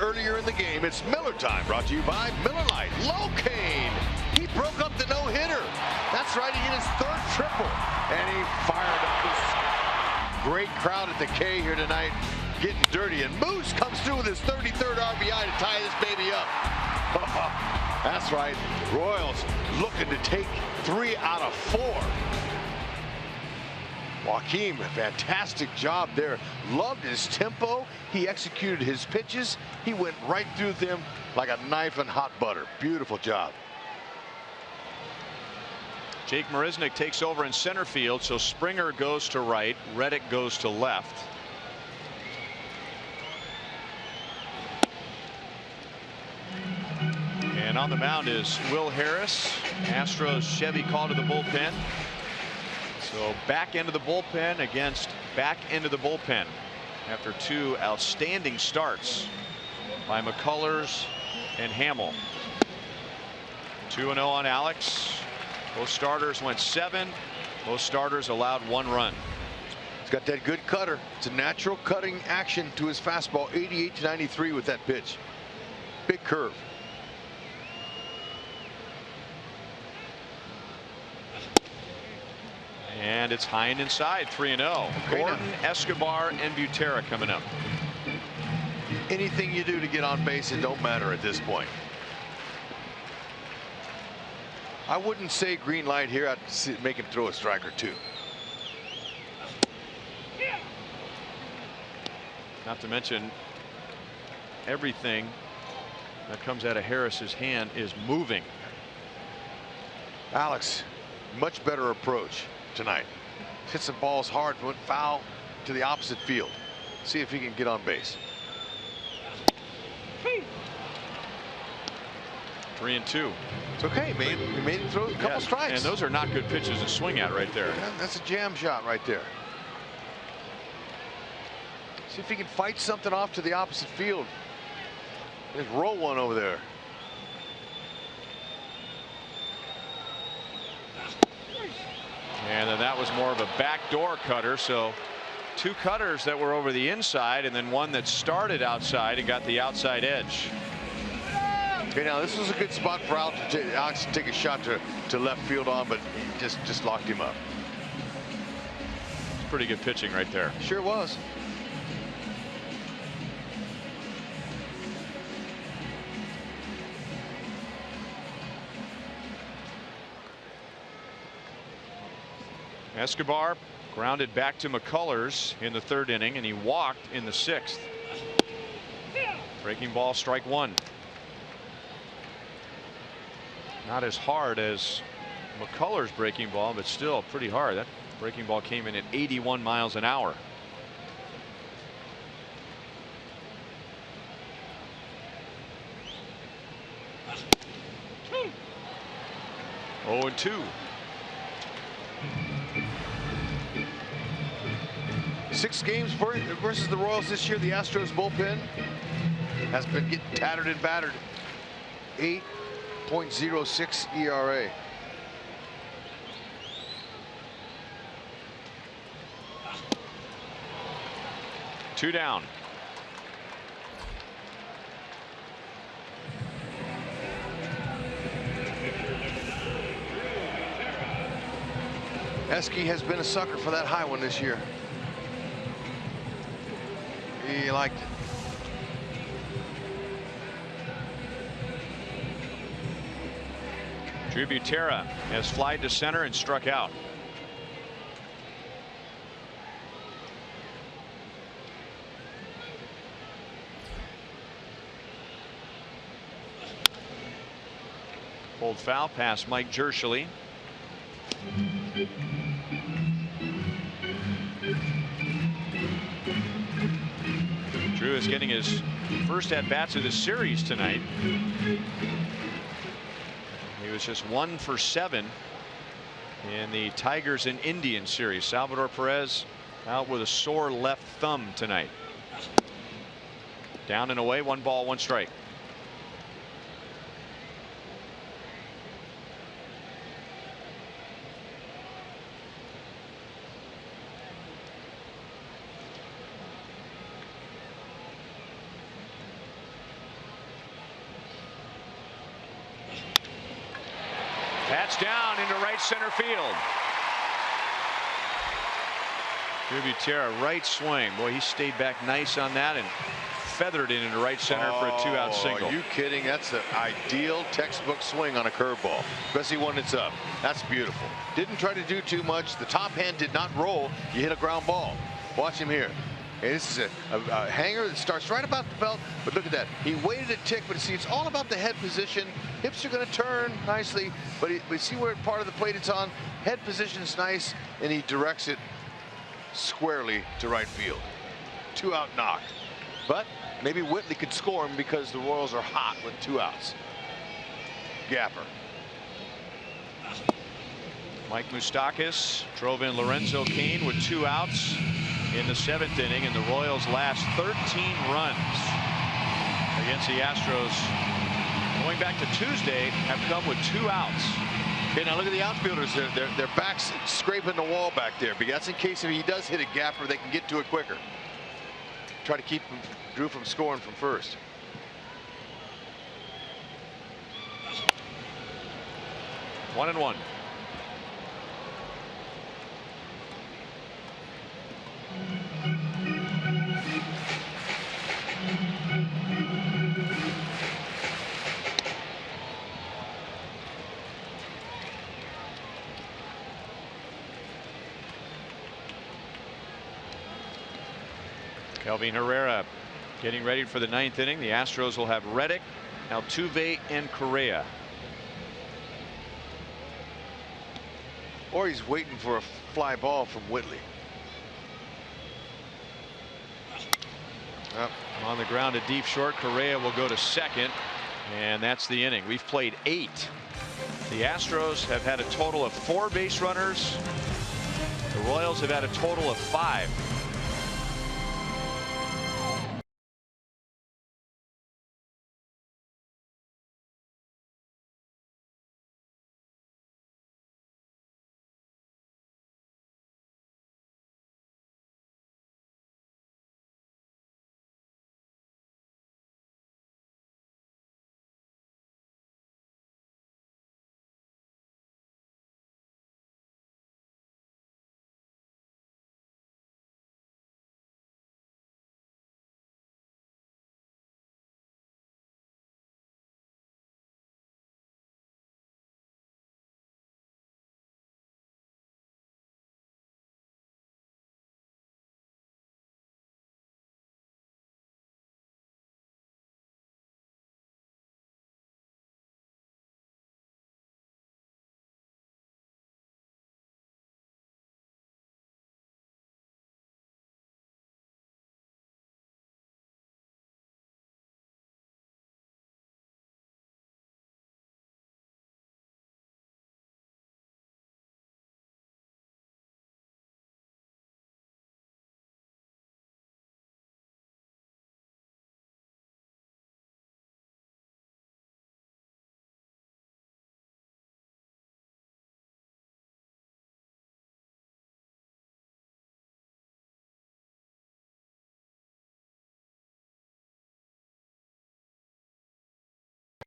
Speaker 2: earlier in the game. It's Miller time, brought to you by Miller Lite. Locane, he broke up the no-hitter. That's right, he hit his third triple, and he fired up this great crowd at the K here tonight, getting dirty. And Moose comes through with his 33rd RBI to tie this baby up. That's right, Royals looking to take 3 out of 4. Joaquin, a fantastic job there. Loved his tempo. He executed his pitches. He went right through them like a knife in hot butter. Beautiful job.
Speaker 1: Jake Marisnick takes over in center field, so Springer goes to right, Reddick goes to left. And on the mound is Will Harris. Astros Chevy called to the bullpen. So back into the bullpen against back into the bullpen after 2 outstanding starts by McCullers and Hamill. 2-0 on Alex. Both starters went 7. Both starters allowed 1 run.
Speaker 2: He's got that good cutter. It's a natural cutting action to his fastball. 88 to 93 with that pitch. Big curve.
Speaker 1: And it's high and inside, 3-0. Gordon, Escobar, and Butera coming up.
Speaker 2: Anything you do to get on base, it don't matter at this point. I wouldn't say green light here. I'd make him throw a strike or 2.
Speaker 1: Not to mention, everything that comes out of Harris's hand is moving.
Speaker 2: Alex, much better approach tonight. Hit some balls hard, went foul to the opposite field. See if he can get on base.
Speaker 1: 3-2.
Speaker 2: It's okay, man. We made him throw a couple strikes.
Speaker 1: And those are not good pitches to swing at right there.
Speaker 2: Yeah, that's a jam shot right there. See if he can fight something off to the opposite field. Just roll one over there.
Speaker 1: And then that was more of a backdoor cutter. So 2 cutters that were over the inside, and then one that started outside and got the outside edge.
Speaker 2: Okay, now this was a good spot for Alex to take a shot to left field on, but just locked him up.
Speaker 1: Pretty good pitching right there.
Speaker 2: Sure was.
Speaker 1: Escobar grounded back to McCullers in the 3rd inning, and he walked in the 6th. Breaking ball, strike 1. Not as hard as McCullers' breaking ball, but still pretty hard. That breaking ball came in at 81 miles an hour. Oh, and 2.
Speaker 2: 6 games versus the Royals this year. The Astros bullpen has been getting tattered and battered. 8.06 ERA.
Speaker 1: Two down.
Speaker 2: Esky has been a sucker for that high one this year. He liked it.
Speaker 1: Drew Butera has flied to center and struck out. Pulled foul past Mike Jershely. Drew is getting his first at-bats of the series tonight. He was just 1 for 7 in the Tigers and Indians series. Salvador Perez out with a sore left thumb tonight. Down and away, 1 ball, 1 strike. It's down into right center field. Gutierrez, right swing. Boy, he stayed back nice on that and feathered it into right center for a 2-out single.
Speaker 2: Are you kidding? That's the ideal textbook swing on a curveball, especially when it's up. That's beautiful. Didn't try to do too much. The top hand did not roll. You hit a ground ball. Watch him here. And this is a hanger that starts right about the belt, but look at that. He waited a tick, but see, it's all about the head position. Hips are going to turn nicely, but see where part of the plate it's on. Head position is nice, and he directs it squarely to right field. 2-out knock. But maybe Whitley could score him because the Royals are hot with 2 outs. Gapper.
Speaker 1: Mike Moustakas drove in Lorenzo Cain with 2 outs in the 7th inning, and the Royals' last 13 runs against the Astros going back to Tuesday have come with 2 outs.
Speaker 2: Okay, now look at the outfielders. Their backs scraping the wall back there. But that's in case if he does hit a gapper, they can get to it quicker. Try to keep Drew from scoring from first.
Speaker 1: One and one. Kelvin Herrera getting ready for the 9th inning. The Astros will have Reddick, Altuve, and Correa.
Speaker 2: Or he's waiting for a fly ball from Whitley.
Speaker 1: On the ground, a deep short. Correa will go to second, and that's the inning. We've played 8. The Astros have had a total of 4 base runners. The Royals have had a total of 5.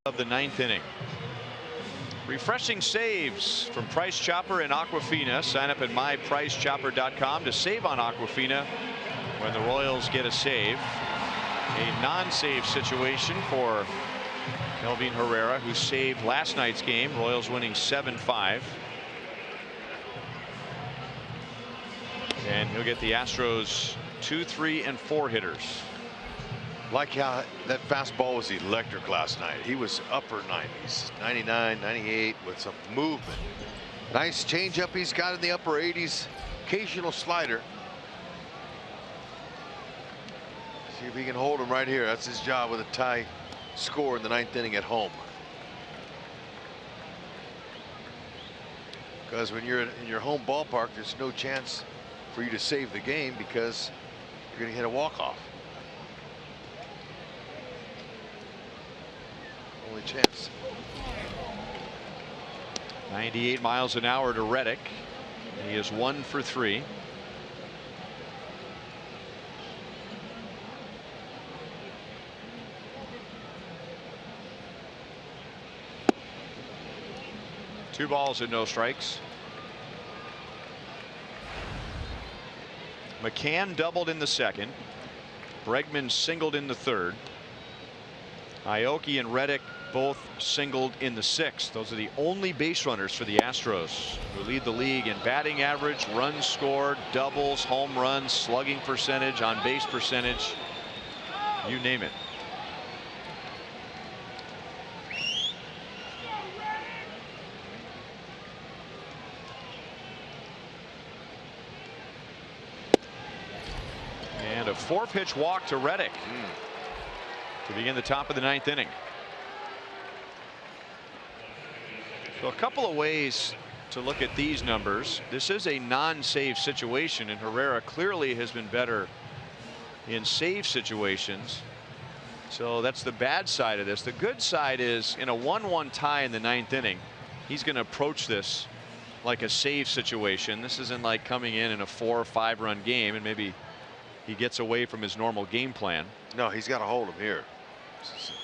Speaker 1: Of the 9th inning. Refreshing saves from Price Chopper and Aquafina. Sign up at mypricechopper.com to save on Aquafina when the Royals get a save. A non-save situation for Kelvin Herrera, who saved last night's game. Royals winning 7-5. And he'll get the Astros 2, 3, and 4 hitters.
Speaker 2: Like how that fastball was electric last night. He was upper 90s, 99, 98 with some movement. Nice changeup he's got in the upper 80s. Occasional slider. See if he can hold him right here. That's his job with a tie score in the 9th inning at home. Because when you're in your home ballpark, there's no chance for you to save the game because you're going to hit a walk-off. Only chance.
Speaker 1: 98 miles an hour to Reddick. He is 1 for 3. 2 balls and no strikes. McCann doubled in the second. Bregman singled in the third. Aoki and Reddick both singled in the sixth. Those are the only base runners for the Astros, who lead the league in batting average, runs scored, doubles, home runs, slugging percentage, on base percentage, you name it. And a 4-pitch walk to Reddick to begin the top of the 9th inning. So a couple of ways to look at these numbers. This is a non-save situation, and Herrera clearly has been better in save situations. So that's the bad side of this. The good side is, in a 1-1 tie in the 9th inning, he's going to approach this like a save situation. This isn't like coming in a 4 or 5 run game and maybe he gets away from his normal game plan.
Speaker 2: No, he's got to hold him here. This is an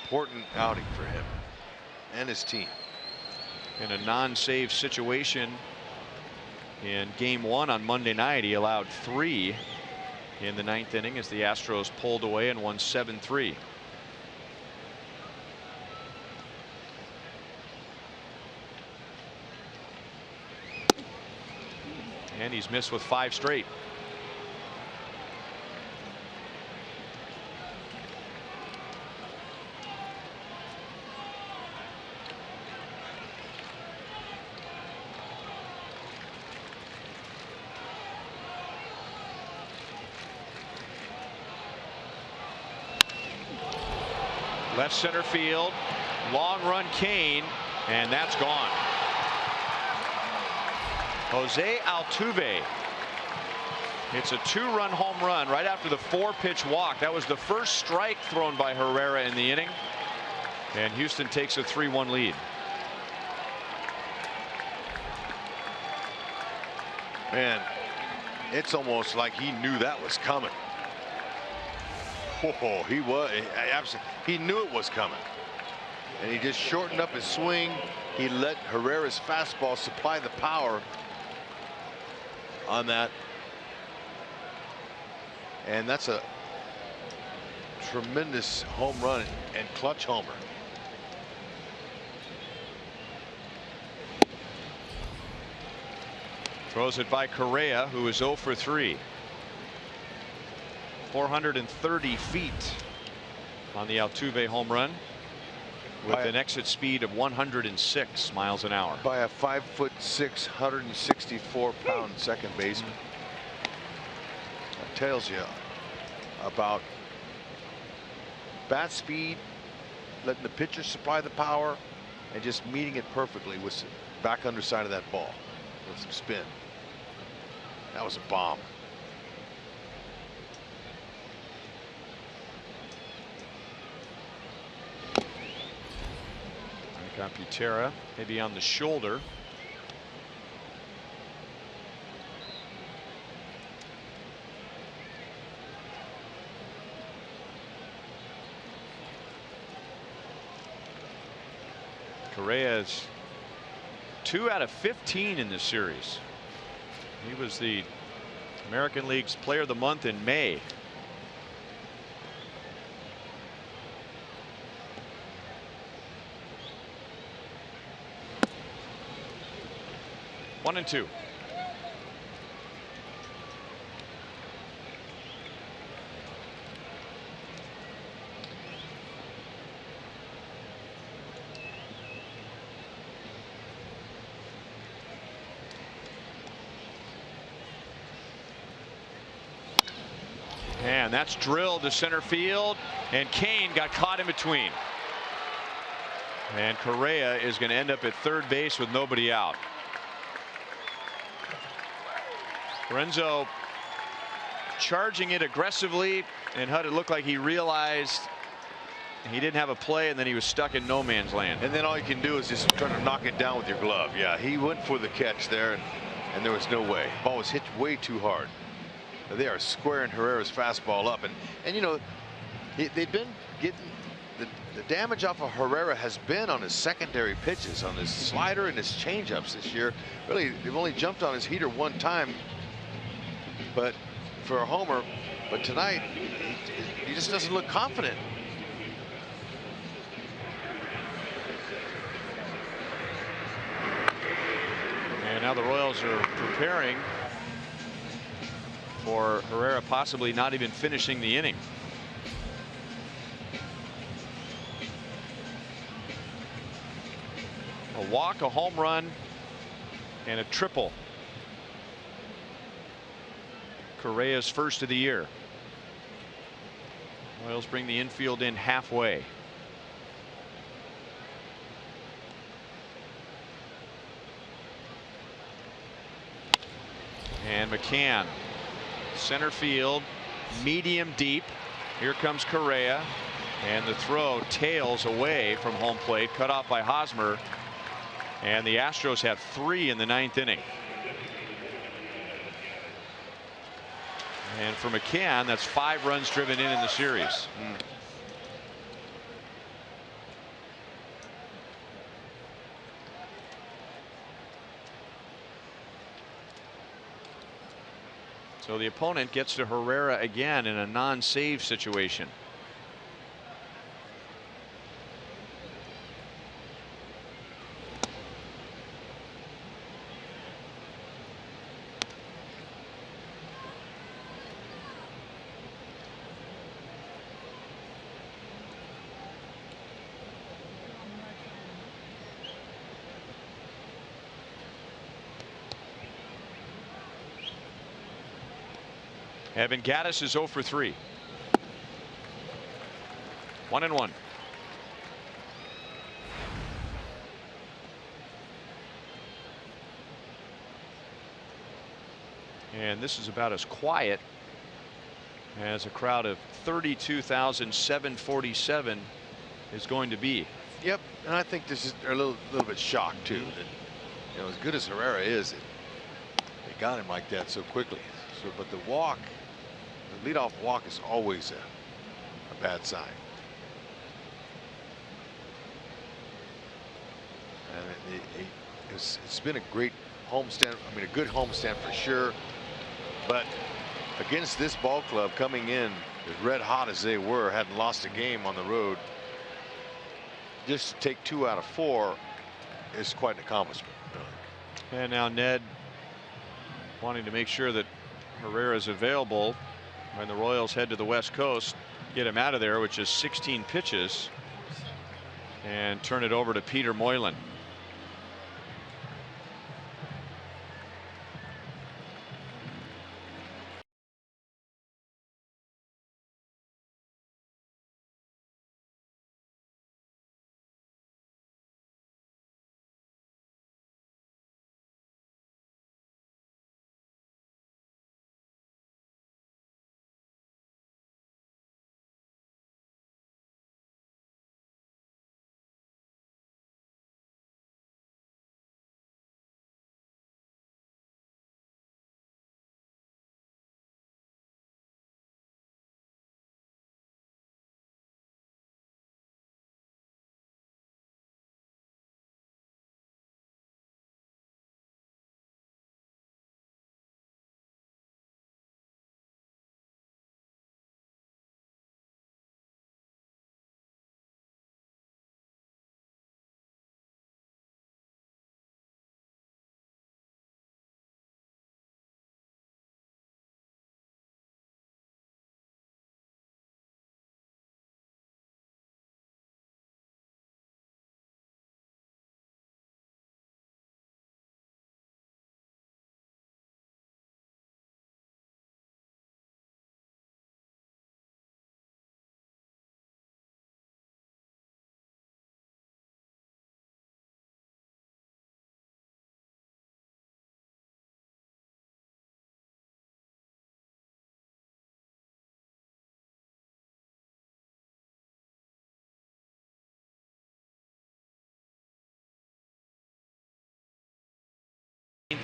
Speaker 2: important outing for him and his team.
Speaker 1: In a non-save situation in game 1 on Monday night, he allowed 3 in the 9th inning as the Astros pulled away and won 7-3. And he's missed with 5 straight. Left center field, long run Kane, and that's gone. Jose Altuve. It's a 2-run home run right after the 4-pitch walk. That was the first strike thrown by Herrera in the inning, and Houston takes a 3-1 lead.
Speaker 2: Man, it's almost like he knew that was coming. Oh, he knew it was coming, and he just shortened up his swing. He let Herrera's fastball supply the power on that, and that's a tremendous home run and clutch homer.
Speaker 1: Throws it by Correa, who is 0 for 3. 430 feet on the Altuve home run, with an exit speed of 106 miles an hour.
Speaker 2: By a 5'6", 164-pound second baseman. That tells you about bat speed, letting the pitcher supply the power, and just meeting it perfectly with the back underside of that ball with some spin. That was a bomb.
Speaker 1: Butera maybe on the shoulder. Correa's 2 out of 15 in this series. He was the American League's Player of the Month in May. One and 2. And that's drilled to center field, and Kane got caught in between. And Correa is going to end up at third base with nobody out. Lorenzo charging it aggressively, and how it looked like he realized he didn't have a play, and then he was stuck in no man's land.
Speaker 2: And then all you can do is just try to knock it down with your glove. Yeah, he went for the catch there, and there was no way. Ball was hit way too hard. They are squaring Herrera's fastball up, and you know, they've been getting the damage off of Herrera has been on his secondary pitches, on his slider and his changeups this year. Really, they've only jumped on his heater one time, but for a homer. But tonight, he just doesn't look confident.
Speaker 1: And now the Royals are preparing for Herrera possibly not even finishing the inning. A walk, a home run, and a triple. Correa's first of the year. Royals bring the infield in halfway. And McCann, center field, medium deep. Here comes Correa, and the throw tails away from home plate, cut off by Hosmer. And the Astros have 3 in the 9th inning. And for McCann, that's 5 runs driven in the series. So the opponent gets to Herrera again in a non-save situation. Evan Gattis is 0 for 3. 1-1. And this is about as quiet as a crowd of 32,747 is going to be.
Speaker 2: Yep, and I think this is a little bit shocked too. That, you know, as good as Herrera is, they got him like that so quickly. So, but the walk, the leadoff walk, is always a bad sign. And it's been a great homestand. I mean, a good homestand for sure. But against this ball club, coming in as red hot as they were, hadn't lost a game on the road, just to take 2 out of 4 is quite an accomplishment.
Speaker 1: And now Ned wanting to make sure that Herrera is available when the Royals head to the West Coast, get him out of there, which is 16 pitches, and turn it over to Peter Moylan.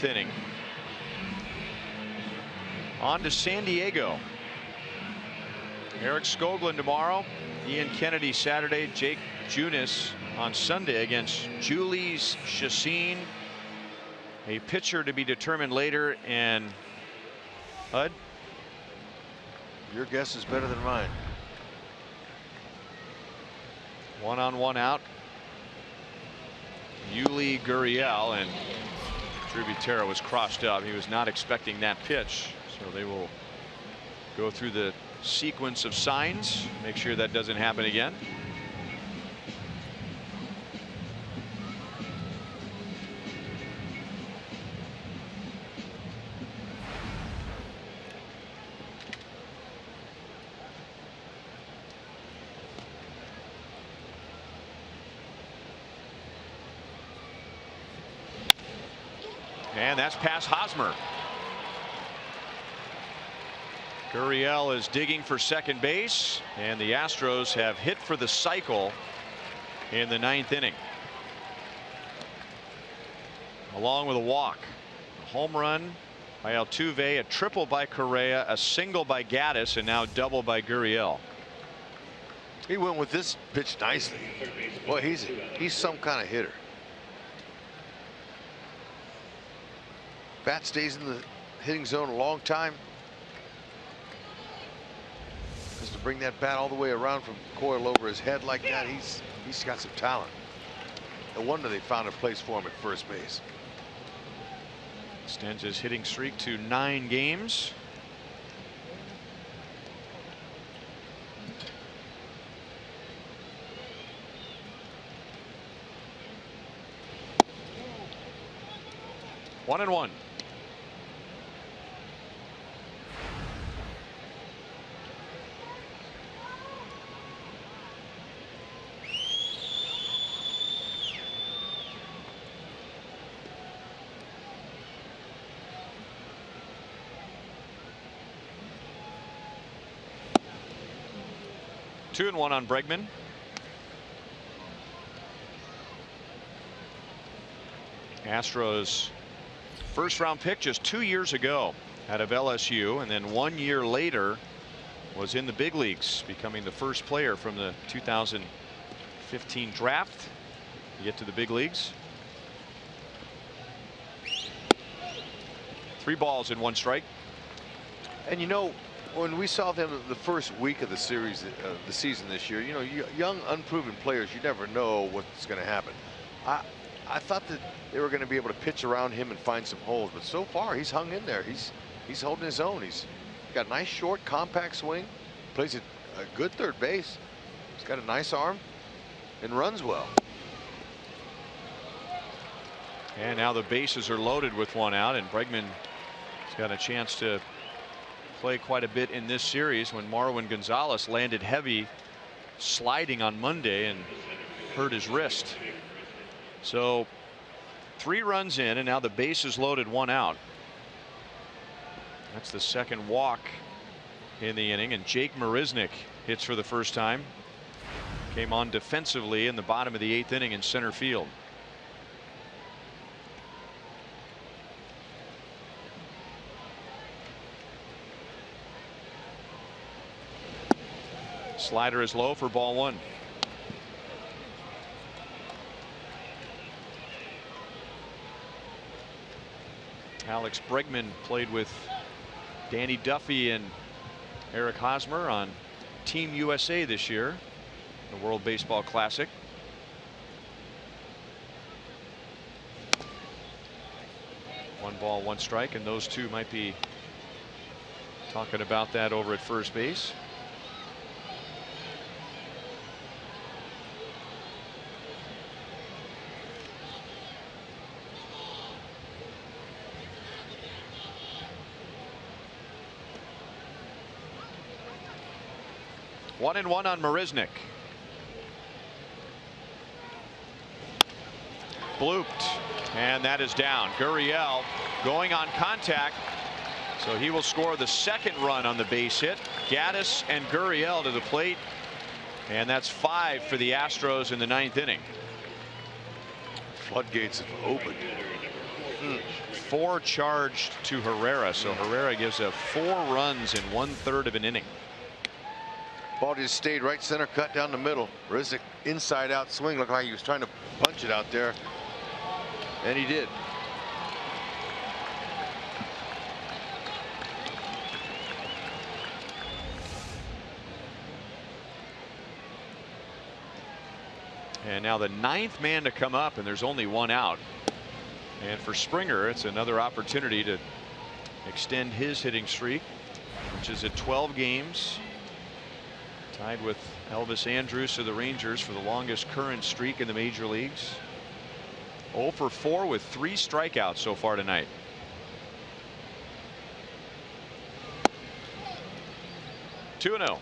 Speaker 1: Inning. On to San Diego. Eric Skoglund tomorrow, Ian Kennedy Saturday, Jake Junis on Sunday against Julius Chassin. A pitcher to be determined later. And Hud,
Speaker 2: your guess is better than mine.
Speaker 1: 1 on 1 out. Yuli Gurriel, and Drew Butera was crossed up. He was not expecting that pitch, so they will go through the sequence of signs, make sure that doesn't happen again. And that's past Hosmer. Gurriel is digging for second base, and the Astros have hit for the cycle in the 9th inning. Along with a walk, a home run by Altuve, a triple by Correa, a single by Gaddis, and now double by Gurriel.
Speaker 2: He went with this pitch nicely. Well, he's some kind of hitter. Bat stays in the hitting zone a long time. Just to bring that bat all the way around from coil over his head like that, he's got some talent. No wonder they found a place for him at first base.
Speaker 1: Extends his hitting streak to 9 games. One and one. Two and one on Bregman. Astros first round pick just 2 years ago out of LSU, and then 1 year later was in the big leagues, becoming the first player from the 2015 draft to get to the big leagues. 3 balls and 1 strike.
Speaker 2: And you know, when we saw them the first week of the series, the season this year, you know, young unproven players, you never know what's going to happen. I thought that they were going to be able to pitch around him and find some holes, but so far he's hung in there. He's holding his own. He's got a nice short compact swing, plays a good third base. He's got a nice arm and runs well.
Speaker 1: And now the bases are loaded with 1 out, and Bregman has got a chance to play quite a bit in this series when Marwin Gonzalez landed heavy sliding on Monday and hurt his wrist. So 3 runs in, and now the base is loaded, 1 out. That's the second walk in the inning, and Jake Marisnick hits for the first time. Came on defensively in the bottom of the 8th inning in center field. Slider is low for ball 1. Alex Bregman played with Danny Duffy and Eric Hosmer on Team USA this year, the World Baseball Classic. One ball, 1 strike, and those two might be talking about that over at first base. One and one on Marisnick. Blooped, and that is down. Gurriel going on contact, so he will score the second run on the base hit. Gaddis and Gurriel to the plate, and that's 5 for the Astros in the 9th inning.
Speaker 2: Floodgates have opened.
Speaker 1: 4 charged to Herrera, so Herrera gives up 4 runs in 1/3 of an inning.
Speaker 2: Ball just stayed right center, cut down the middle. Rizek inside out swing, looked like he was trying to punch it out there, and he did.
Speaker 1: And now the 9th man to come up, and there's only 1 out. And for Springer, it's another opportunity to extend his hitting streak, which is at 12 games. Tied with Elvis Andrus of the Rangers for the longest current streak in the major leagues. 0 for 4 with 3 strikeouts so far tonight. Two and 0.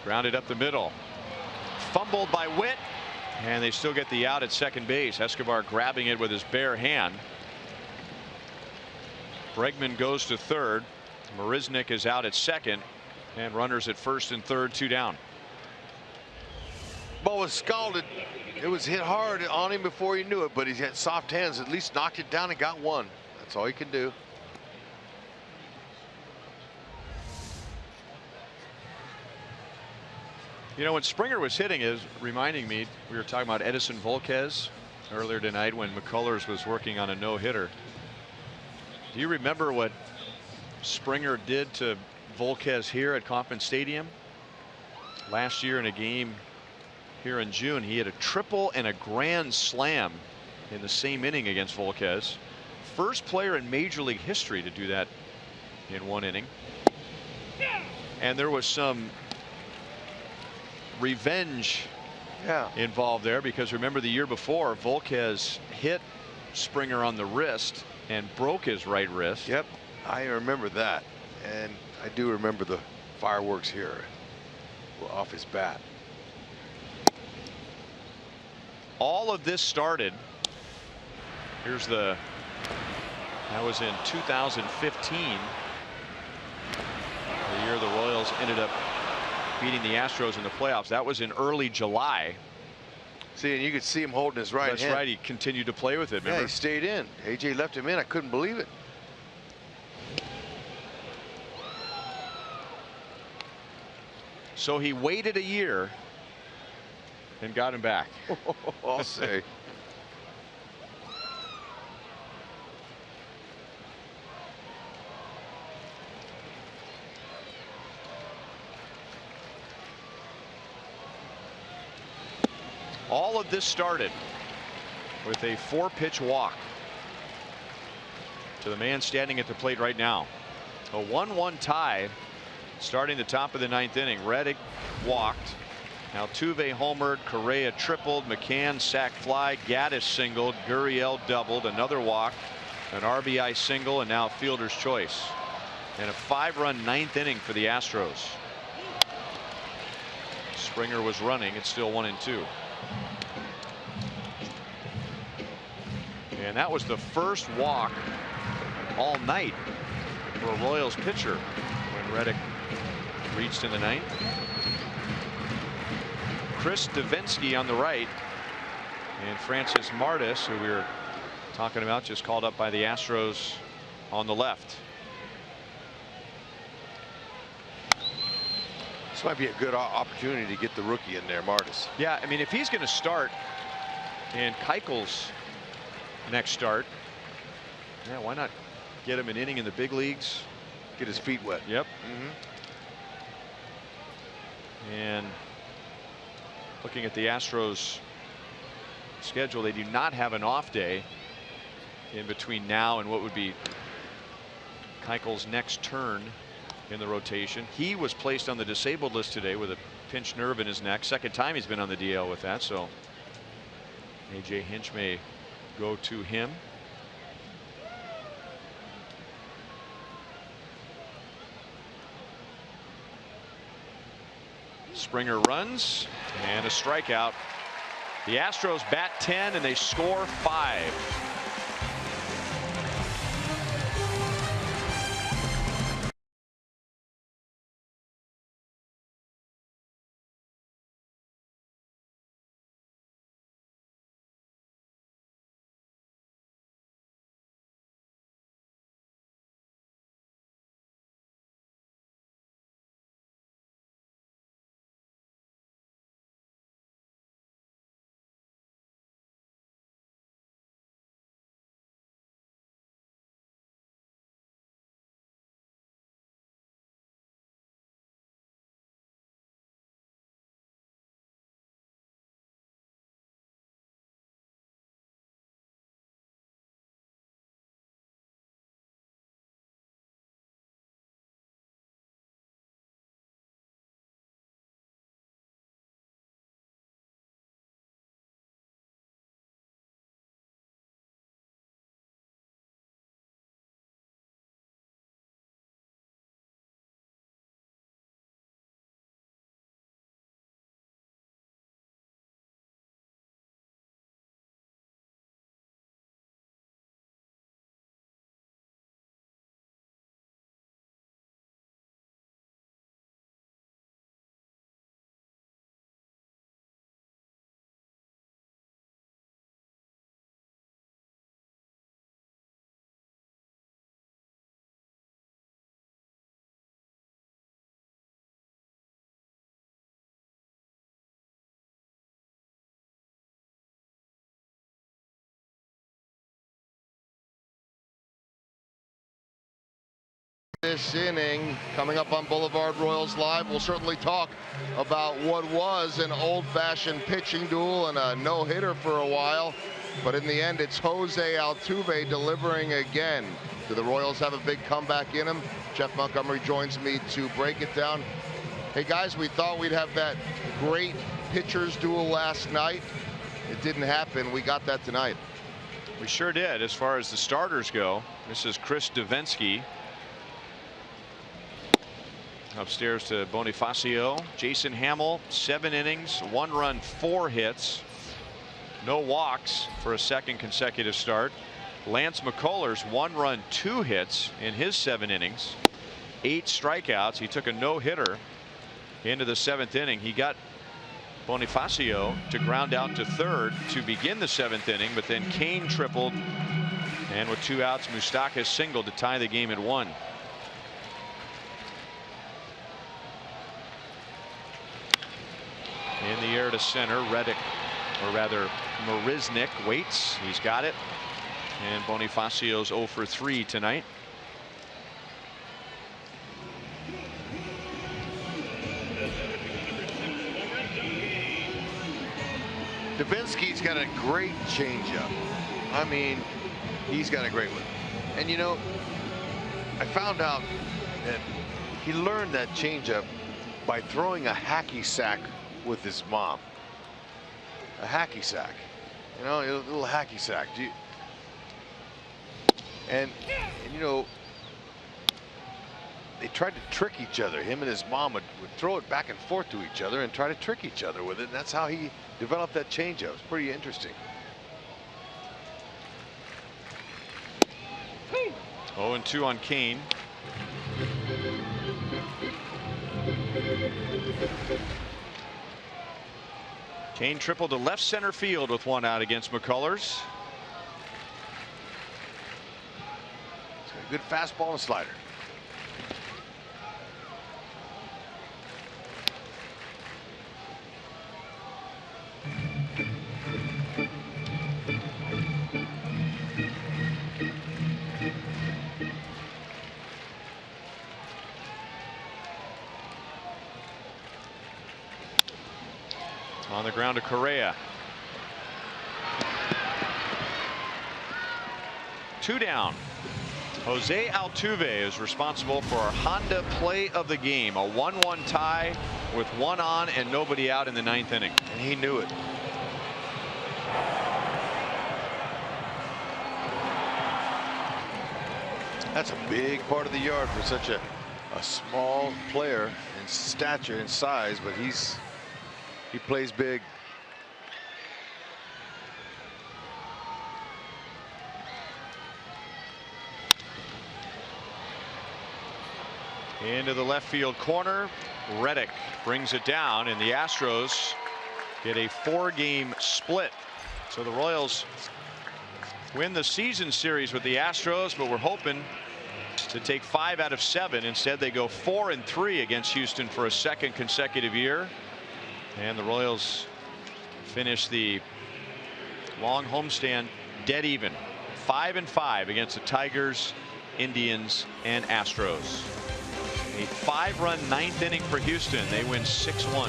Speaker 1: Grounded up the middle. Fumbled by Witt. And they still get the out at second base. Escobar grabbing it with his bare hand. Bregman goes to third. Marisnik is out at second. And runners at first and third, 2 down.
Speaker 2: Ball was scalded. It was hit hard on him before he knew it, but he had soft hands. At least knocked it down and got 1. That's all he can do.
Speaker 1: You know, when Springer was hitting, is reminding me, we were talking about Edison Volquez earlier tonight when McCullers was working on a no-hitter. Do you remember what Springer did to Volquez here at Kauffman Stadium last year in a game here in June? He had a triple and a grand slam in the same inning against Volquez. First player in Major League history to do that in 1 inning. And there was some revenge involved there, because remember the year before, Volquez hit Springer on the wrist and broke his right wrist.
Speaker 2: Yep, I remember that, and I do remember the fireworks here off his bat.
Speaker 1: All of this started, here's that was in 2015, the year the Royals ended up beating the Astros in the playoffs. That was in early July.
Speaker 2: See, and you could see him holding his right hand.
Speaker 1: That's right. He continued to play with it. Remember?
Speaker 2: Yeah, he stayed in. AJ left him in. I couldn't believe it.
Speaker 1: So he waited a year and got him back.
Speaker 2: I'll say.
Speaker 1: All of this started with a 4-pitch walk to the man standing at the plate right now. A 1-1 tie starting the top of the 9th inning. Reddick walked. Altuve homered. Correa tripled. McCann sac fly. Gaddis singled. Gurriel doubled. Another walk. An RBI single, and now fielder's choice. And a 5-run 9th inning for the Astros. Springer was running. It's still 1-2. And that was the first walk all night for a Royals pitcher when Reddick reached in the 9th. Chris Davinsky on the right, and Francis Martis, who we were talking about, just called up by the Astros, on the left.
Speaker 2: This might be a good opportunity to get the rookie in there, Martis.
Speaker 1: Yeah, I mean, if he's going to start in Keuchel's next start, yeah, why not get him an inning in the big leagues?
Speaker 2: Get his feet wet.
Speaker 1: Yep. And looking at the Astros schedule, they do not have an off day in between now and what would be Keuchel's next turn in the rotation. He was placed on the disabled list today with a pinched nerve in his neck. Second time he's been on the DL with that, so AJ Hinch may go to him. Springer runs and a strikeout. The Astros bat 10 and they score 5.
Speaker 3: This inning, coming up on Boulevard Royals Live, we'll certainly talk about what was an old-fashioned pitching duel and a no-hitter for a while. But in the end, it's Jose Altuve delivering again. Do the Royals have a big comeback in them? Jeff Montgomery joins me to break it down. Hey guys, we thought we'd have that great pitchers duel last night. It didn't happen. We got that tonight.
Speaker 1: We sure did. As far as the starters go, this is Chris Davinsky. Upstairs to Bonifacio. Jason Hamill, 7 innings, 1 run, 4 hits. No walks for a second consecutive start. Lance McCullers, 1 run, 2 hits in his 7 innings. 8 strikeouts. He took a no-hitter into the 7th inning. He got Bonifacio to ground out to third to begin the 7th inning, but then Kane tripled, and with 2 outs, Moustakas singled to tie the game at 1. In the air to center, Reddick, or rather Marisnick, waits. He's got it. And Bonifacio's 0 for 3 tonight.
Speaker 2: Davinsky's got a great changeup. I mean, he's got a great one. And you know, I found out that he learned that changeup by throwing a hacky sack with his mom. A hacky sack, you know, a little hacky sack. And you know, they tried to trick each other. Him and his mom would throw it back and forth to each other and try to trick each other with it. And that's how he developed that changeup. It's pretty interesting.
Speaker 1: 0-2 on Kane. Kane tripled to left center field with 1 out against McCullers.
Speaker 2: It's got a good fastball and slider.
Speaker 1: On the ground to Correa. 2 down. Jose Altuve is responsible for our Honda play of the game. A 1-1 tie with 1 on and nobody out in the 9th inning.
Speaker 2: And he knew it. That's a big part of the yard for such a small player in stature and size, but he plays big.
Speaker 1: Into the left field corner. Reddick brings it down, and the Astros get a 4-game split. So the Royals win the season series with the Astros, but we're hoping to take 5 out of 7. Instead, they go 4-3 against Houston for a 2nd consecutive year. And the Royals finish the long homestand dead even. 5-5 against the Tigers, Indians, and Astros. A 5-run 9th inning for Houston. They win 6-1.